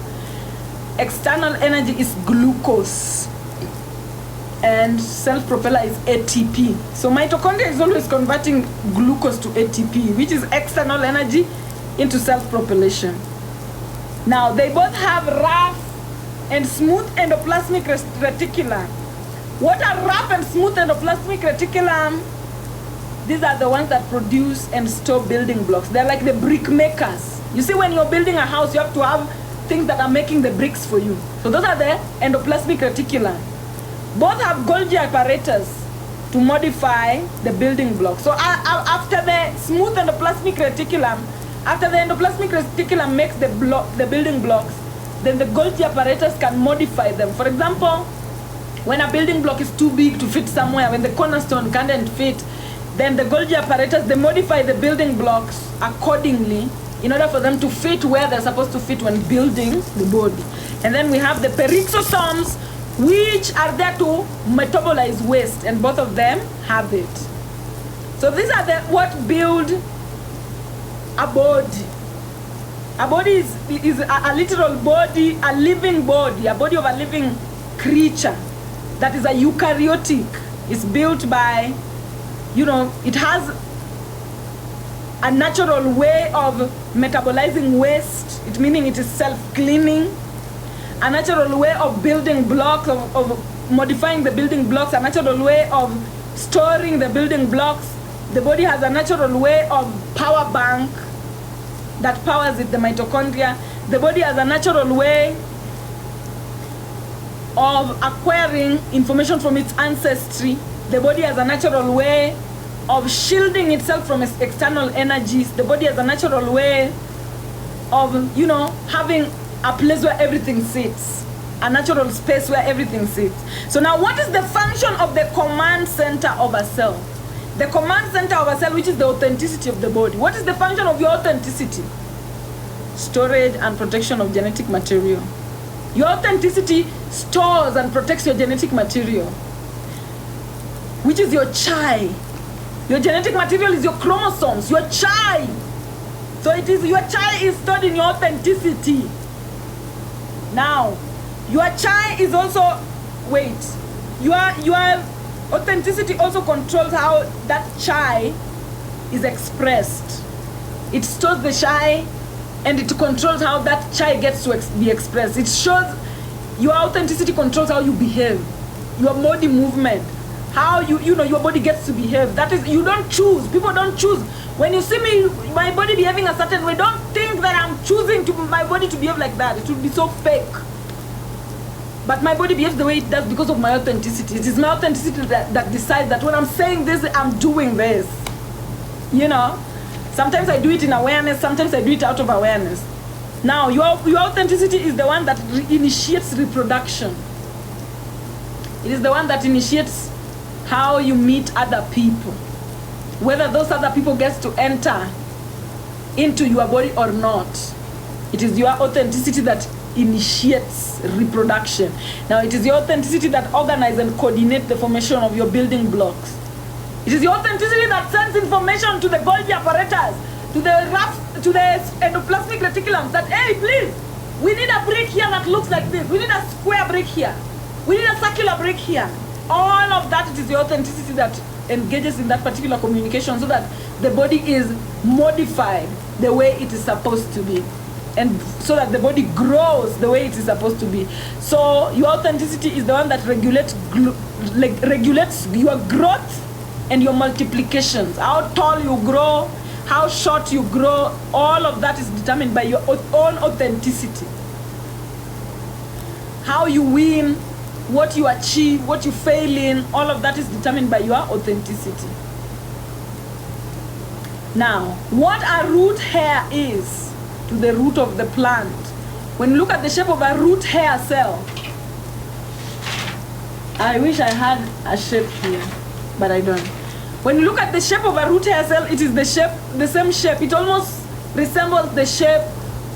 External energy is glucose and self-propeller is ATP. So mitochondria is always converting glucose to ATP, which is external energy into self-propelsion. Now, they both have rough and smooth endoplasmic reticulum. What are rough and smooth endoplasmic reticulum? These are the ones that produce and store building blocks. They're like the brick makers. You see, when you're building a house, you have to have things that are making the bricks for you. So those are the endoplasmic reticulum. Both have Golgi apparatus to modify the building blocks. So after the smooth endoplasmic reticulum, after the endoplasmic reticulum makes the building blocks, then the Golgi apparatus can modify them. For example, when a building block is too big to fit somewhere, when the cornerstone can't fit, then the Golgi apparatus, they modify the building blocks accordingly in order for them to fit where they're supposed to fit when building the body. And then we have the peroxisomes, which are there to metabolize waste, and both of them have it. So these are what build a body. A body is a literal body, a living body, a body of a living creature that is a eukaryotic. It's built by, it has a natural way of metabolizing waste, meaning it is self-cleaning, a natural way of building blocks, of modifying the building blocks, a natural way of storing the building blocks. The body has a natural way of power bank that powers it, the mitochondria. The body has a natural way of acquiring information from its ancestry. The body has a natural way of shielding itself from its external energies. The body has a natural way of, having a place where everything sits, a natural space where everything sits. So now, what is the function of the command center of a cell? The command center of a cell, which is the authenticity of the body. What is the function of your authenticity? Storage and protection of genetic material. Your authenticity stores and protects your genetic material, which is your chi. Your genetic material is your chromosomes, your chi. So your chi is stored in your authenticity. Now, your chi is also, your authenticity also controls how that chi is expressed. It stores the chai, and it controls how that chai gets to be expressed. It shows your authenticity, controls how you behave, your body movement, how your body gets to behave. That is, you don't choose. People don't choose. When you see me, my body behaving a certain way, don't think that I'm choosing my body to behave like that. It would be so fake. But my body behaves the way it does because of my authenticity. It is my authenticity that decides that when I'm saying this, I'm doing this. Sometimes I do it in awareness, sometimes I do it out of awareness. Now, your authenticity is the one that initiates reproduction. It is the one that initiates how you meet other people. Whether those other people get to enter into your body or not. It is your authenticity that initiates reproduction. Now, it is your authenticity that organizes and coordinates the formation of your building blocks. It is your authenticity that sends information to the Golgi apparatus, to the endoplasmic reticulum that, hey, please, we need a brick here that looks like this. We need a square brick here. We need a circular brick here. All of that, it is your authenticity that engages in that particular communication so that the body is modified the way it is supposed to be, and so that the body grows the way it is supposed to be. So your authenticity is the one that regulates your growth and your multiplications. How tall you grow, how short you grow, all of that is determined by your own authenticity. How you win, what you achieve, what you fail in, all of that is determined by your authenticity. Now, what a root hair is to the root of the plant. When you look at the shape of a root hair cell, I wish I had a shape here, but I don't. When you look at the shape of a root hair cell, it is the same shape. It almost resembles the shape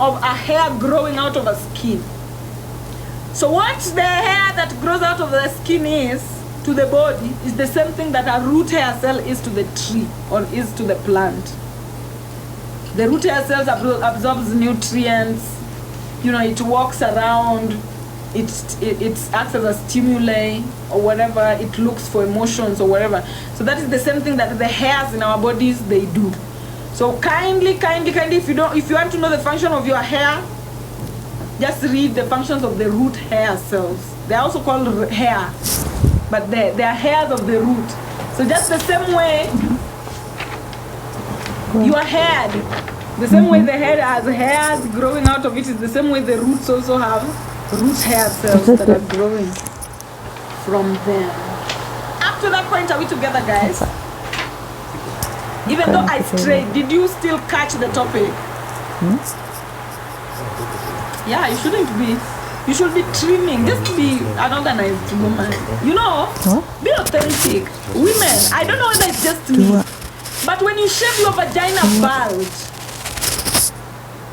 of a hair growing out of a skin. So what the hair that grows out of the skin is to the body is the same thing that a root hair cell is to the tree or is to the plant. The root hair cells absorbs nutrients, it walks around, it acts as a stimuli or whatever, it looks for emotions or whatever. So that is the same thing that the hairs in our bodies, they do. So kindly, if you want to know the function of your hair, just read the functions of the root hair cells. They are also called hair, but they are hairs of the root. So just the same way your head, the same way the head has hairs growing out of it, is the same way the roots also have root hair cells that are growing from them. Up to that point, are we together, guys? Even though I strayed, did you still catch the topic? Yeah, you shouldn't be. You should be trimming. Just be an organized woman. Be authentic. Women, I don't know whether it's just me, but when you shave your vagina bald,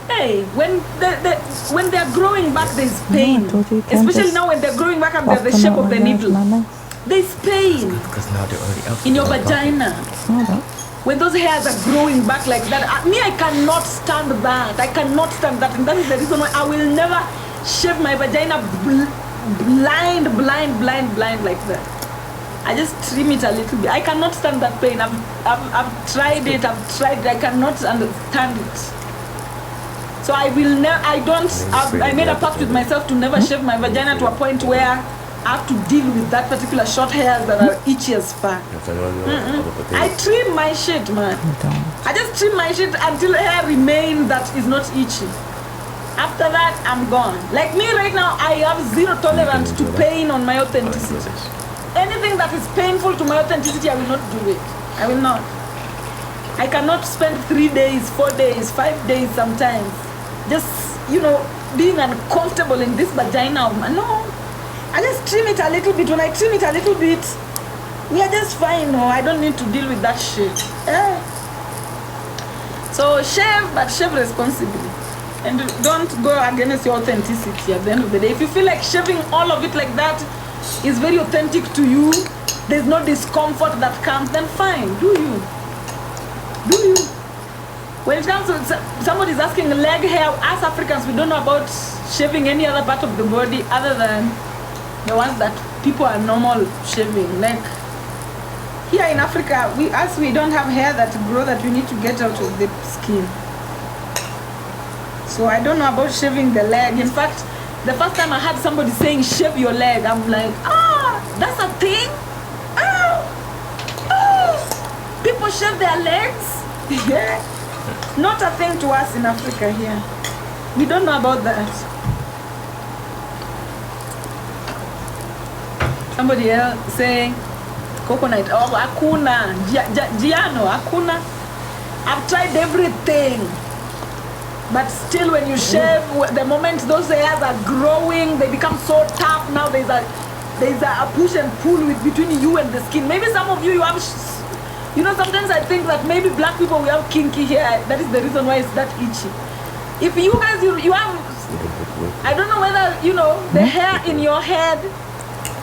hey, when they're growing back, there's pain. Especially now when they're growing back and they're the shape of the needle. There's pain in your vagina. When those hairs are growing back like that, I cannot stand that. I cannot stand that. And that is the reason why I will never shave my vagina blind like that. I just trim it a little bit. I cannot stand that pain. I've tried it. I cannot understand it. So I will never, I made a pact with myself to never shave my vagina to a point where I have to deal with that particular short hairs that are itchy as fuck. I trim my shit, man. I just trim my shit until hair remains that is not itchy. After that, I'm gone. Like me right now, I have zero tolerance to pain on my authenticity. Anything that is painful to my authenticity, I will not do it. I will not. I cannot spend 3 days, 4 days, 5 days sometimes, just, being uncomfortable in this vagina of mine. No. I just trim it a little bit. When I trim it a little bit, we are just fine. No, I don't need to deal with that shit. So shave, but shave responsibly. And don't go against your authenticity at the end of the day. If you feel like shaving all of it like that is very authentic to you, there's no discomfort that comes, then fine, do you. When it comes to somebody's asking leg hair, as Africans, we don't know about shaving any other part of the body other than the ones that people are normal shaving. Like here in Africa, we don't have hair that grow that we need to get out of the skin. So I don't know about shaving the leg. In fact, the first time I had somebody saying shave your leg, I'm like, that's a thing? People shave their legs? Yeah. Not a thing to us in Africa here. We don't know about that. Somebody else saying coconut. Oh, hakuna. Giano, hakuna. I've tried everything. But still when you shave, the moment those hairs are growing, they become so tough. Now there's a push and pull between you and the skin. Maybe some of you have, sometimes I think that maybe black people, we have kinky hair. That is the reason why it's that itchy. If you guys, you have, I don't know whether, the hair in your head,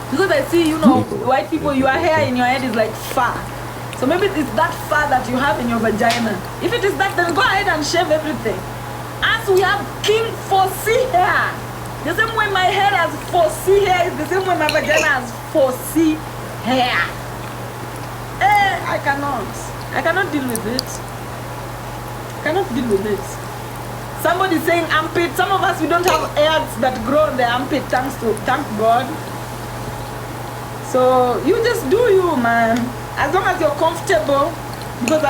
because I see, white people, your hair in your head is like fur. So maybe it's that fur that you have in your vagina. If it is that, then go ahead and shave everything. As we have king 4C hair. The same way my hair has 4C hair is the same way my vagina has 4C hair. I cannot deal with it. Somebody saying armpit. Some of us, we don't have hairs that grow on the armpit, thank God. So you just do you, man. As long as you're comfortable, because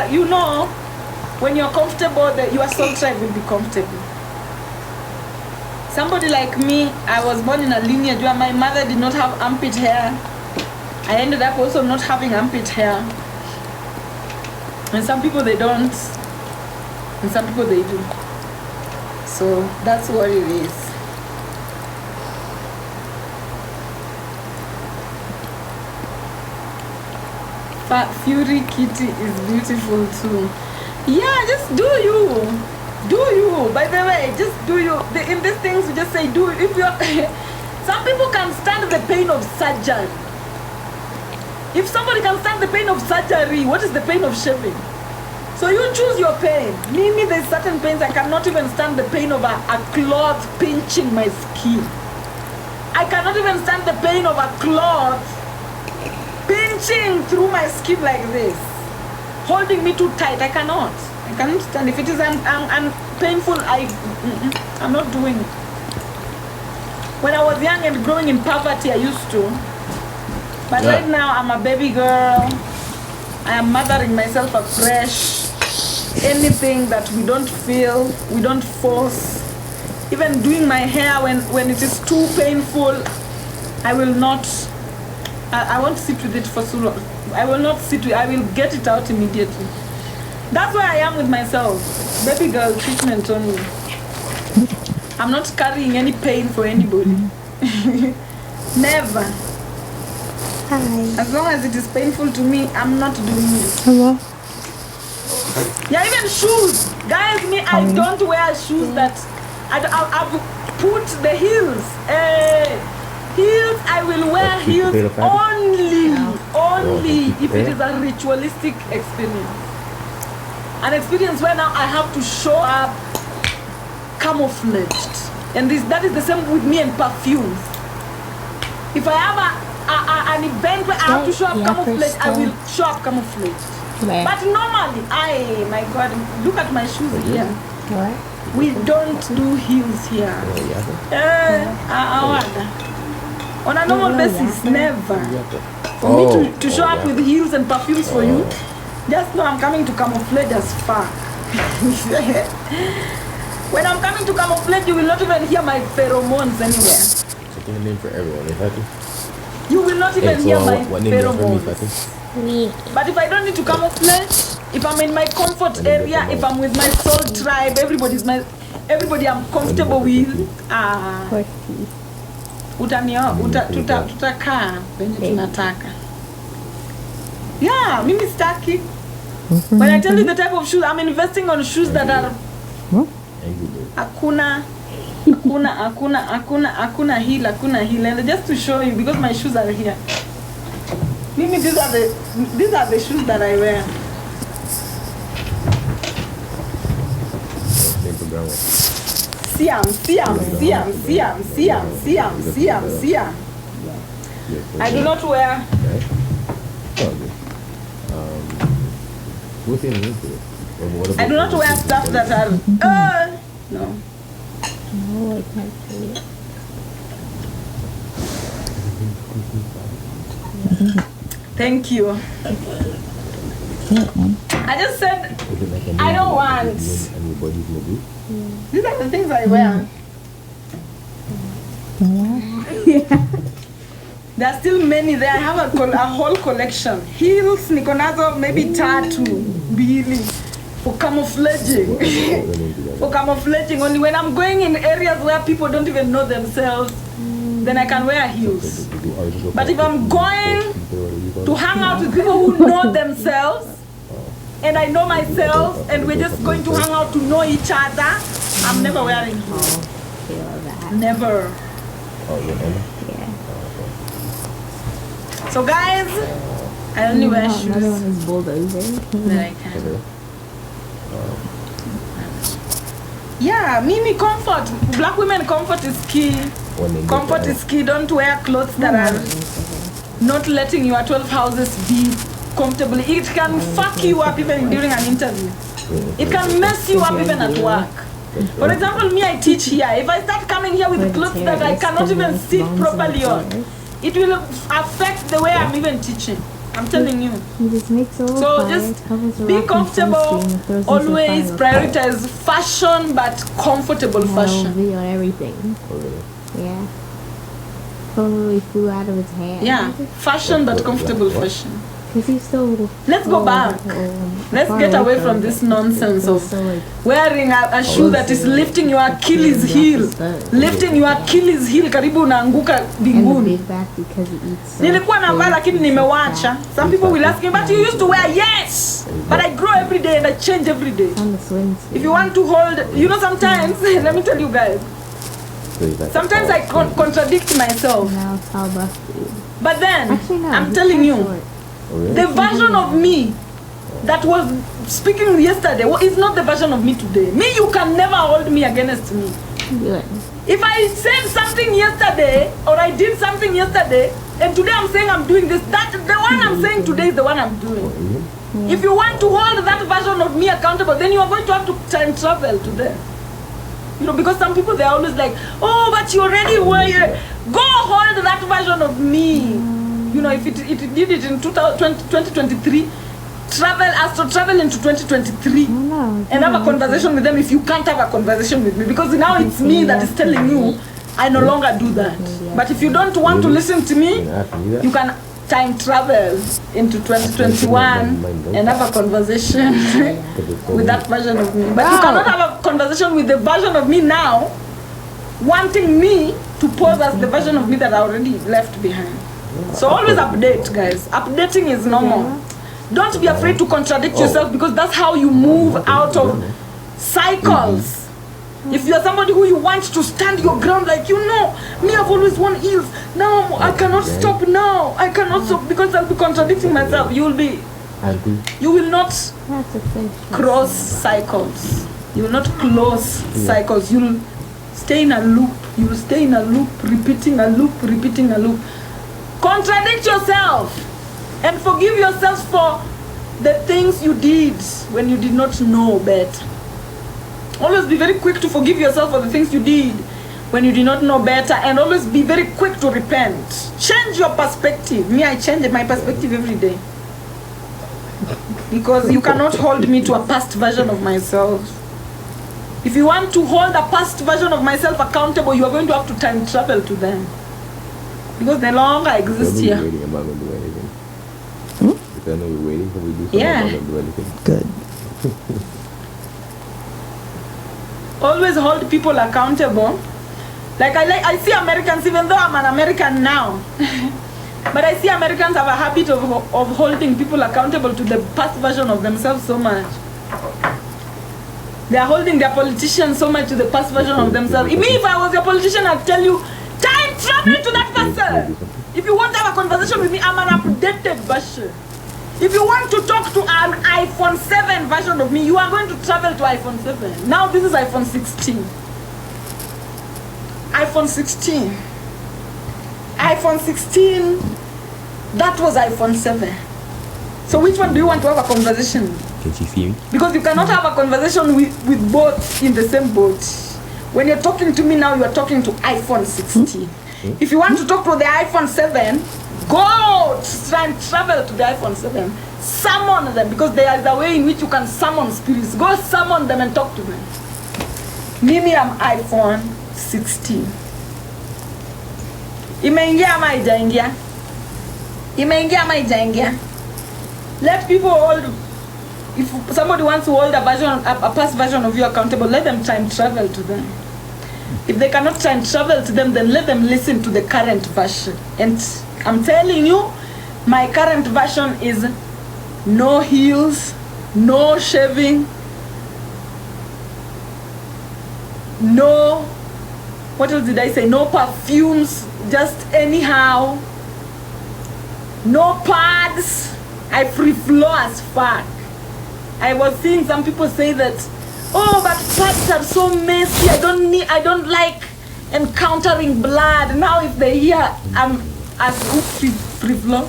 when you're comfortable, your soul tribe will be comfortable. Somebody like me, I was born in a lineage where my mother did not have armpit hair. I ended up also not having armpit hair. And some people they don't, and some people they do. So that's what it is. Fat Fury Kitty is beautiful too. Yeah, just do you. Do you. By the way, just do you. In these things, we just say do. If you're, some people can stand the pain of surgery. If somebody can stand the pain of surgery, what is the pain of shaving? So you choose your pain. Me, there's certain pains I cannot even stand the pain of a cloth pinching my skin. I cannot even stand the pain of a cloth pinching through my skin like this, holding me too tight. I cannot stand. If it is painful, I'm not doing it. When I was young and growing in poverty, I used to. But right now, I'm a baby girl. I am mothering myself afresh. Anything that we don't feel, we don't force. Even doing my hair when it is too painful, I will not. I won't sit with it for so long. I will not sit with it. I will get it out immediately. That's where I am with myself. Baby girl treatment only. I'm not carrying any pain for anybody. Never. Hi. As long as it is painful to me, I'm not doing it. Hello. Yeah, even shoes. Guys, I don't wear shoes that... I've put the heels. Heels, I will wear heels only if it is a ritualistic experience. An experience where now I have to show up camouflaged. And that is the same with me and perfumes. If I have an event where I have to show up camouflaged, I will show up camouflaged. But normally, my God, look at my shoes here. What? We don't do heels here. On a normal basis, never. For me to show up with heels and perfumes for you, just know I'm coming to camouflage as fuck. When I'm coming to camouflage, you will not even hear my pheromones anywhere. Checking a name for everyone, Fatty. You will not even hear my pheromones. Me. But if I don't need to camouflage, if I'm in my comfort area, if I'm with my soul tribe, everybody I'm comfortable with, tutakaa venye tunataka. Yeah, mimi staki. When I tell you the type of shoes, I'm investing on shoes that are hakuna heel, and just to show you, because my shoes are here. Mimi, these are the shoes that I wear. Siam. I do not wear. I do not wear stuff that are no. No, I can't see it. Thank you. I just said I don't want. These are the things I wear. There are still many there. I have a whole collection. Heels, niko nazo, maybe tatu, mbili, for camouflaging. For camouflaging. Only when I'm going in areas where people don't even know themselves, then I can wear heels. But if I'm going to hang out with people who know themselves, and I know myself, and we're just going to hang out to know each other, I'm never wearing heels. Never. Yeah. So guys, I only wear shoes Another one is bulldozing. that I can. Yeah, Mimi, comfort. Black women, comfort is key. Comfort is key. Don't wear clothes that are not letting your 12 houses be comfortably. It can fuck you up even during an interview. It can mess you up even at work. For example, me, I teach here. If I start coming here with clothes that I cannot even sit properly on, it will affect the way I'm even teaching. I'm telling you. So just be comfortable. Always prioritize fashion, but comfortable fashion. Video and everything. Yeah. Totally flew out of his hand. Yeah, fashion but comfortable fashion. Let's go back. Let's get away from this nonsense of wearing a shoe that is lifting your Achilles heel. Lifting your Achilles heel karibu unaanguka binguni. Nilikuwa navaa lakini nimewacha. Some people will ask me, but you used to wear? Yes! But I grow every day and I change every day. If you want to hold, you know, sometimes, let me tell you guys, sometimes I contradict myself. But then, I'm telling you, the version of me that was speaking yesterday is not the version of me today. Me, you can never hold me against me. If I said something yesterday or I did something yesterday and today I'm saying I'm doing this, that the one I'm saying today is the one I'm doing. If you want to hold that version of me accountable, then you are going to have to time travel to them. You know, because some people, they're always like, oh, but you already were. Go hold that version of me. You know, if it did it in 2023, astral travel into 2023 and have a conversation with them if you can't have a conversation with me. Because now it's me that is telling you I no longer do that. But if you don't want to listen to me, you can time travel into 2021 and have a conversation with that version of me. But you cannot have a conversation with the version of me now, wanting me to pose as the version of me that I already left behind. So always update, guys. Updating is normal. Don't be afraid to contradict yourself, because that's how you move out of cycles. If you're somebody who you want to stand your ground, like, you know, me, I've always worn heels. Now I cannot stop now. I cannot stop because I'll be contradicting myself. You will not cross cycles. You will not close cycles. You'll stay in a loop. You will stay in a loop, repeating a loop, repeating a loop. Contradict yourself and forgive yourself for the things you did when you did not know better. Always be very quick to forgive yourself for the things you did when you did not know better, and always be very quick to repent. Change your perspective. Me, I change my perspective every day. Because you cannot hold me to a past version of myself. If you want to hold a past version of myself accountable, you are going to have to time travel to them. Because they no longer exist here. Because I know you're waiting for me to do something. Yeah. I'm not do anything. Good. Always hold people accountable. Like I see Americans, even though I'm an American now, but I see Americans have a habit of holding people accountable to the past version of themselves so much. They are holding their politicians so much to the past version of themselves. Me, if I was your politician, I'd tell you, time travel to that person. If you want to have a conversation with me, I'm an updated version. If you want to talk to an iPhone 7 version of me, you are going to travel to iPhone 7. Now this is iPhone 16. iPhone 16. iPhone 16, that was iPhone 7. So which one do you want to have a conversation with? Can she see me? Because you cannot have a conversation with both in the same boat. When you're talking to me now, you're talking to iPhone 16. If you want to talk to the iPhone 7, go try and travel to the iPhone 7. Summon them, because there is a way in which you can summon spirits. Go summon them and talk to them. Mimi, I'm iPhone 16. Imeingia ama haijaingia? Imeingia ama haijaingia? Let people hold. If somebody wants to hold a past version of you accountable, let them time travel to them. If they cannot time travel to them, then let them listen to the current version. And I'm telling you, my current version is no heels, no shaving, no, what else did I say? No perfumes, just anyhow. No pads. I free flow as fuck. I was seeing some people say that, oh, but pads are so messy. I don't like encountering blood. Now if they hear I'm as free flow,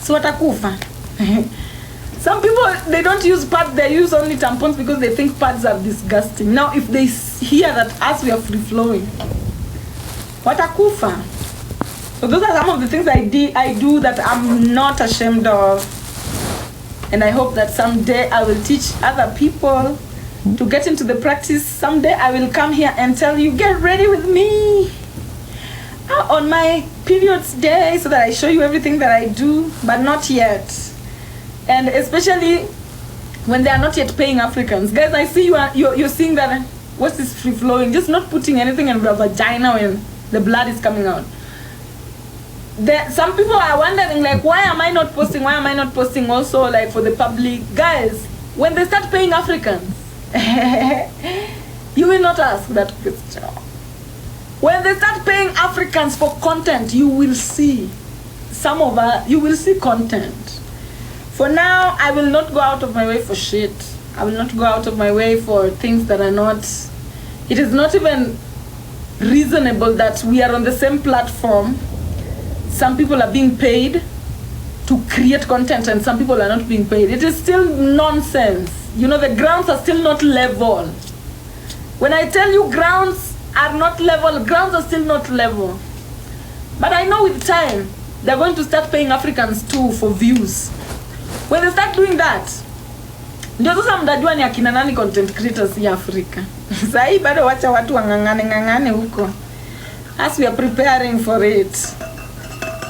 so watakufa. Some people, they don't use pads, they use only tampons because they think pads are disgusting. Now if they hear that as we are free flowing, watakufa. So those are some of the things I do that I'm not ashamed of. And I hope that someday I will teach other people to get into the practice. Someday I will come here and tell you, get ready with me on my periods day, so that I show you everything that I do, but not yet. And especially when they are not yet paying Africans. Guys, I see you're seeing that, what's this free flowing? Just not putting anything in the vagina when the blood is coming out. Some people are wondering, like, why am I not posting? Why am I not posting also, like, for the public? Guys, when they start paying Africans, you will not ask that question. When they start paying Africans for content, you will see you will see content. For now, I will not go out of my way for shit. I will not go out of my way for things that are not, it is not even reasonable that we are on the same platform. Some people are being paid to create content and some people are not being paid. It is still nonsense. You know, the grounds are still not level. When I tell you grounds are not level, grounds are still not level. But I know with time, they're going to start paying Africans too for views. When they start doing that, ndio sasa mtajua ni akina nani content creators ya Afrika. Sasa hii bado wacha watu wangangane huko. As we are preparing for it,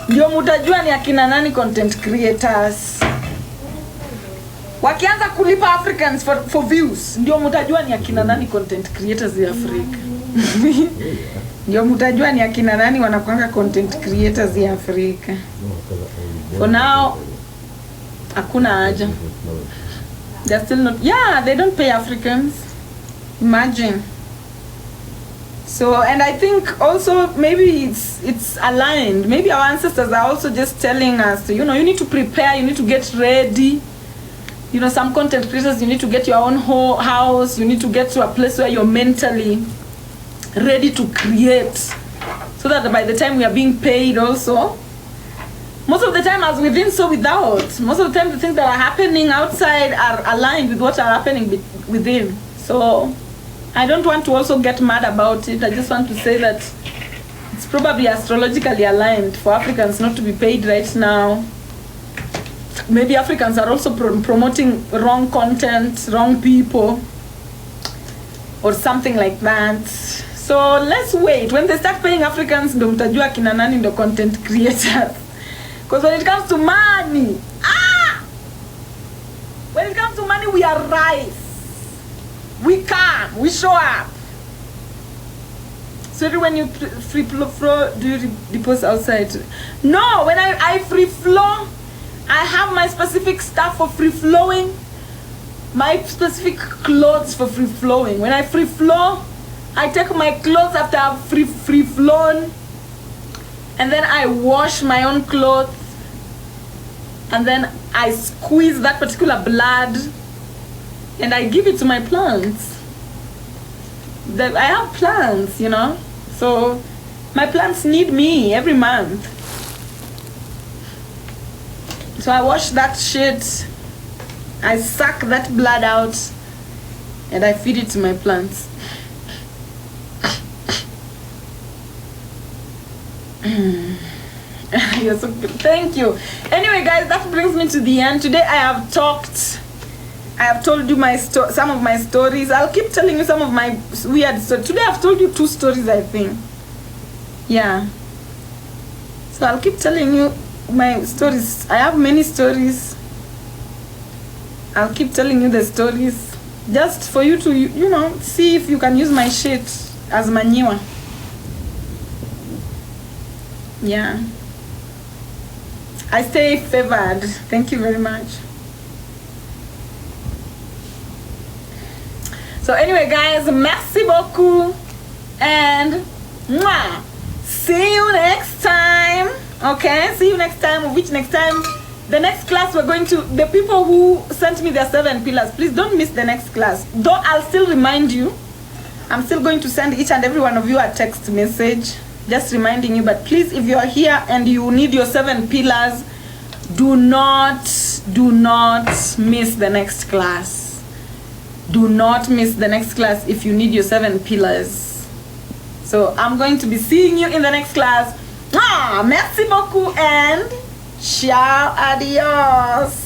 ndio mtajua ni akina nani content creators. Wakianza kulipa Africans for views, ndio mtajua ni akina nani content creators ya Afrika. Ndio mtajua ni akina nani wanakuanga content creators ya Afrika. For now, hakuna haja. They're still not, yeah, they don't pay Africans. Imagine. So, and I think also maybe it's aligned. Maybe our ancestors are also just telling us, you know, you need to prepare, you need to get ready. You know, some content creators, you need to get your own house, you need to get to a place where you're mentally ready to create. So that by the time we are being paid also, most of the time as within, so without. Most of the time the things that are happening outside are aligned with what are happening within. So I don't want to also get mad about it. I just want to say that it's probably astrologically aligned for Africans not to be paid right now. Maybe Africans are also promoting wrong content, wrong people, or something like that. So let's wait. When they start paying Africans, ndo mtajua kina nani ndo content creators. Because when it comes to money, when it comes to money, we are rice. We come, we show up. So when you free flow, do you deposit outside? No, when I free flow, I have my specific stuff for free flowing, my specific clothes for free flowing. When I free flow, I take my clothes after I've free flown, and then I wash my own clothes, and then I squeeze that particular blood, and I give it to my plants. I have plants, you know, so my plants need me every month. So I wash that shit, I suck that blood out, and I feed it to my plants. You're so good. Thank you. Anyway, guys, that brings me to the end. Today I have told you some of my stories. I'll keep telling you some of my weird stories. Today I've told you 2 stories, I think. Yeah. So I'll keep telling you my stories. I have many stories. I'll keep telling you the stories. Just for you to, you know, see if you can use my shit as manure. Yeah. I stay favored. Thank you very much. So anyway, guys, merci beaucoup. And mwah, see you next time. Okay, see you next time. Which next time? The next class we're going to, the people who sent me their 7 pillars, please don't miss the next class. Though I'll still remind you. I'm still going to send each and every one of you a text message, just reminding you. But please, if you are here and you need your 7 pillars, do not miss the next class. Do not miss the next class if you need your 7 pillars. So I'm going to be seeing you in the next class. Merci beaucoup and ciao, adios.